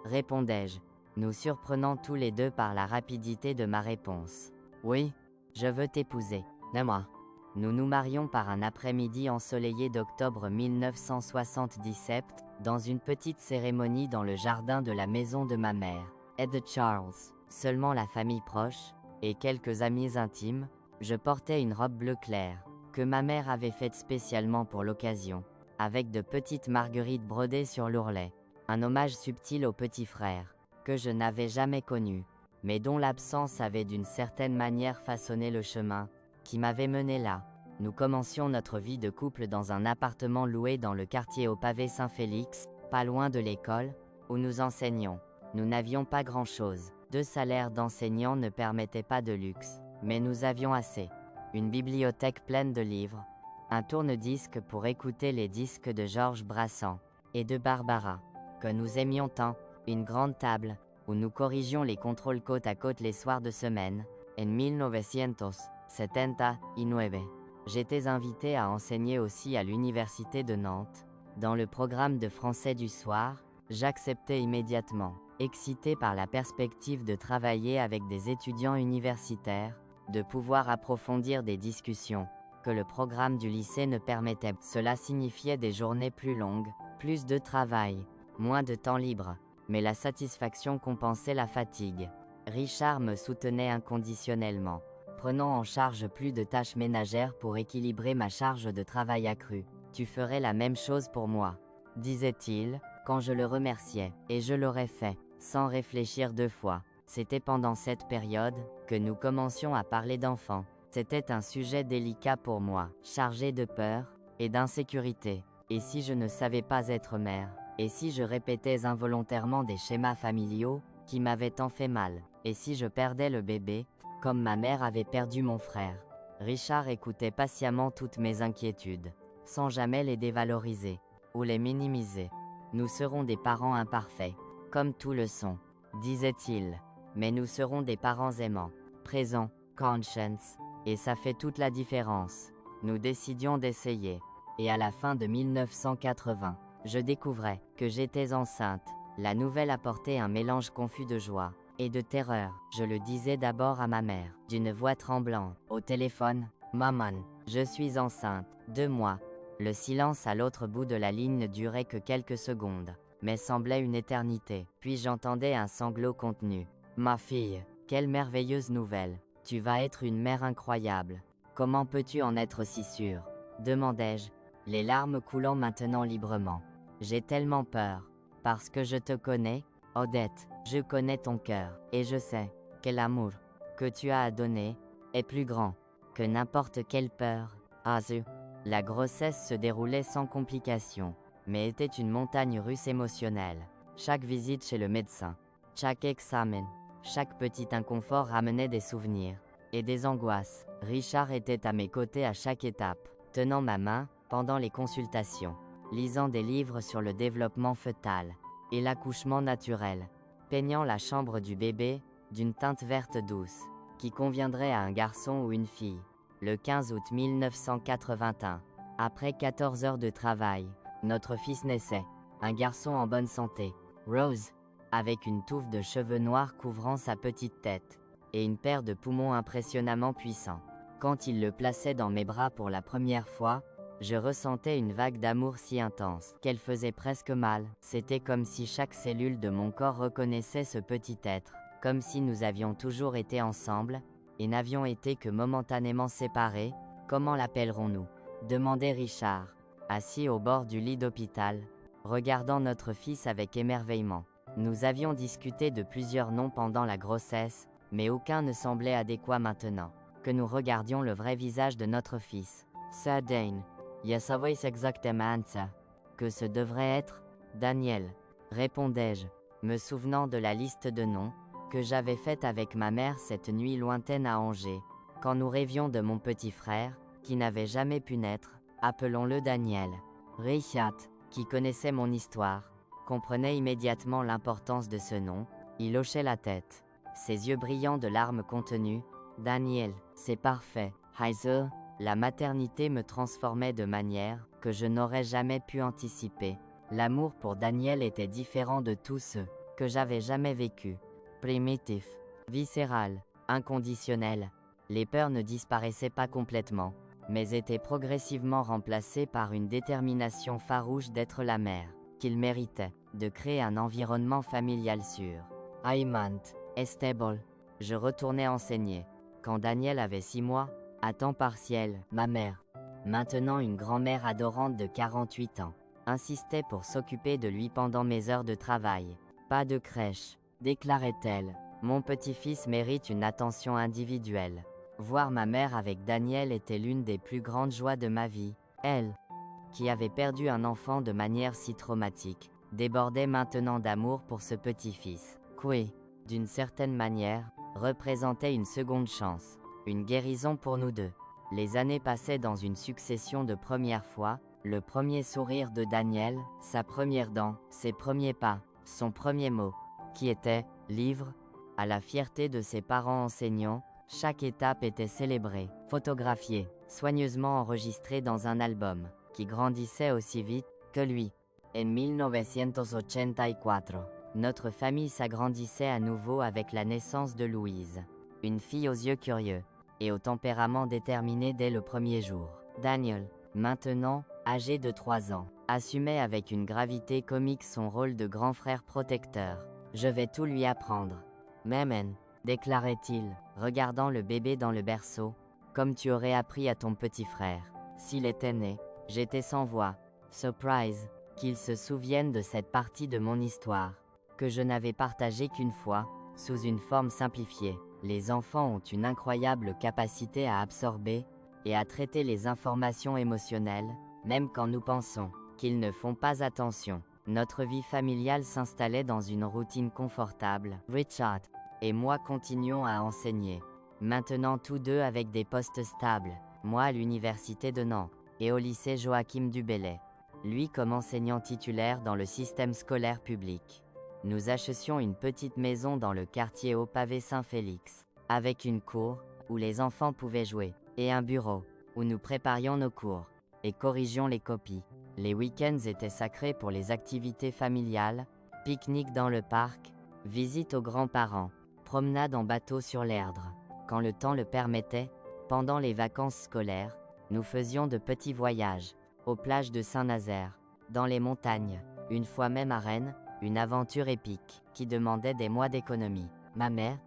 répondais-je, nous surprenant tous les deux par la rapidité de ma réponse. « Oui, je veux t'épouser. » Et moi. Nous nous marions par un après-midi ensoleillé d'octobre 1977, dans une petite cérémonie dans le jardin de la maison de ma mère, et de Charles. Seulement la famille proche, et quelques amis intimes. Je portais une robe bleu clair, que ma mère avait faite spécialement pour l'occasion, avec de petites marguerites brodées sur l'ourlet. Un hommage subtil au petit frère, que je n'avais jamais connu, mais dont l'absence avait d'une certaine manière façonné le chemin qui m'avait mené là. Nous commencions notre vie de couple dans un appartement loué dans le quartier au pavé Saint-Félix, pas loin de l'école, où nous enseignions. Nous n'avions pas grand-chose. 2 salaires d'enseignants ne permettaient pas de luxe, mais nous avions assez. Une bibliothèque pleine de livres, un tourne-disque pour écouter les disques de Georges Brassens et de Barbara, que nous aimions tant, une grande table, où nous corrigions les contrôles côte à côte les soirs de semaine. En 1979, j'étais invité à enseigner aussi à l'université de Nantes. Dans le programme de français du soir, j'acceptais immédiatement, excité par la perspective de travailler avec des étudiants universitaires, de pouvoir approfondir des discussions que le programme du lycée ne permettait. Cela signifiait des journées plus longues, plus de travail, moins de temps libre, mais la satisfaction compensait la fatigue. Richard me soutenait inconditionnellement, prenant en charge plus de tâches ménagères pour équilibrer ma charge de travail accrue. « Tu ferais la même chose pour moi », disait-il, quand je le remerciais, et je l'aurais fait, sans réfléchir 2 fois. C'était pendant cette période que nous commencions à parler d'enfants. C'était un sujet délicat pour moi, chargé de peur et d'insécurité. Et si je ne savais pas être mère? Et si je répétais involontairement des schémas familiaux qui m'avaient tant fait mal? Et si je perdais le bébé, comme ma mère avait perdu mon frère? Richard écoutait patiemment toutes mes inquiétudes, sans jamais les dévaloriser ou les minimiser. Nous serons des parents imparfaits, comme tout le sont, disait-il. Mais nous serons des parents aimants, présents, conscience, et ça fait toute la différence. Nous décidions d'essayer. Et à la fin de 1980, je découvrais que j'étais enceinte. La nouvelle apportait un mélange confus de joie et de terreur. Je le disais d'abord à ma mère, d'une voix tremblante, au téléphone. Maman, je suis enceinte, 2 mois. Le silence à l'autre bout de la ligne ne durait que quelques secondes, mais semblait une éternité. Puis j'entendais un sanglot contenu. Ma fille, quelle merveilleuse nouvelle. Tu vas être une mère incroyable. Comment peux-tu en être si sûre? Demandai-je, les larmes coulant maintenant librement. J'ai tellement peur. Parce que je te connais, Odette, je connais ton cœur, et je sais que l'amour que tu as à donner est plus grand que n'importe quelle peur. Azu. La grossesse se déroulait sans complications, mais était une montagne russe émotionnelle. Chaque visite chez le médecin, chaque examen, chaque petit inconfort ramenait des souvenirs et des angoisses. Richard était à mes côtés à chaque étape, tenant ma main pendant les consultations, lisant des livres sur le développement fœtal et l'accouchement naturel, peignant la chambre du bébé d'une teinte verte douce, qui conviendrait à un garçon ou une fille. Le 15 août 1981, après 14 heures de travail, notre fils naissait, un garçon en bonne santé, Rose, avec une touffe de cheveux noirs couvrant sa petite tête, et une paire de poumons impressionnamment puissants. Quand il le plaçait dans mes bras pour la première fois, je ressentais une vague d'amour si intense qu'elle faisait presque mal. C'était comme si chaque cellule de mon corps reconnaissait ce petit être, comme si nous avions toujours été ensemble, et n'avions été que momentanément séparés. Comment l'appellerons-nous? Demandait Richard, assis au bord du lit d'hôpital, regardant notre fils avec émerveillement. Nous avions discuté de plusieurs noms pendant la grossesse, mais aucun ne semblait adéquat maintenant que nous regardions le vrai visage de notre fils. Sir Dane, je savais exactement ça. Que ce devrait être Daniel, répondais-je, me souvenant de la liste de noms que j'avais faite avec ma mère cette nuit lointaine à Angers, quand nous rêvions de mon petit frère, qui n'avait jamais pu naître. Appelons-le Daniel. Richard, qui connaissait mon histoire, comprenait immédiatement l'importance de ce nom. Il hochait la tête, ses yeux brillants de larmes contenues. Daniel, c'est parfait. Heiser, la maternité me transformait de manière que je n'aurais jamais pu anticiper. L'amour pour Daniel était différent de tous ceux que j'avais jamais vécus. Primitif, viscéral, inconditionnel. Les peurs ne disparaissaient pas complètement, mais étaient progressivement remplacées par une détermination farouche d'être la mère qu'il méritait, de créer un environnement familial sûr. Aimant, stable. Je retournais enseigner. Quand Daniel avait 6 mois, à temps partiel, ma mère, maintenant une grand-mère adorante de 48 ans, insistait pour s'occuper de lui pendant mes heures de travail. Pas de crèche, déclarait-elle. Mon petit-fils mérite une attention individuelle. Voir ma mère avec Daniel était l'une des plus grandes joies de ma vie. Elle, qui avait perdu un enfant de manière si traumatique, débordait maintenant d'amour pour ce petit-fils. Qui, d'une certaine manière, représentait une seconde chance, une guérison pour nous deux. Les années passaient dans une succession de premières fois, le premier sourire de Daniel, sa première dent, ses premiers pas, son premier mot, qui était « livre », à la fierté de ses parents enseignants. Chaque étape était célébrée, photographiée, soigneusement enregistrée dans un album, qui grandissait aussi vite que lui. En 1984, notre famille s'agrandissait à nouveau avec la naissance de Louise, une fille aux yeux curieux et au tempérament déterminé dès le premier jour. Daniel, maintenant, âgé de 3 ans, assumait avec une gravité comique son rôle de grand frère protecteur. Je vais tout lui apprendre. Maman, déclarait-il, regardant le bébé dans le berceau, comme tu aurais appris à ton petit frère. S'il était né, j'étais sans voix. Surprise, qu'il se souvienne de cette partie de mon histoire, que je n'avais partagée qu'une fois, sous une forme simplifiée. Les enfants ont une incroyable capacité à absorber et à traiter les informations émotionnelles, même quand nous pensons qu'ils ne font pas attention. Notre vie familiale s'installait dans une routine confortable. Richard et moi continuons à enseigner. Maintenant tous deux avec des postes stables, moi à l'université de Nantes et au lycée Joachim du Bellay, lui comme enseignant titulaire dans le système scolaire public. Nous achetions une petite maison dans le quartier haut pavé Saint-Félix, avec une cour, où les enfants pouvaient jouer, et un bureau, où nous préparions nos cours, et corrigions les copies. Les week-ends étaient sacrés pour les activités familiales, pique-nique dans le parc, visite aux grands-parents, promenade en bateau sur l'Erdre. Quand le temps le permettait, pendant les vacances scolaires, nous faisions de petits voyages, aux plages de Saint-Nazaire, dans les montagnes, une fois même à Rennes, une aventure épique, qui demandait des mois d'économie. Ma mère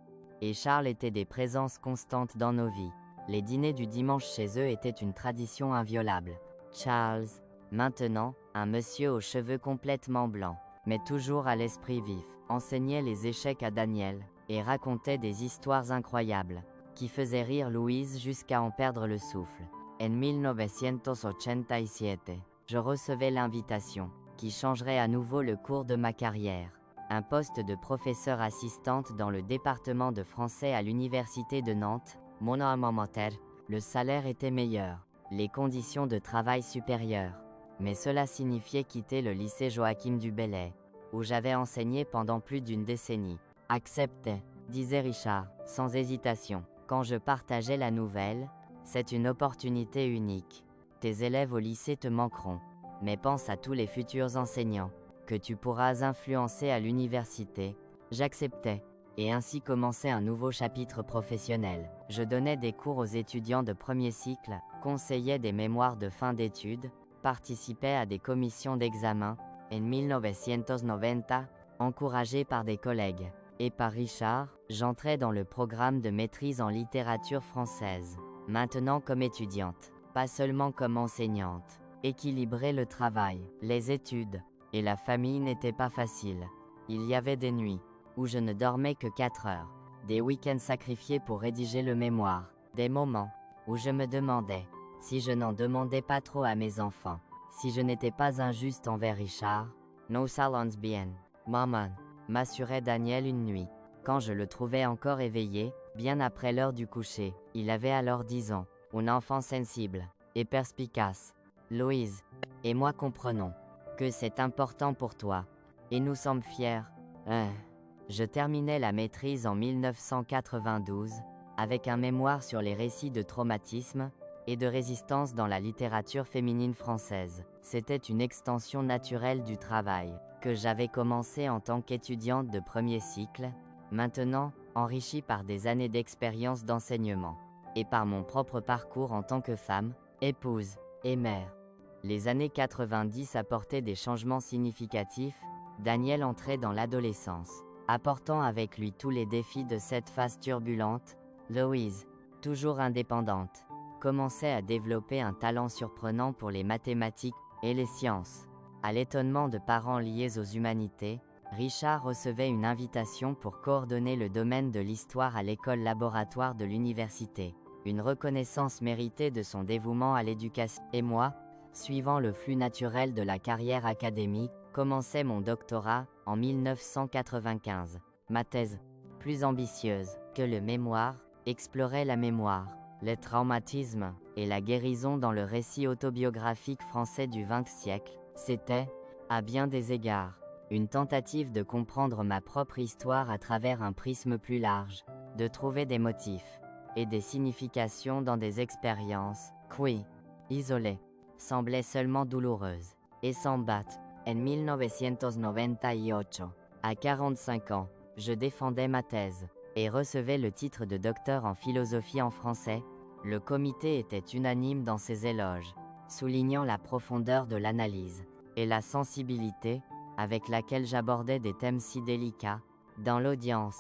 et Charles étaient des présences constantes dans nos vies. Les dîners du dimanche chez eux étaient une tradition inviolable. Charles, maintenant, un monsieur aux cheveux complètement blancs, mais toujours à l'esprit vif, enseignait les échecs à Daniel, et racontait des histoires incroyables, qui faisaient rire Louise jusqu'à en perdre le souffle. En 1987, je recevais l'invitation, qui changerait à nouveau le cours de ma carrière. Un poste de professeur assistante dans le département de français à l'université de Nantes, mon alma mater. Le salaire était meilleur, les conditions de travail supérieures. Mais cela signifiait quitter le lycée Joachim du Bellay, où j'avais enseigné pendant plus d'une décennie. Acceptez, disait Richard, sans hésitation. Quand je partageais la nouvelle, c'est une opportunité unique. Tes élèves au lycée te manqueront, mais pense à tous les futurs enseignants que tu pourras influencer à l'université. J'acceptais, et ainsi commençait un nouveau chapitre professionnel. Je donnais des cours aux étudiants de premier cycle, conseillais des mémoires de fin d'études, participais à des commissions d'examen. En 1990, encouragé par des collègues et par Richard, j'entrais dans le programme de maîtrise en littérature française. Maintenant comme étudiante, pas seulement comme enseignante. Équilibrer le travail, les études et la famille n'était pas facile. Il y avait des nuits où je ne dormais que 4 heures, des week-ends sacrifiés pour rédiger le mémoire, des moments où je me demandais si je n'en demandais pas trop à mes enfants, si je n'étais pas injuste envers Richard. No salons bien, maman, m'assurait Daniel une nuit, quand je le trouvais encore éveillé, bien après l'heure du coucher. Il avait alors 10 ans, un enfant sensible et perspicace. Louise et moi comprenons que c'est important pour toi, et nous sommes fiers. Je terminais la maîtrise en 1992, avec un mémoire sur les récits de traumatisme et de résistance dans la littérature féminine française. C'était une extension naturelle du travail que j'avais commencé en tant qu'étudiante de premier cycle, maintenant enrichie par des années d'expérience d'enseignement, et par mon propre parcours en tant que femme, épouse et mère. Les années 90 apportaient des changements significatifs. Daniel entrait dans l'adolescence, apportant avec lui tous les défis de cette phase turbulente. Louise, toujours indépendante, commençait à développer un talent surprenant pour les mathématiques et les sciences. À l'étonnement de parents liés aux humanités, Richard recevait une invitation pour coordonner le domaine de l'histoire à l'école laboratoire de l'université. Une reconnaissance méritée de son dévouement à l'éducation. Et moi, suivant le flux naturel de la carrière académique, commençais mon doctorat en 1995. Ma thèse, plus ambitieuse que le mémoire, explorait la mémoire, les traumatismes et la guérison dans le récit autobiographique français du XXe siècle. C'était, à bien des égards, une tentative de comprendre ma propre histoire à travers un prisme plus large, de trouver des motifs et des significations dans des expériences qui, isolées, semblaient seulement douloureuses, et s'en battent. En 1998, à 45 ans, je défendais ma thèse, et recevais le titre de docteur en philosophie en français. Le comité était unanime dans ses éloges, soulignant la profondeur de l'analyse, et la sensibilité, avec laquelle j'abordais des thèmes si délicats. Dans l'audience,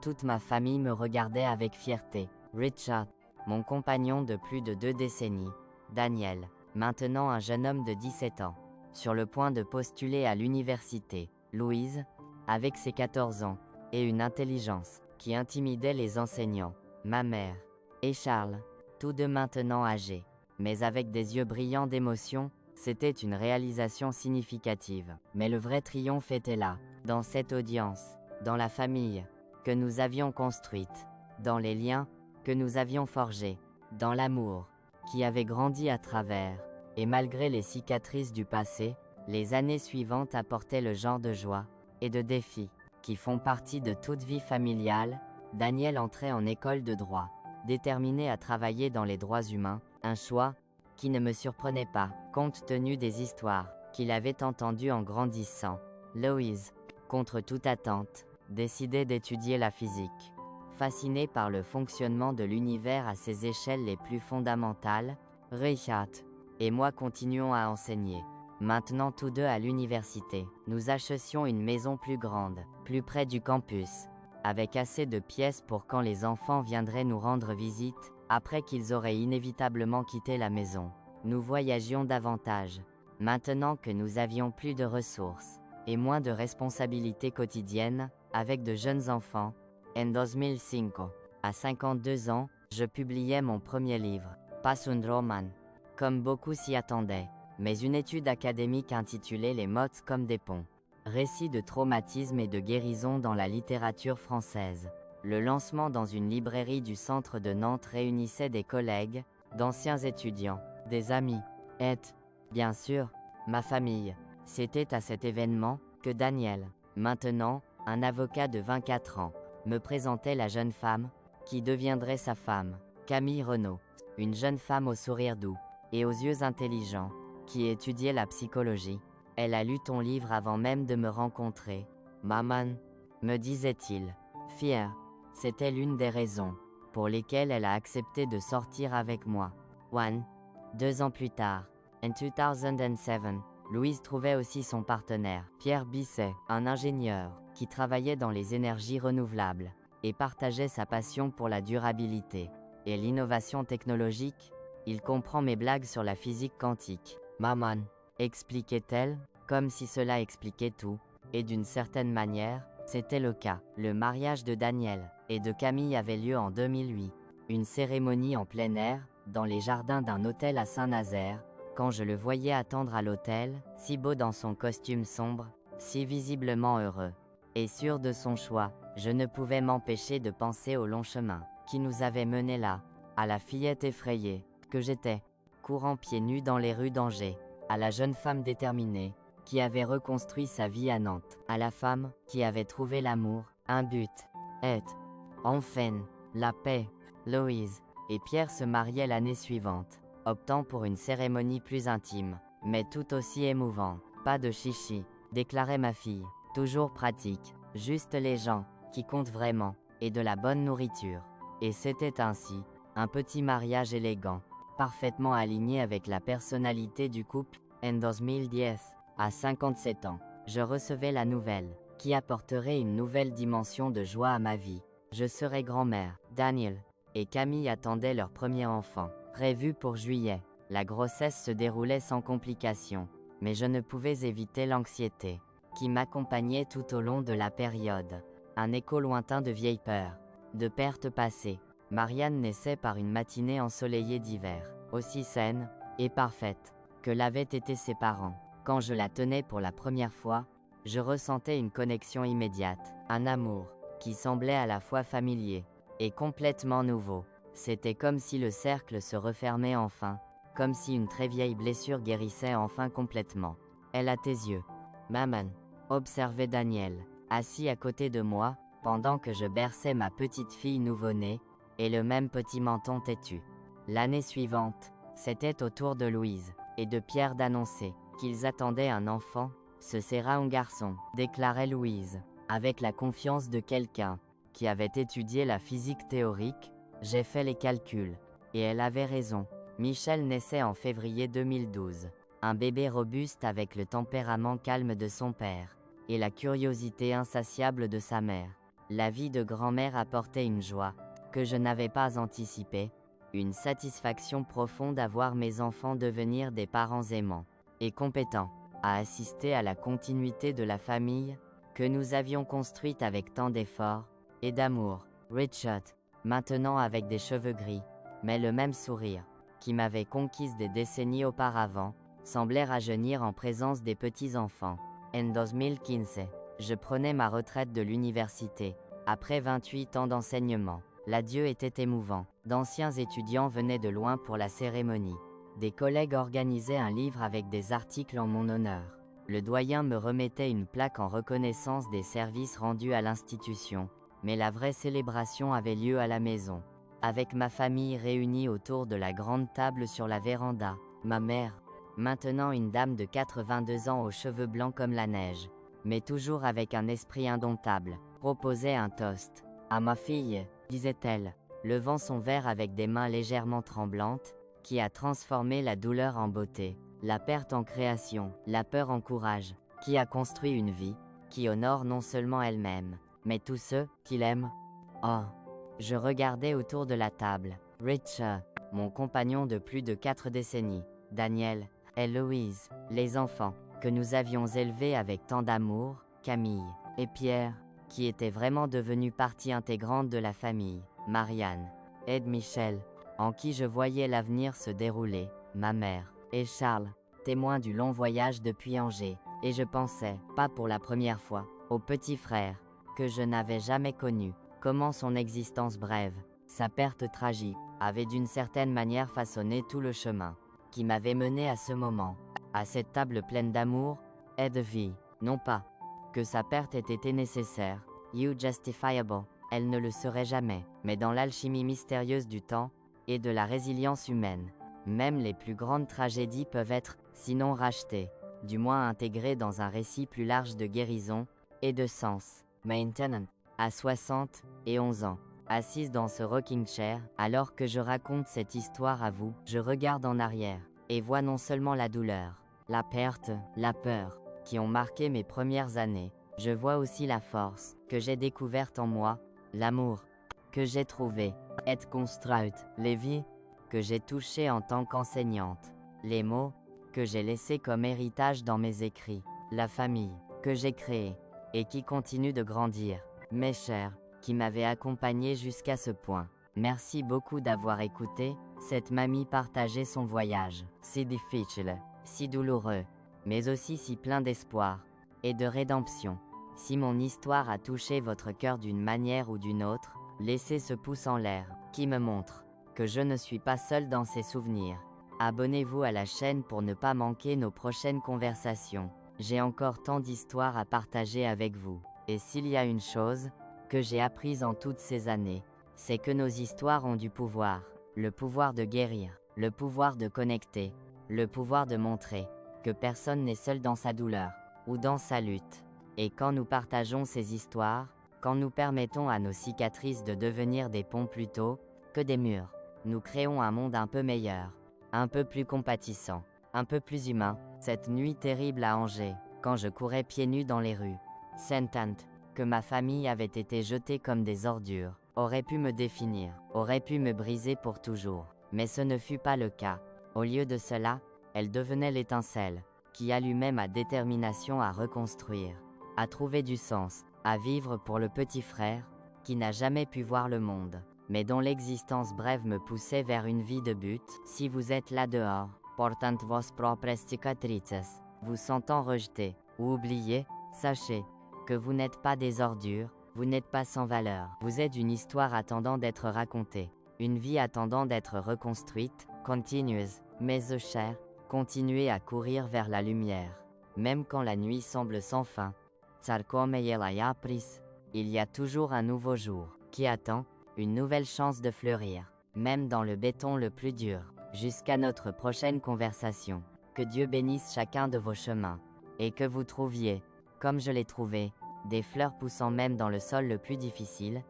toute ma famille me regardait avec fierté. Richard, mon compagnon de plus de 2 décennies, Daniel, maintenant un jeune homme de 17 ans, sur le point de postuler à l'université, Louise, avec ses 14 ans, et une intelligence qui intimidait les enseignants, ma mère, et Charles, tous deux maintenant âgés, mais avec des yeux brillants d'émotion. C'était une réalisation significative. Mais le vrai triomphe était là, dans cette audience, dans la famille que nous avions construite, dans les liens que nous avions forgés, dans l'amour qui avait grandi à travers, et malgré les cicatrices du passé, les années suivantes apportaient le genre de joie et de défi qui font partie de toute vie familiale, Daniel entrait en école de droit, déterminé à travailler dans les droits humains, un choix qui ne me surprenait pas, compte tenu des histoires qu'il avait entendues en grandissant. Louise, contre toute attente, décidait d'étudier la physique. Fasciné par le fonctionnement de l'univers à ses échelles les plus fondamentales, Richard et moi continuons à enseigner. Maintenant tous deux à l'université, nous achetions une maison plus grande, plus près du campus, avec assez de pièces pour quand les enfants viendraient nous rendre visite, après qu'ils auraient inévitablement quitté la maison. Nous voyagions davantage, maintenant que nous avions plus de ressources, et moins de responsabilités quotidiennes, avec de jeunes enfants. En 2005, à 52 ans, je publiais mon premier livre, Pas un roman, comme beaucoup s'y attendaient, mais une étude académique intitulée Les mots comme des ponts. Récits de traumatisme et de guérison dans la littérature française. Le lancement dans une librairie du centre de Nantes réunissait des collègues, d'anciens étudiants, des amis, et, bien sûr, ma famille. C'était à cet événement que Daniel, maintenant, un avocat de 24 ans, me présentait la jeune femme, qui deviendrait sa femme, Camille Renaud, une jeune femme au sourire doux, et aux yeux intelligents, qui étudiait la psychologie. Elle a lu ton livre avant même de me rencontrer. Maman, me disait-il, fier. C'était l'une des raisons pour lesquelles elle a accepté de sortir avec moi. 2 ans plus tard, en 2007, Louise trouvait aussi son partenaire, Pierre Bisset, un ingénieur, qui travaillait dans les énergies renouvelables, et partageait sa passion pour la durabilité et l'innovation technologique. Il comprend mes blagues sur la physique quantique. Maman, expliquait-elle, comme si cela expliquait tout, et d'une certaine manière, c'était le cas. Le mariage de Daniel et de Camille avait lieu en 2008. Une cérémonie en plein air, dans les jardins d'un hôtel à Saint-Nazaire, quand je le voyais attendre à l'hôtel, si beau dans son costume sombre, si visiblement heureux, et sûr de son choix, je ne pouvais m'empêcher de penser au long chemin qui nous avait menés là, à la fillette effrayée que j'étais, courant pieds nus dans les rues d'Angers, à la jeune femme déterminée, qui avait reconstruit sa vie à Nantes, à la femme qui avait trouvé l'amour, un but, et, enfin, la paix. Louise et Pierre se mariaient l'année suivante, optant pour une cérémonie plus intime, mais tout aussi émouvante. Pas de chichi, déclarait ma fille, toujours pratique, juste les gens qui comptent vraiment, et de la bonne nourriture. Et c'était ainsi, un petit mariage élégant, parfaitement aligné avec la personnalité du couple. En 2010, à 57 ans, je recevais la nouvelle, qui apporterait une nouvelle dimension de joie à ma vie. Je serais grand-mère. Daniel et Camille attendaient leur premier enfant, prévu pour juillet. La grossesse se déroulait sans complications, mais je ne pouvais éviter l'anxiété, qui m'accompagnait tout au long de la période. Un écho lointain de vieilles peurs, de pertes passées. Marianne naissait par une matinée ensoleillée d'hiver, aussi saine et parfaite que l'avaient été ses parents. Quand je la tenais pour la première fois, je ressentais une connexion immédiate, un amour qui semblait à la fois familier et complètement nouveau. C'était comme si le cercle se refermait enfin, comme si une très vieille blessure guérissait enfin complètement. Elle a tes yeux, maman, observait Daniel, assis à côté de moi, pendant que je berçais ma petite fille nouveau-née, et le même petit menton têtu. L'année suivante, c'était au tour de Louise et de Pierre d'annoncer qu'ils attendaient un enfant. Ce sera un garçon, déclarait Louise, avec la confiance de quelqu'un qui avait étudié la physique théorique. J'ai fait les calculs, et elle avait raison. Michel naissait en février 2012, un bébé robuste avec le tempérament calme de son père, et la curiosité insatiable de sa mère. La vie de grand-mère apportait une joie que je n'avais pas anticipée, une satisfaction profonde à voir mes enfants devenir des parents aimants et compétents, à assister à la continuité de la famille que nous avions construite avec tant d'efforts et d'amour. Richard, maintenant avec des cheveux gris, mais le même sourire qui m'avait conquise des décennies auparavant, semblait rajeunir en présence des petits-enfants. En 2015, je prenais ma retraite de l'université, après 28 ans d'enseignement. L'adieu était émouvant. D'anciens étudiants venaient de loin pour la cérémonie. Des collègues organisaient un livre avec des articles en mon honneur. Le doyen me remettait une plaque en reconnaissance des services rendus à l'institution, mais la vraie célébration avait lieu à la maison. Avec ma famille réunie autour de la grande table sur la véranda, ma mère, maintenant une dame de 82 ans aux cheveux blancs comme la neige, mais toujours avec un esprit indomptable, proposait un toast. À ma fille, disait-elle, levant son verre avec des mains légèrement tremblantes, qui a transformé la douleur en beauté, la perte en création, la peur en courage, qui a construit une vie, qui honore non seulement elle-même, mais tous ceux qui l'aiment. Oh! Je regardais autour de la table. Richard, mon compagnon de plus de 4 décennies, Daniel, et Louise, les enfants, que nous avions élevés avec tant d'amour, Camille, et Pierre, qui étaient vraiment devenus partie intégrante de la famille, Marianne, Ed Michel, en qui je voyais l'avenir se dérouler, ma mère, et Charles, témoin du long voyage depuis Angers, et je pensais, pas pour la première fois, au petit frère, que je n'avais jamais connu, comment son existence brève, sa perte tragique, avait d'une certaine manière façonné tout le chemin, qui m'avait mené à ce moment, à cette table pleine d'amour, et de vie, non pas que sa perte ait été nécessaire, you justifiable, elle ne le serait jamais, mais dans l'alchimie mystérieuse du temps, et de la résilience humaine, même les plus grandes tragédies peuvent être, sinon rachetées, du moins intégrées dans un récit plus large de guérison, et de sens. Maintenant, à 71 ans, assise dans ce rocking chair, alors que je raconte cette histoire à vous, je regarde en arrière, et vois non seulement la douleur, la perte, la peur, qui ont marqué mes premières années, je vois aussi la force, que j'ai découverte en moi, l'amour, que j'ai trouvé, être construite, les vies, que j'ai touchées en tant qu'enseignante, les mots, que j'ai laissés comme héritage dans mes écrits, la famille, que j'ai créée, et qui continue de grandir, mes chers, qui m'avaient accompagné jusqu'à ce point. Merci beaucoup d'avoir écouté, cette mamie partager son voyage, si difficile, si douloureux, mais aussi si plein d'espoir, et de rédemption. Si mon histoire a touché votre cœur d'une manière ou d'une autre, laissez ce pouce en l'air, qui me montre que je ne suis pas seul dans ces souvenirs. Abonnez-vous à la chaîne pour ne pas manquer nos prochaines conversations. J'ai encore tant d'histoires à partager avec vous. Et s'il y a une chose que j'ai apprise en toutes ces années, c'est que nos histoires ont du pouvoir. Le pouvoir de guérir, le pouvoir de connecter, le pouvoir de montrer que personne n'est seul dans sa douleur ou dans sa lutte. Et quand nous partageons ces histoires, quand nous permettons à nos cicatrices de devenir des ponts plutôt que des murs, nous créons un monde un peu meilleur, un peu plus compatissant, un peu plus humain. Cette nuit terrible à Angers, quand je courais pieds nus dans les rues, sentant que ma famille avait été jetée comme des ordures, aurait pu me définir, aurait pu me briser pour toujours. Mais ce ne fut pas le cas. Au lieu de cela, elle devenait l'étincelle, qui allumait ma détermination à reconstruire, à trouver du sens, à vivre pour le petit frère, qui n'a jamais pu voir le monde, mais dont l'existence brève me poussait vers une vie de but. Si vous êtes là dehors, portant vos propres cicatrices, vous sentant rejeté ou oublié, sachez que vous n'êtes pas des ordures, vous n'êtes pas sans valeur. Vous êtes une histoire attendant d'être racontée, une vie attendant d'être reconstruite, continueuse, mais chère, continuez à courir vers la lumière. Même quand la nuit semble sans fin, il y a toujours un nouveau jour qui attend, une nouvelle chance de fleurir, même dans le béton le plus dur. Jusqu'à notre prochaine conversation, que Dieu bénisse chacun de vos chemins, et que vous trouviez, comme je l'ai trouvé, des fleurs poussant même dans le sol le plus difficile,